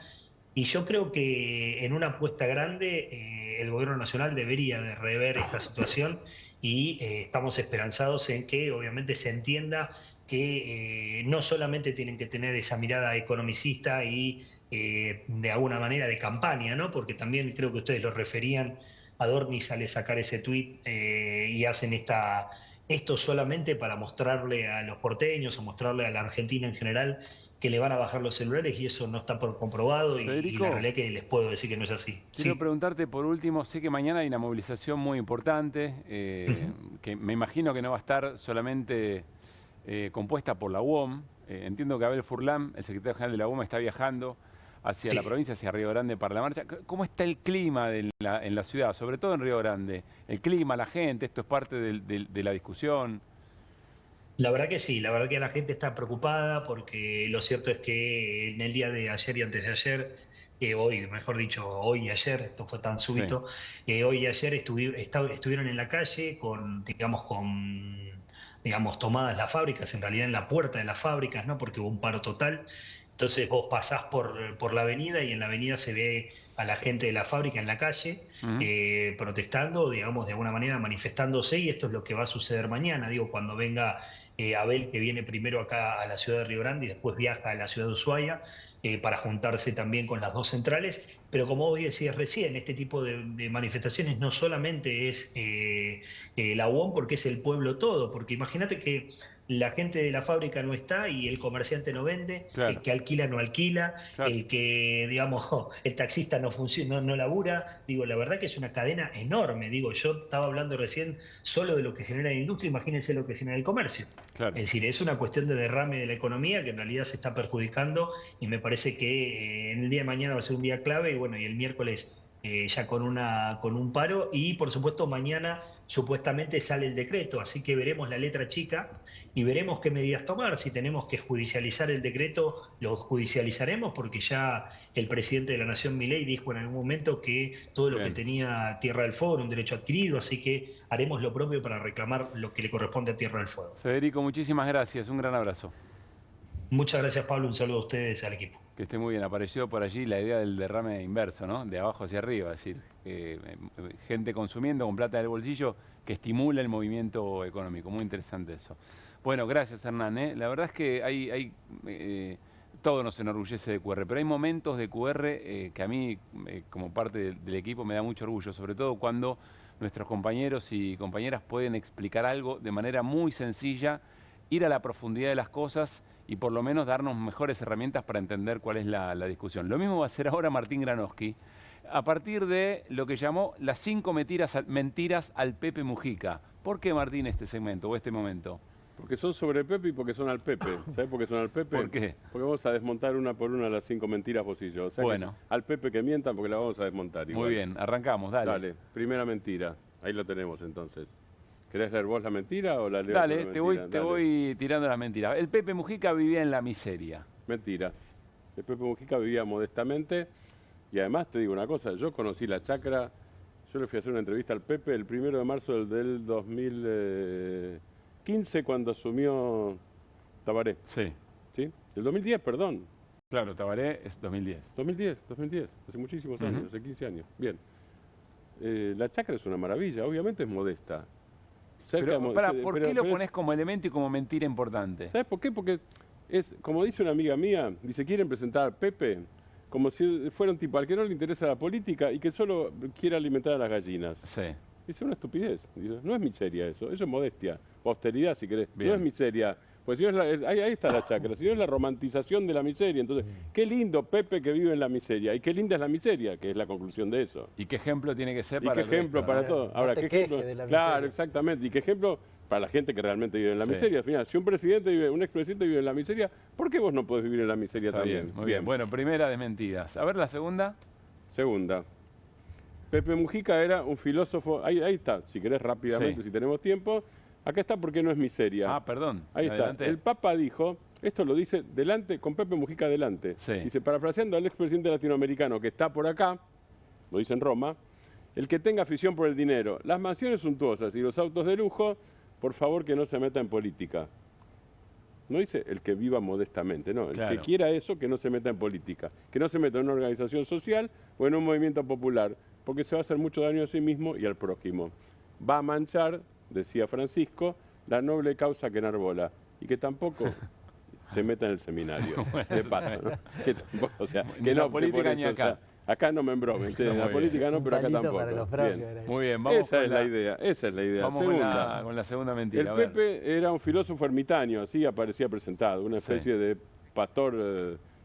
Y yo creo que en una apuesta grande el gobierno nacional debería de rever esta situación, y estamos esperanzados en que obviamente se entienda que no solamente tienen que tener esa mirada economicista y de alguna manera de campaña, ¿no? Porque también creo que ustedes lo referían, a Dorni sale sacar ese tuit y hacen esto solamente para mostrarle a los porteños o mostrarle a la Argentina en general que le van a bajar los celulares, y eso no está comprobado, y la realidad es que les puedo decir que no es así. Quiero preguntarte por último, sé que mañana hay una movilización muy importante, que me imagino que no va a estar solamente compuesta por la UOM. Entiendo que Abel Furlan, el secretario general de la UOM, está viajando hacia la provincia, hacia Río Grande para la marcha. ¿Cómo está el clima en la ciudad, sobre todo en Río Grande? El clima, la gente, esto es parte de la discusión. La verdad que sí, la verdad que la gente está preocupada, porque lo cierto es que en el día de ayer y antes de ayer, hoy, mejor dicho, hoy y ayer, esto fue tan súbito, hoy y ayer estuvieron en la calle digamos, tomadas las fábricas, en realidad en la puerta de las fábricas, ¿no? Porque hubo un paro total. Entonces vos pasás por la avenida, y en la avenida se ve a la gente de la fábrica en la calle protestando, digamos, de alguna manera manifestándose, y esto es lo que va a suceder mañana. Digo, cuando venga Abel, que viene primero acá a la ciudad de Río Grande y después viaja a la ciudad de Ushuaia para juntarse también con las dos centrales. Pero como vos decías recién, este tipo de manifestaciones no solamente es la UOM, porque es el pueblo todo, porque imagínate que la gente de la fábrica no está y el comerciante no vende, el que alquila no alquila, el que, digamos, el taxista no funciona, no labura. Digo, la verdad que es una cadena enorme. Digo, yo estaba hablando recién solo de lo que genera la industria, imagínense lo que genera el comercio. Es decir, es una cuestión de derrame de la economía que en realidad se está perjudicando, y me parece que en el día de mañana va a ser un día clave, y bueno, y el miércoles ya con un paro, y por supuesto mañana supuestamente sale el decreto, así que veremos la letra chica y veremos qué medidas tomar. Si tenemos que judicializar el decreto, lo judicializaremos, porque ya el presidente de la Nación, Milei, dijo en algún momento que todo lo que tenía Tierra del Fuego era un derecho adquirido, así que haremos lo propio para reclamar lo que le corresponde a Tierra del Fuego. Federico, muchísimas gracias, un gran abrazo. Muchas gracias, Pablo, un saludo a ustedes, al equipo. Que esté muy bien. Apareció por allí la idea del derrame inverso, ¿no? De abajo hacia arriba, es decir, gente consumiendo con plata del bolsillo que estimula el movimiento económico. Muy interesante eso. Bueno, gracias, Hernán. La verdad es que todo nos enorgullece de QR, pero hay momentos de QR que a mí, como parte del equipo, me da mucho orgullo, sobre todo cuando nuestros compañeros y compañeras pueden explicar algo de manera muy sencilla, ir a la profundidad de las cosas y por lo menos darnos mejores herramientas para entender cuál es la discusión. Lo mismo va a hacer ahora Martín Granowski, a partir de lo que llamó las 5 mentiras al Pepe Mujica. ¿Por qué, Martín, este segmento o este momento? Porque son sobre Pepe y porque son al Pepe. ¿Sabes por qué son al Pepe? ¿Por qué? Porque vamos a desmontar una por una las 5 mentiras vos y yo. O sea, bueno, al Pepe que mientan, porque la vamos a desmontar igual. Muy bien, arrancamos, dale. Dale, primera mentira. Ahí lo tenemos entonces. ¿Querés leer vos la mentira o la leo? Dale, te voy tirando las mentiras. El Pepe Mujica vivía en la miseria. Mentira. El Pepe Mujica vivía modestamente, y además te digo una cosa, yo conocí la chacra, yo le fui a hacer una entrevista al Pepe el 1 de marzo del 2015, cuando asumió Tabaré. Sí. ¿Sí? Del 2010, perdón. Claro, Tabaré es 2010. 2010, hace muchísimos años, hace 15 años. Bien. La chacra es una maravilla, obviamente es modesta. ¿Por qué lo pones como elemento y como mentira importante? ¿Sabes por qué? Porque es, como dice una amiga mía, dice, quieren presentar al Pepe como si fuera un tipo al que no le interesa la política y que solo quiere alimentar a las gallinas. Sí. Es una estupidez. Dice, no es miseria eso es modestia. O austeridad, si querés. Bien. No es miseria Pues si no ahí está la chacra, si no es la romantización de la miseria. Entonces, qué lindo Pepe que vive en la miseria, y qué linda es la miseria, que es la conclusión de eso. ¿Y qué ejemplo tiene que ser para el resto? ¿Y qué ejemplo para todo? Ahora, ¿qué ejemplo? Claro, exactamente. ¿Y qué ejemplo para la gente que realmente vive en la miseria? Al final, si un expresidente vive en la miseria, ¿por qué vos no podés vivir en la miseria también? Muy bien. Bueno, primera de mentiras. A ver, la segunda. Segunda. Pepe Mujica era un filósofo, ahí está, si querés rápidamente, si tenemos tiempo. Acá está porque no es miseria. Perdón. Ahí está. El Papa dijo, esto lo dice delante, con Pepe Mujica delante. Dice, parafraseando al expresidente latinoamericano que está por acá, lo dice en Roma, el que tenga afición por el dinero, las mansiones suntuosas y los autos de lujo, por favor que no se meta en política. No dice el que viva modestamente, no. El que quiera eso, que no se meta en política. Que no se meta en una organización social o en un movimiento popular, porque se va a hacer mucho daño a sí mismo y al prójimo. Va a manchar, decía Francisco, la noble causa que enarbola. Y que tampoco se meta en el seminario. De paso, ¿no? Que tampoco, o sea, que no, política ni acá. Acá no me embromen, en la política no, pero acá tampoco. Muy bien, vamos esa es la idea. Vamos con la segunda mentira. El Pepe era un filósofo ermitaño, así aparecía presentado, una especie de pastor,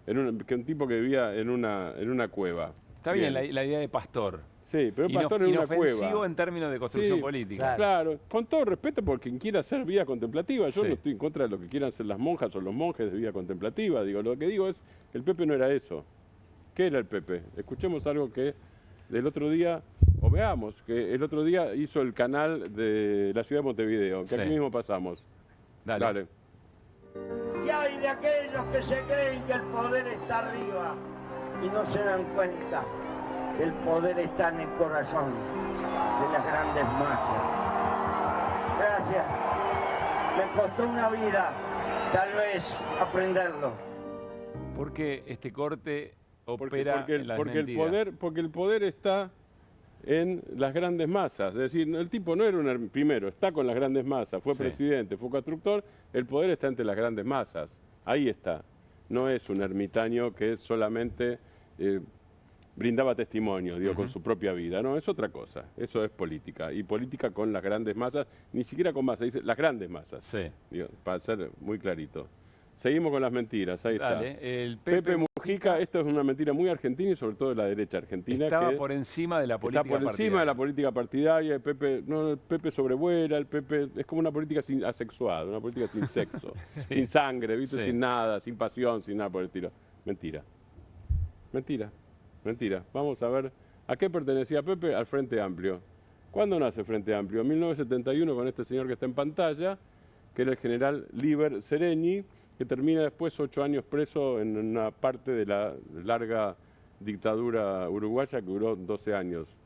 un tipo que vivía en una cueva. Está bien la idea de pastor. Sí, pero el pastor en una cueva. Inofensivo en términos de construcción política. Claro, con todo respeto por quien quiera hacer vida contemplativa. Yo no estoy en contra de lo que quieran hacer las monjas o los monjes de vida contemplativa. Lo que digo es, el Pepe no era eso. ¿Qué era el Pepe? Escuchemos algo que del otro día, o veamos, que el otro día hizo el canal de la ciudad de Montevideo, que aquí mismo pasamos. Dale. Y hay de aquellos que se creen que el poder está arriba y no se dan cuenta que el poder está en el corazón de las grandes masas. Gracias. Me costó una vida, tal vez, aprenderlo. ¿Por qué este corte opera en las mentiras? Porque el poder está en las grandes masas. Es decir, el tipo no era primero, está con las grandes masas, fue presidente, fue constructor, el poder está entre las grandes masas. Ahí está. No es un ermitaño que solamente brindaba testimonio, con su propia vida. No, es otra cosa. Eso es política. Y política con las grandes masas, ni siquiera con masas, dice las grandes masas. Para ser muy clarito. Seguimos con las mentiras, ahí está. El Pepe Mujica, esto es una mentira muy argentina y sobre todo de la derecha argentina. Estaba por encima de la política partidaria. Está por encima de la política partidaria. El Pepe sobrevuela, el Pepe es como una política asexuada, una política sin sexo, sin sangre, ¿viste? Sin nada, sin pasión, sin nada por el estilo. Mentira. Vamos a ver, ¿a qué pertenecía Pepe? Al Frente Amplio. ¿Cuándo nace el Frente Amplio? En 1971 con este señor que está en pantalla, que era el general Liber Seregni, que termina después 8 años preso en una parte de la larga dictadura uruguaya que duró 12 años.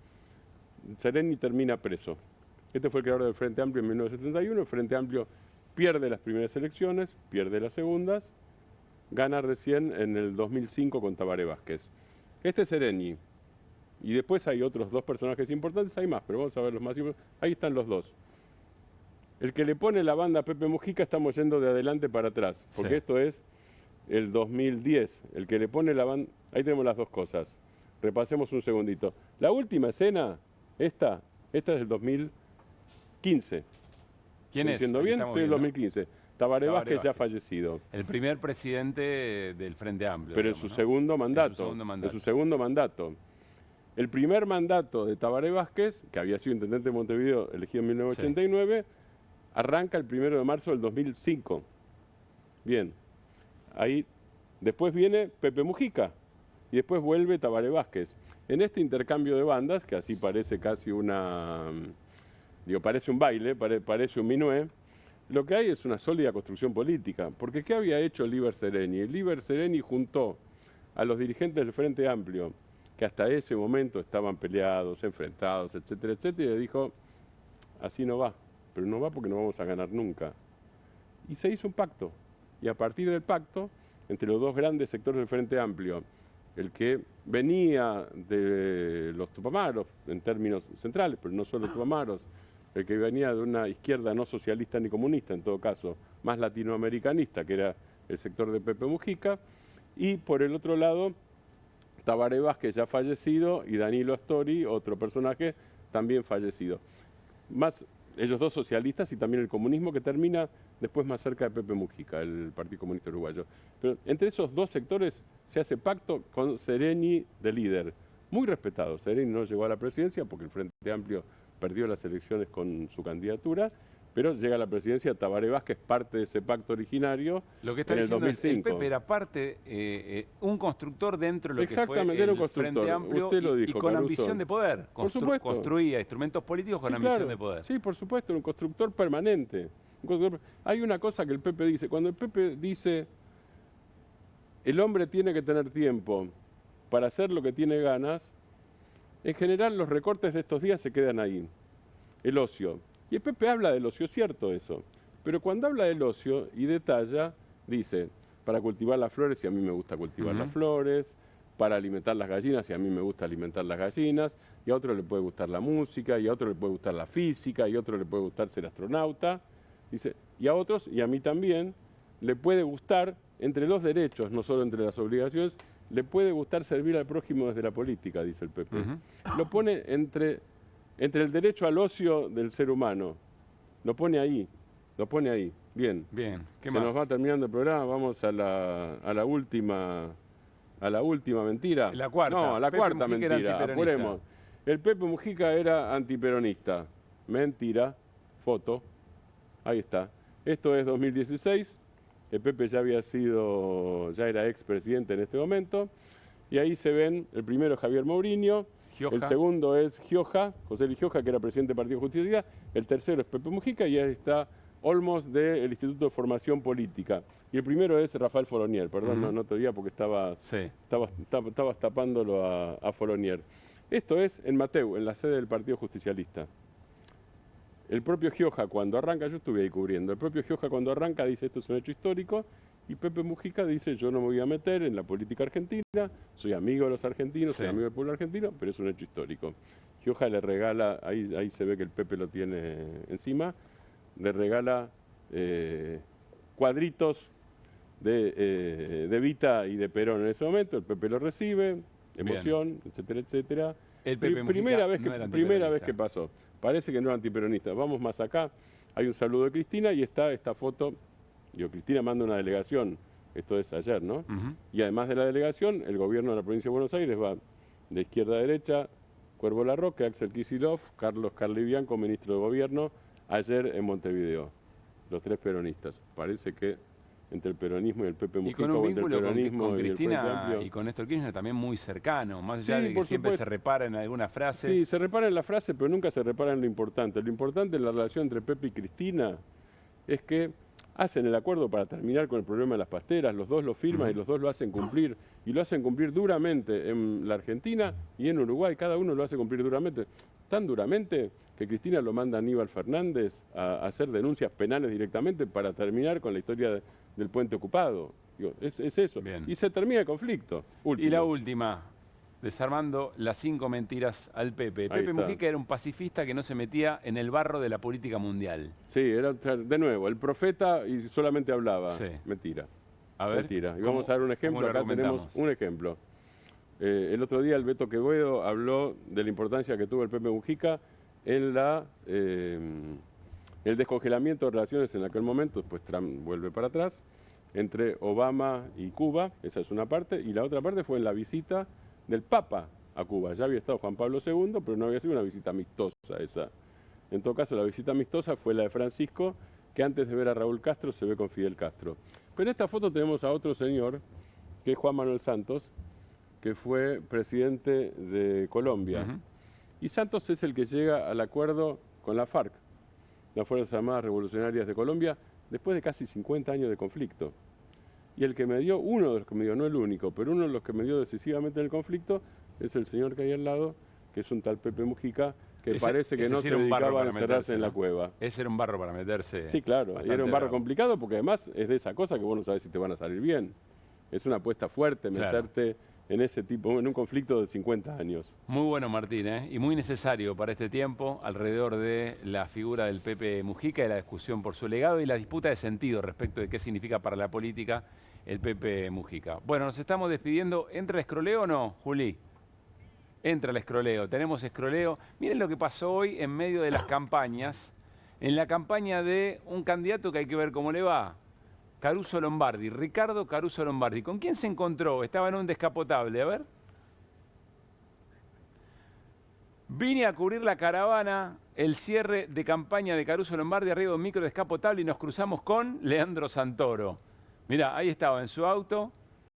Seregni termina preso. Este fue el creador del Frente Amplio en 1971. El Frente Amplio pierde las primeras elecciones, pierde las segundas, gana recién en el 2005 con Tabaré Vázquez. Este es Seregni. Y después hay otros dos personajes importantes, hay más, pero vamos a ver los más importantes. Ahí están los dos. El que le pone la banda a Pepe Mujica, estamos yendo de adelante para atrás, porque esto es el 2010. El que le pone la banda, ahí tenemos las dos cosas. Repasemos un segundito. La última escena, esta es del 2015. ¿Quién es? ¿Diciendo bien? Estoy en el 2015. Tabaré Vázquez ya fallecido. El primer presidente del Frente Amplio. Pero en su segundo mandato. En su segundo mandato. El primer mandato de Tabaré Vázquez, que había sido intendente de Montevideo, elegido en 1989, arranca el 1 de marzo del 2005. Bien. Ahí, después viene Pepe Mujica y después vuelve Tabaré Vázquez. En este intercambio de bandas, que así parece casi parece un baile, parece un minué, lo que hay es una sólida construcción política. Porque ¿qué había hecho Liber Seregni? Liber Seregni juntó a los dirigentes del Frente Amplio, que hasta ese momento estaban peleados, enfrentados, etcétera, etcétera, y le dijo, así no va, pero no va porque no vamos a ganar nunca. Y se hizo un pacto. Y a partir del pacto, entre los dos grandes sectores del Frente Amplio, el que venía de los Tupamaros, en términos centrales, pero no solo Tupamaros, el que venía de una izquierda no socialista ni comunista, en todo caso, más latinoamericanista, que era el sector de Pepe Mujica, y por el otro lado, Tabaré Vázquez ya fallecido y Danilo Astori, otro personaje también fallecido. Más ellos dos socialistas y también el comunismo, que termina después más cerca de Pepe Mujica, el Partido Comunista Uruguayo. Pero entre esos dos sectores se hace pacto con Sereni de líder, muy respetado. Sereni no llegó a la presidencia porque el Frente Amplio perdió las elecciones con su candidatura, pero llega a la presidencia Tabaré Vázquez, parte de ese pacto originario. Lo que está en el diciendo 2005. el Pepe era parte, un constructor dentro de lo que fue Exactamente, era un el Frente constructor. Amplio Usted lo y dijo, con Caruso. ambición de poder. Por supuesto. Construía instrumentos políticos con Sí, ambición claro. de poder. Sí, por supuesto, era un constructor permanente. Hay una cosa que el Pepe dice, cuando el Pepe dice, el hombre tiene que tener tiempo para hacer lo que tiene ganas, en general los recortes de estos días se quedan ahí, el ocio. Y el Pepe habla del ocio, es cierto eso, pero cuando habla del ocio y detalla, dice, para cultivar las flores, y a mí me gusta cultivar las flores, para alimentar las gallinas, y a mí me gusta alimentar las gallinas, y a otro le puede gustar la música, y a otro le puede gustar la física, y a otro le puede gustar ser astronauta, dice, y a otros, y a mí también, le puede gustar, entre los derechos, no solo entre las obligaciones, le puede gustar servir al prójimo desde la política, dice el Pepe. Lo pone entre el derecho al ocio del ser humano, lo pone ahí. Bien. Bien. ¿Qué Se más? nos va terminando el programa, vamos a la última mentira. La cuarta. No, la Pepe cuarta Mujica era mentira. antiperonista. Apuremos. El Pepe Mujica era antiperonista. Mentira. Foto. Ahí está. Esto es 2016. El Pepe ya era expresidente en este momento. Y ahí se ven, el primero es Javier Mourinho. Gioja. El segundo es Gioja, José Luis Gioja, que era presidente del Partido Justicialista. El tercero es Pepe Mujica y ahí está Olmos del Instituto de Formación Política. Y el primero es Rafael Foronier, perdón, no te diga porque estabas tapándolo a Foronier. Esto es en Mateu, en la sede del Partido Justicialista. El propio Gioja cuando arranca, yo estuve ahí cubriendo, el propio Gioja cuando arranca dice esto es un hecho histórico y Pepe Mujica dice yo no me voy a meter en la política argentina, soy amigo de los argentinos, soy amigo del pueblo argentino, pero es un hecho histórico. Gioja le regala, ahí se ve que el Pepe lo tiene encima, le regala cuadritos de Evita y de Perón en ese momento, el Pepe lo recibe, emoción, etcétera, etcétera. El Pepe primera Mujica vez que pasó. Parece que no era antiperonista. Vamos más acá. Hay un saludo de Cristina y está esta foto. Cristina manda una delegación. Esto es ayer, ¿no? Y además de la delegación, el gobierno de la provincia de Buenos Aires va de izquierda a derecha. Cuervo Larroque, Axel Kicillof, Carlos Carlibianco, ministro de Gobierno, ayer en Montevideo. Los tres peronistas. Parece que entre el peronismo y el Pepe Mujica, y con un entre el vínculo peronismo con y el Frente Cristina Amplio. y con Néstor Kirchner también muy cercano, más allá de que por siempre supuesto. se repara en algunas frases. Sí, se repara en la frase, pero nunca se repara en lo importante. Lo importante en la relación entre Pepe y Cristina es que hacen el acuerdo para terminar con el problema de las pasteras, los dos lo firman y los dos lo hacen cumplir, y lo hacen cumplir duramente en la Argentina y en Uruguay, cada uno lo hace cumplir duramente, tan duramente que Cristina lo manda a Aníbal Fernández a hacer denuncias penales directamente para terminar con la historia del puente ocupado. Digo, es eso. Bien. Y se termina el conflicto. Y la última, desarmando las 5 mentiras al Pepe. Pepe está. Mujica era un pacifista que no se metía en el barro de la política mundial. Sí, era de nuevo, el profeta y solamente hablaba. Sí. Mentira. A ver, Mentira. Y vamos a dar un ejemplo. ¿cómo lo Acá tenemos argumentamos? un ejemplo. El otro día el Beto Quevedo habló de la importancia que tuvo el Pepe Mujica en el descongelamiento de relaciones en aquel momento, después Trump vuelve para atrás, entre Obama y Cuba, esa es una parte, y la otra parte fue en la visita del Papa a Cuba. Ya había estado Juan Pablo II, pero no había sido una visita amistosa esa. En todo caso, la visita amistosa fue la de Francisco, que antes de ver a Raúl Castro se ve con Fidel Castro. Pero en esta foto tenemos a otro señor, que es Juan Manuel Santos, que fue presidente de Colombia. Y Santos es el que llega al acuerdo con la FARC, las Fuerzas Armadas Revolucionarias de Colombia, después de casi 50 años de conflicto. Y el que me dio, uno de los que me dio, no el único, pero uno de los que me dio decisivamente en el conflicto, es el señor que hay al lado, que es un tal Pepe Mujica, que parece que no se dedicaba a encerrarse en la cueva. Ese era un barro para meterse. Sí, claro, y era un barro complicado porque además es de esa cosa que vos no sabés si te van a salir bien. Es una apuesta fuerte meterte en ese tipo, en un conflicto de 50 años. Muy bueno, Martín, y muy necesario para este tiempo alrededor de la figura del Pepe Mujica y la discusión por su legado y la disputa de sentido respecto de qué significa para la política el Pepe Mujica. Bueno, nos estamos despidiendo. ¿Entra el escroleo o no, Juli? Entra el escroleo, tenemos escroleo. Miren lo que pasó hoy en medio de las campañas. en la campaña de un candidato que hay que ver cómo le va. Caruso Lombardi, Ricardo Caruso Lombardi. ¿Con quién se encontró? Estaba en un descapotable, a ver. Vine a cubrir la caravana, el cierre de campaña de Caruso Lombardi arriba de un micro descapotable y nos cruzamos con Leandro Santoro. Mirá, ahí estaba en su auto.